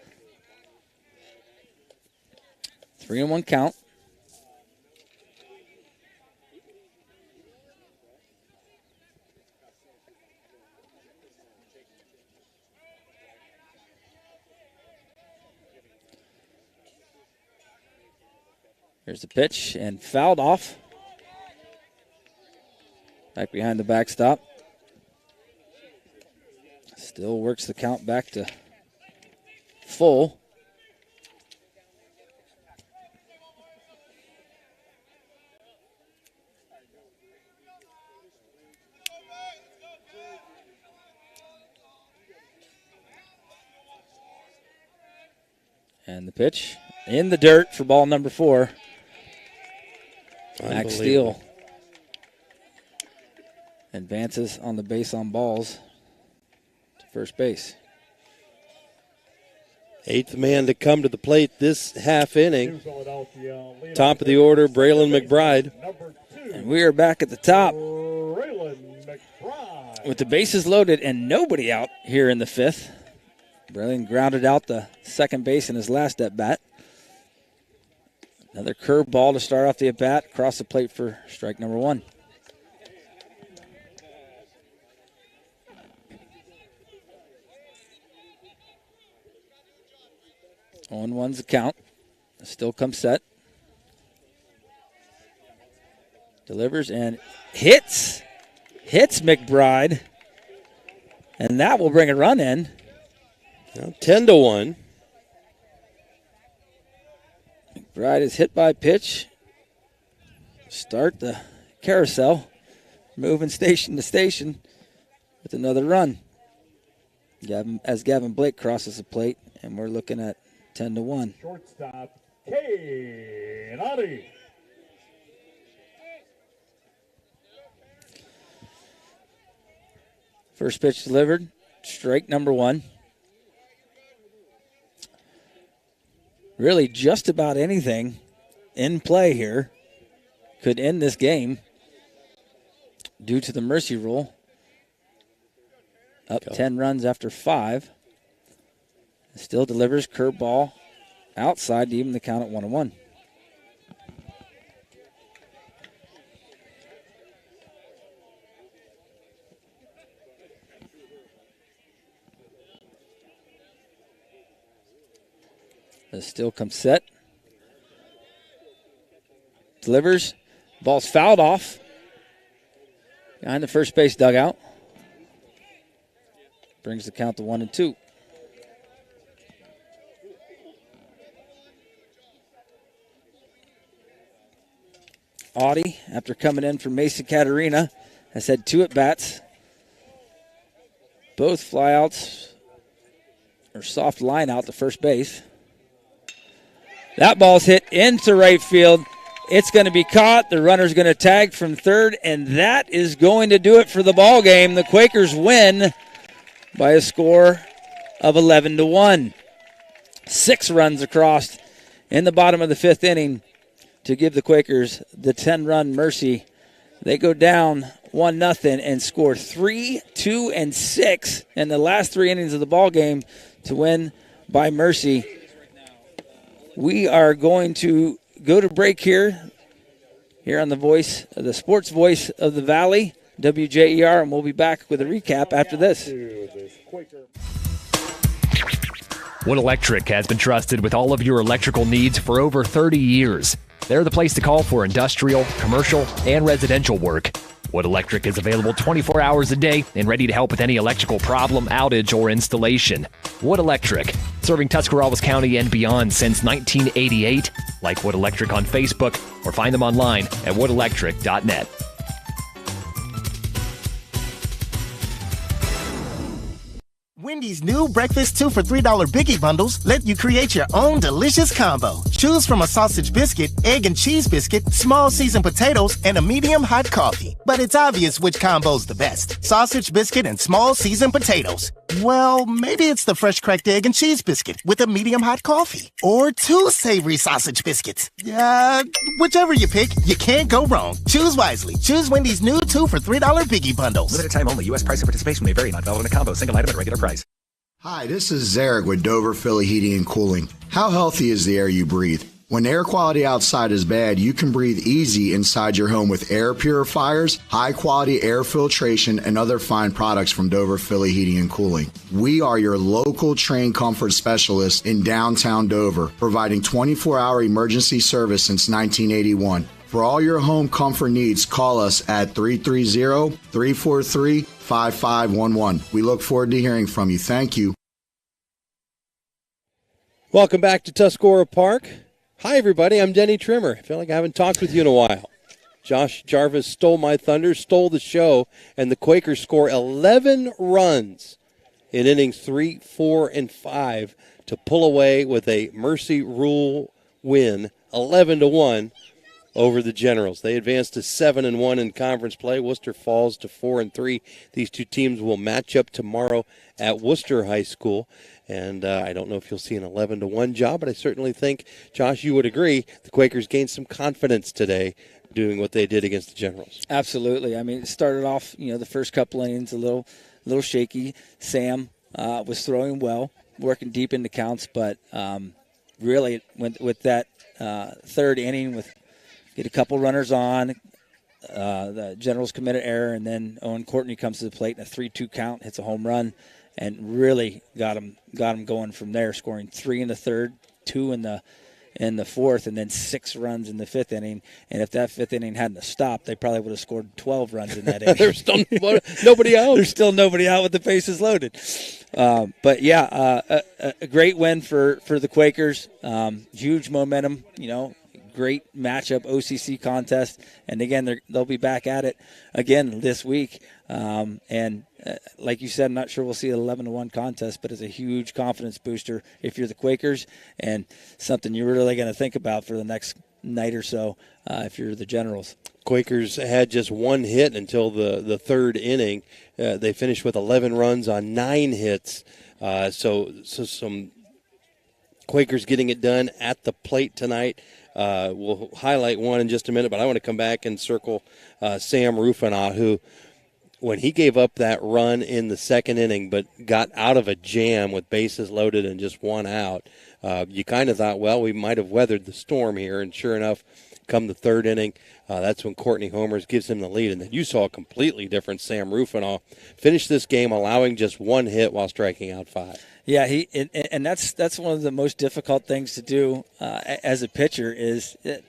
S3: 3-1 count. Here's the pitch and fouled off. Back behind the backstop. Still works the count back to full. And the pitch in the dirt for ball number 4. Max Steele advances on the base on balls to first base.
S2: 8th man to come to the plate this half inning. Top of the order, Braylon McBride.
S3: And we are back at the top with the bases loaded and nobody out here in the 5th. Braylon grounded out the second base in his last at-bat. Another curve ball to start off the at-bat. Across the plate for strike number 1. On one's the count. Still comes set. Delivers and hits. Hits McBride. And that will bring a run in.
S2: Now 10-1.
S3: McBride is hit by pitch. Start the carousel. Moving station to station with another run. As Gavin Blake crosses the plate, and we're looking at 10-1.
S16: Shortstop, Kenani.
S3: First pitch delivered. Strike number 1. Really just about anything in play here could end this game due to the mercy rule. Up 10 runs after 5. Still delivers curveball outside to even the count at 1-1. The still comes set. Delivers. Ball's fouled off. Behind the first base dugout. Brings the count to 1-2. Audie, after coming in from Mason Catarina, has had 2 at-bats. Both flyouts or soft line out to first base. That ball's hit into right field. It's going to be caught. The runner's going to tag from third, and that is going to do it for the ball game. The Quakers win by a score of 11-1. 6 runs across in the bottom of the 5th inning to give the Quakers the 10-run mercy. They go down 1-0 and score 3, 2, and 6 in the last 3 innings of the ball game to win by mercy. We are going to go to break here on the sports voice of the Valley, WJER, and we'll be back with a recap after this.
S11: Wood Electric has been trusted with all of your electrical needs for over 30 years. They're the place to call for industrial, commercial, and residential work. Wood Electric is available 24 hours a day and ready to help with any electrical problem, outage, or installation. Wood Electric, serving Tuscarawas County and beyond since 1988. Like Wood Electric on Facebook or find them online at woodelectric.net.
S14: Wendy's new breakfast 2 for $3 Biggie bundles let you create your own delicious combo. Choose from a sausage biscuit, egg and cheese biscuit, small seasoned potatoes, and a medium hot coffee. But it's obvious which combo's the best. Sausage biscuit and small seasoned potatoes. Well, maybe it's the fresh cracked egg and cheese biscuit with a medium hot coffee. Or 2 savory sausage biscuits. Whichever you pick, you can't go wrong. Choose wisely. Choose Wendy's new 2 for $3 Biggie bundles.
S15: Limited time only. U.S. price and participation may vary. Not valid in a combo. Single item at regular price.
S6: Hi, this is Zarek with Dover Philly Heating and Cooling. How healthy is the air you breathe? When air quality outside is bad, you can breathe easy inside your home with air purifiers, high-quality air filtration, and other fine products from Dover Philly Heating and Cooling. We are your local trained comfort specialists in downtown Dover, providing 24-hour emergency service since 1981. For all your home comfort needs, call us at 330-343-5511. We look forward to hearing from you. Thank you.
S2: Welcome back to Tuscarora Park. Hi, everybody. I'm Denny Trimmer. I feel like I haven't talked with you in a while. Josh Jarvis stole my thunder, stole the show, and the Quakers score 11 runs in innings 3, 4, and 5 to pull away with a mercy rule win, 11-1. Over the Generals. They advance to 7-1 in conference play. Worcester falls to 4-3. These two teams will match up tomorrow at Worcester High School. And I don't know if you'll see an 11-1 job, but I certainly think, Josh, you would agree, the Quakers gained some confidence today doing what they did against the Generals.
S3: Absolutely. I mean, it started off, the first couple innings a little shaky. Sam was throwing well, working deep into counts, but really went with that third inning with get a couple runners on. The Generals commit an error, and then Owen Courtney comes to the plate in a 3-2 count, hits a home run, and really got him going from there, scoring 3 in the third, 2 in the fourth, and then 6 runs in the fifth inning. And if that fifth inning hadn't stopped, they probably would have scored 12 runs in that inning.
S2: There's still nobody out.
S3: There's still nobody out with the bases loaded. But yeah, a great win for the Quakers. Huge momentum, great matchup, OCC contest, and again they'll be back at it again this week. And like you said, I'm not sure we'll see an 11-1 contest, but it's a huge confidence booster if you're the Quakers, and something you're really going to think about for the next night or so if you're the Generals.
S2: Quakers had just 1 hit until the third inning. They finished with 11 runs on 9 hits. So some Quakers getting it done at the plate tonight. We'll highlight one in just a minute, but I want to come back and circle Sam Rufanaugh, who, when he gave up that run in the second inning but got out of a jam with bases loaded and just 1 out, you kind of thought, well, we might have weathered the storm here, and sure enough, come the third inning, that's when Courtney homers, gives him the lead, and then you saw a completely different Sam Rufanaugh finish this game allowing just 1 hit while striking out 5.
S3: Yeah, and that's one of the most difficult things to do as a pitcher is a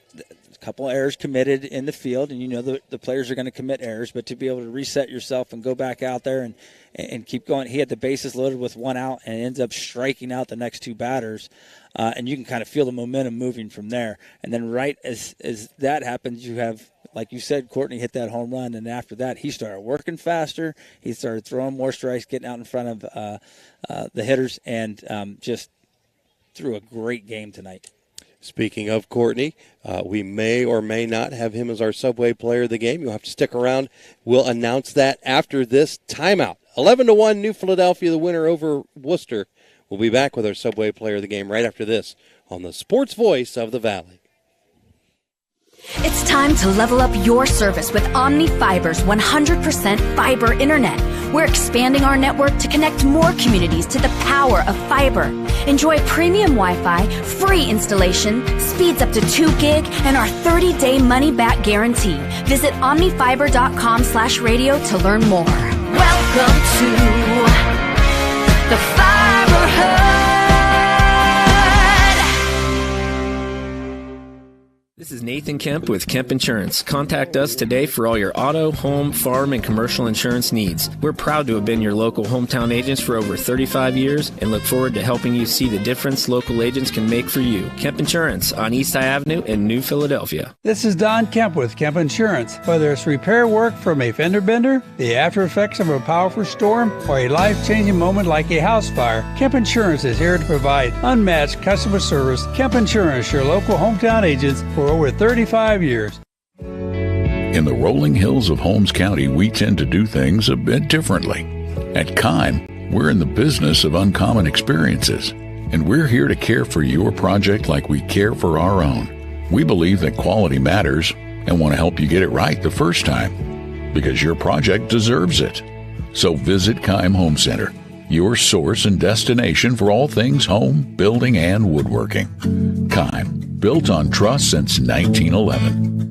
S3: couple errors committed in the field, and the players are going to commit errors, but to be able to reset yourself and go back out there and keep going. He had the bases loaded with 1 out and ends up striking out the next 2 batters, and you can kind of feel the momentum moving from there. And then right as that happens, you have, like you said, Courtney hit that home run, and after that he started working faster. He started throwing more strikes, getting out in front of the hitters, and just threw a great game tonight.
S2: Speaking of Courtney, we may or may not have him as our Subway Player of the Game. You'll have to stick around. We'll announce that after this timeout. 11-1, New Philadelphia, the winner over Worcester. We'll be back with our Subway Player of the Game right after this on the Sports Voice of the Valley.
S5: It's time to level up your service with Omni Fiber's 100% fiber internet. We're expanding our network to connect more communities to the power of fiber. Enjoy premium Wi-Fi, free installation, speeds up to 2 gig, and our 30-day money-back guarantee. Visit omnifiber.com/radio to learn more. Welcome to the Fiber Hub.
S9: This is Nathan Kemp with Kemp Insurance. Contact us today for all your auto, home, farm, and commercial insurance needs. We're proud to have been your local hometown agents for over 35 years and look forward to helping you see the difference local agents can make for you. Kemp Insurance on East High Avenue in New Philadelphia.
S10: This is Don Kemp with Kemp Insurance. Whether it's repair work from a fender bender, the after effects of a powerful storm, or a life-changing moment like a house fire, Kemp Insurance is here to provide unmatched customer service. Kemp Insurance, your local hometown agents for over 35 years.
S8: In the rolling hills of Holmes County, we tend to do things a bit differently. At Kime, we're in the business of uncommon experiences, and we're here to care for your project like we care for our own. We believe that quality matters and want to help you get it right the first time, because your project deserves it. So visit Kime Home Center, your source and destination for all things home, building, and woodworking. Kime, built on trust since 1911.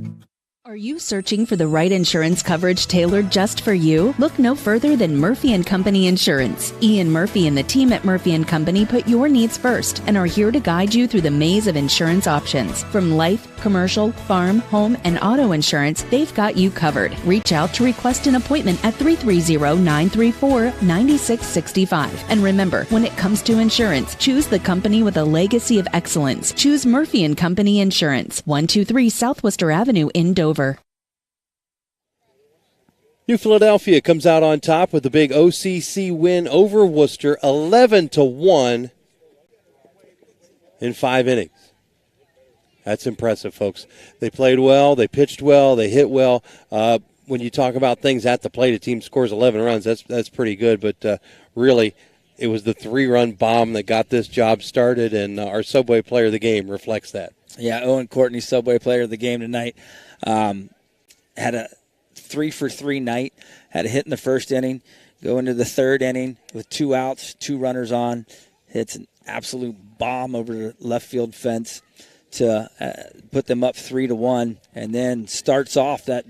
S17: Are you searching for the right insurance coverage tailored just for you? Look no further than Murphy & Company Insurance. Ian Murphy and the team at Murphy & Company put your needs first and are here to guide you through the maze of insurance options. From life, commercial, farm, home, and auto insurance, they've got you covered. Reach out to request an appointment at 330-934-9665. And remember, when it comes to insurance, choose the company with a legacy of excellence. Choose Murphy & Company Insurance, 123 South Worcester Avenue in Dover.
S2: New Philadelphia comes out on top with a big OCC win over Worcester, 11-1 in 5 innings. That's impressive, folks. They played well, they pitched well, they hit well. When you talk about things at the plate, a team scores 11 runs, that's pretty good. But really, it was the 3-run bomb that got this job started, and our Subway player of the game reflects that.
S3: Yeah, Owen Courtney, Subway player of the game tonight. Had a 3-for-3 night, had a hit in the first inning, go into the third inning with 2 outs, 2 runners on, hits an absolute bomb over the left field fence to put them up 3-1, and then starts off that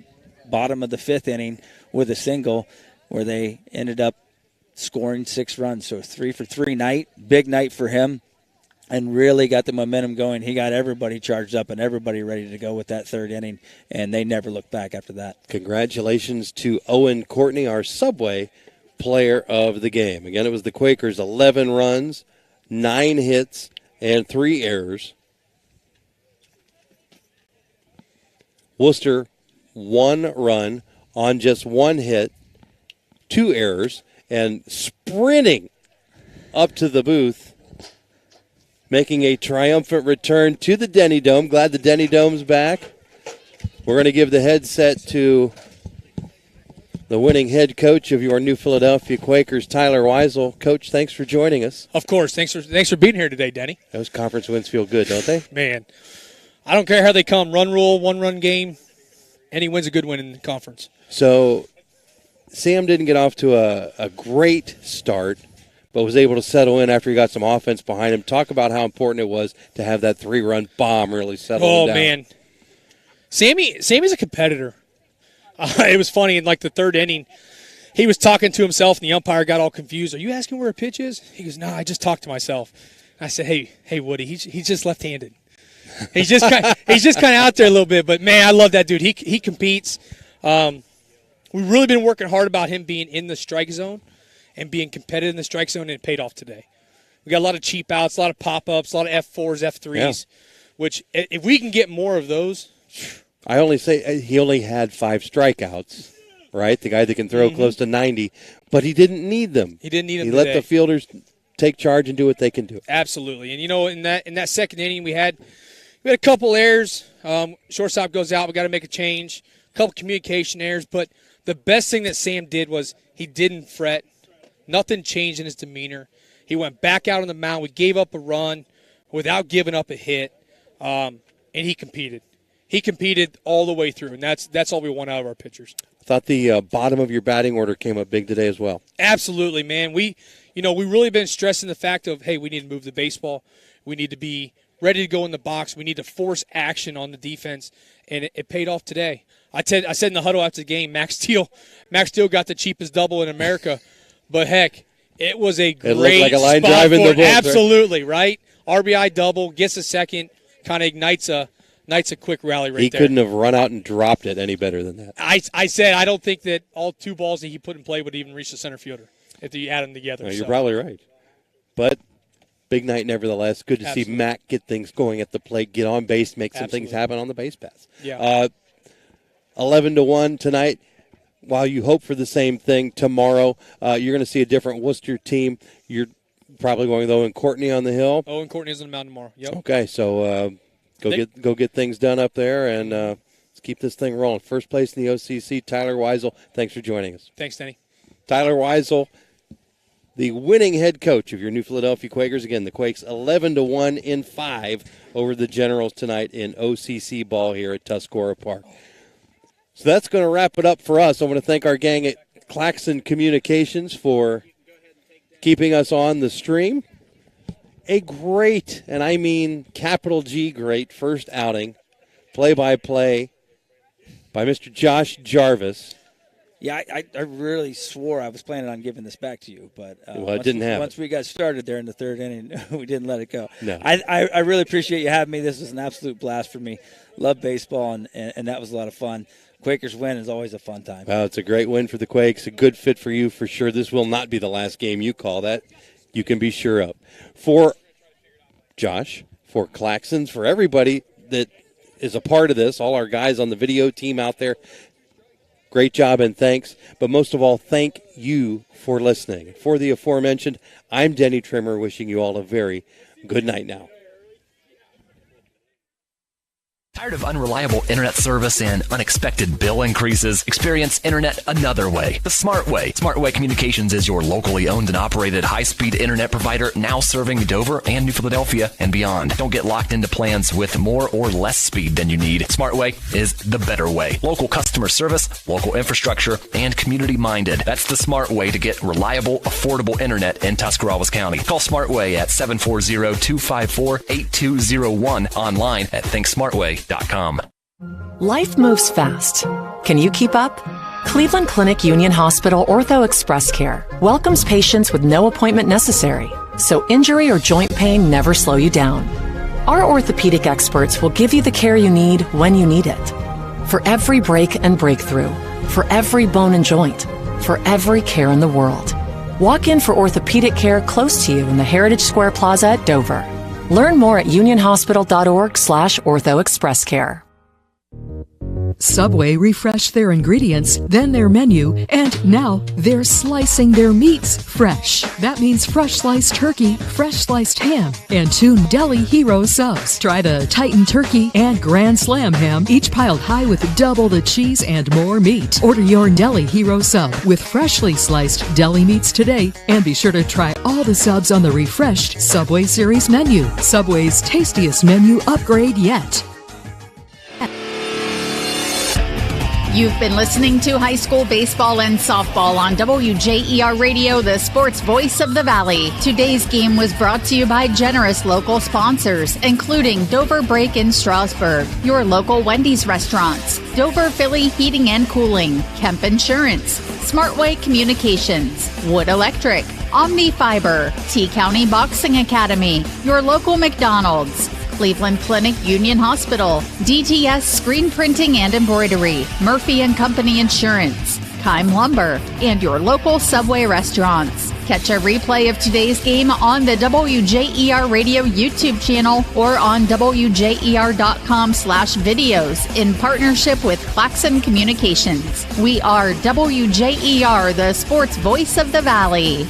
S3: bottom of the 5th inning with a single where they ended up scoring 6 runs. So a 3-for-3 night, big night for him, and really got the momentum going. He got everybody charged up and everybody ready to go with that 3rd inning, and they never looked back after that.
S2: Congratulations to Owen Courtney, our Subway player of the game. Again, it was the Quakers, 11 runs, 9 hits, and 3 errors. Worcester, 1 run on just 1 hit, 2 errors, and sprinting up to the booth, making a triumphant return to the Denny Dome. Glad the Denny Dome's back. We're going to give the headset to the winning head coach of your New Philadelphia Quakers, Tyler Weisel. Coach, thanks for joining us.
S22: Of course. Thanks for being here today, Denny.
S2: Those conference wins feel good, don't they?
S22: Man, I don't care how they come. Run rule, 1-run game. Any win's a good win in the conference.
S2: So Sam didn't get off to a great start, but was able to settle in after he got some offense behind him. Talk about how important it was to have that 3-run bomb really settle him down.
S22: Oh, man. Sammy's a competitor. It was funny, in like the 3rd inning, he was talking to himself, and the umpire got all confused. Are you asking where a pitch is? He goes, no, I just talked to myself. I said, hey, Woody, he's just left-handed. He's just kind of out there a little bit, but, man, I love that dude. He competes. We've really been working hard about him being in the strike zone and being competitive in the strike zone, and it paid off today. We got a lot of cheap outs, a lot of pop-ups, a lot of F4s, F3s, which if we can get more of those.
S2: I only say he only had 5 strikeouts, right? The guy that can throw close to 90, but he didn't need them.
S22: He didn't need them
S2: He
S22: today.
S2: let the fielders take charge and do what they can do.
S22: Absolutely. And, in that 2nd inning, we had a couple errors. Shortstop goes out. We got to make a change. A couple communication errors. But the best thing that Sam did was he didn't fret. Nothing changed in his demeanor. He went back out on the mound. We gave up a run without giving up a hit, and he competed. He competed all the way through, and that's all we want out of our pitchers.
S2: I thought the bottom of your batting order came up big today as well.
S22: Absolutely, man. We really been stressing the fact of, hey, we need to move the baseball. We need to be ready to go in the box. We need to force action on the defense, and it paid off today. I said in the huddle after the game, Max Steele got the cheapest double in America, but heck, it was a great
S2: It looked like a line
S22: spot
S2: drive in
S22: for
S2: the books,
S22: absolutely, right? RBI double, gets a second, kind of ignites a Knight's a quick rally right
S2: He
S22: there.
S2: couldn't have run out and dropped it any better than that.
S22: I said I don't think that all 2 balls that he put in play would even reach the center fielder if you add them together.
S2: No, you're probably right. But big night nevertheless. Good to see Mac get things going at the plate, get on base, make some things happen on the base paths.
S22: Yeah.
S2: 11-1 tonight. While you hope for the same thing tomorrow, you're going to see a different Worcester team. You're probably going, though, in Courtney on the hill.
S22: Oh, and Courtney's on the mound tomorrow. Yep.
S2: Okay, so go get things done up there, and let's keep this thing rolling. First place in the OCC, Tyler Weisel. Thanks for joining us.
S22: Thanks, Denny.
S2: Tyler Weisel, the winning head coach of your New Philadelphia Quakers. Again, the Quakes 11-1 in 5 over the Generals tonight in OCC ball here at Tuscarora Park. So that's going to wrap it up for us. I want to thank our gang at Claxon Communications for keeping us on the stream. A great, and I mean capital G great, first outing, play-by-play by Mr. Josh Jarvis.
S3: Yeah, I really swore I was planning on giving this back to you, but
S2: it didn't happen.
S3: Once we got started there in the 3rd inning, we didn't let it go.
S2: No.
S3: I really appreciate you having me. This was an absolute blast for me. Love baseball, and that was a lot of fun. Quakers win is always a fun time.
S2: Well, it's a great win for the Quakes, a good fit for you for sure. This will not be the last game you call, that you can be sure of. For Josh, for Claxons, for everybody that is a part of this, all our guys on the video team out there, great job and thanks. But most of all, thank you for listening. For the aforementioned, I'm Denny Trimmer, wishing you all a very good night now.
S11: Tired of unreliable internet service and unexpected bill increases? Experience internet another way. The Smart Way. Smart Way Communications is your locally owned and operated high-speed internet provider now serving Dover and New Philadelphia and beyond. Don't get locked into plans with more or less speed than you need. Smart Way is the better way. Local customer service, local infrastructure, and community-minded. That's the Smart Way to get reliable, affordable internet in Tuscarawas County. Call Smart Way at 740-254-8201, online at thinksmartway.com.
S12: Life moves fast. Can you keep up? Cleveland Clinic Union Hospital Ortho Express Care welcomes patients with no appointment necessary, so injury or joint pain never slow you down. Our orthopedic experts will give you the care you need when you need it. For every break and breakthrough, for every bone and joint, for every care in the world. Walk in for orthopedic care close to you in the Heritage Square Plaza at Dover. Learn more at unionhospital.org/orthoexpresscare.
S13: Subway refreshed their ingredients, then their menu, and now they're slicing their meats fresh. That means fresh sliced turkey, fresh sliced ham, and 2 Deli Hero subs. Try the Titan Turkey and Grand Slam ham, each piled high with double the cheese and more meat. Order your Deli Hero sub with freshly sliced deli meats today, and be sure to try all the subs on the refreshed Subway Series menu. Subway's tastiest menu upgrade yet.
S1: You've been listening to high school baseball and softball on WJER Radio, the sports voice of the Valley. Today's game was brought to you by generous local sponsors, including Dover Break in Strasburg, your local Wendy's restaurants, Dover Philly Heating and Cooling, Kemp Insurance, Smartway Communications, Wood Electric, Omni Fiber, T-County Boxing Academy, your local McDonald's, Cleveland Clinic Union Hospital, DTS Screen Printing and Embroidery, Murphy & Company Insurance, Keim Lumber, and your local Subway restaurants. Catch a replay of today's game on the WJER Radio YouTube channel or on WJER.com/videos in partnership with Claxon Communications. We are WJER, the sports voice of the Valley.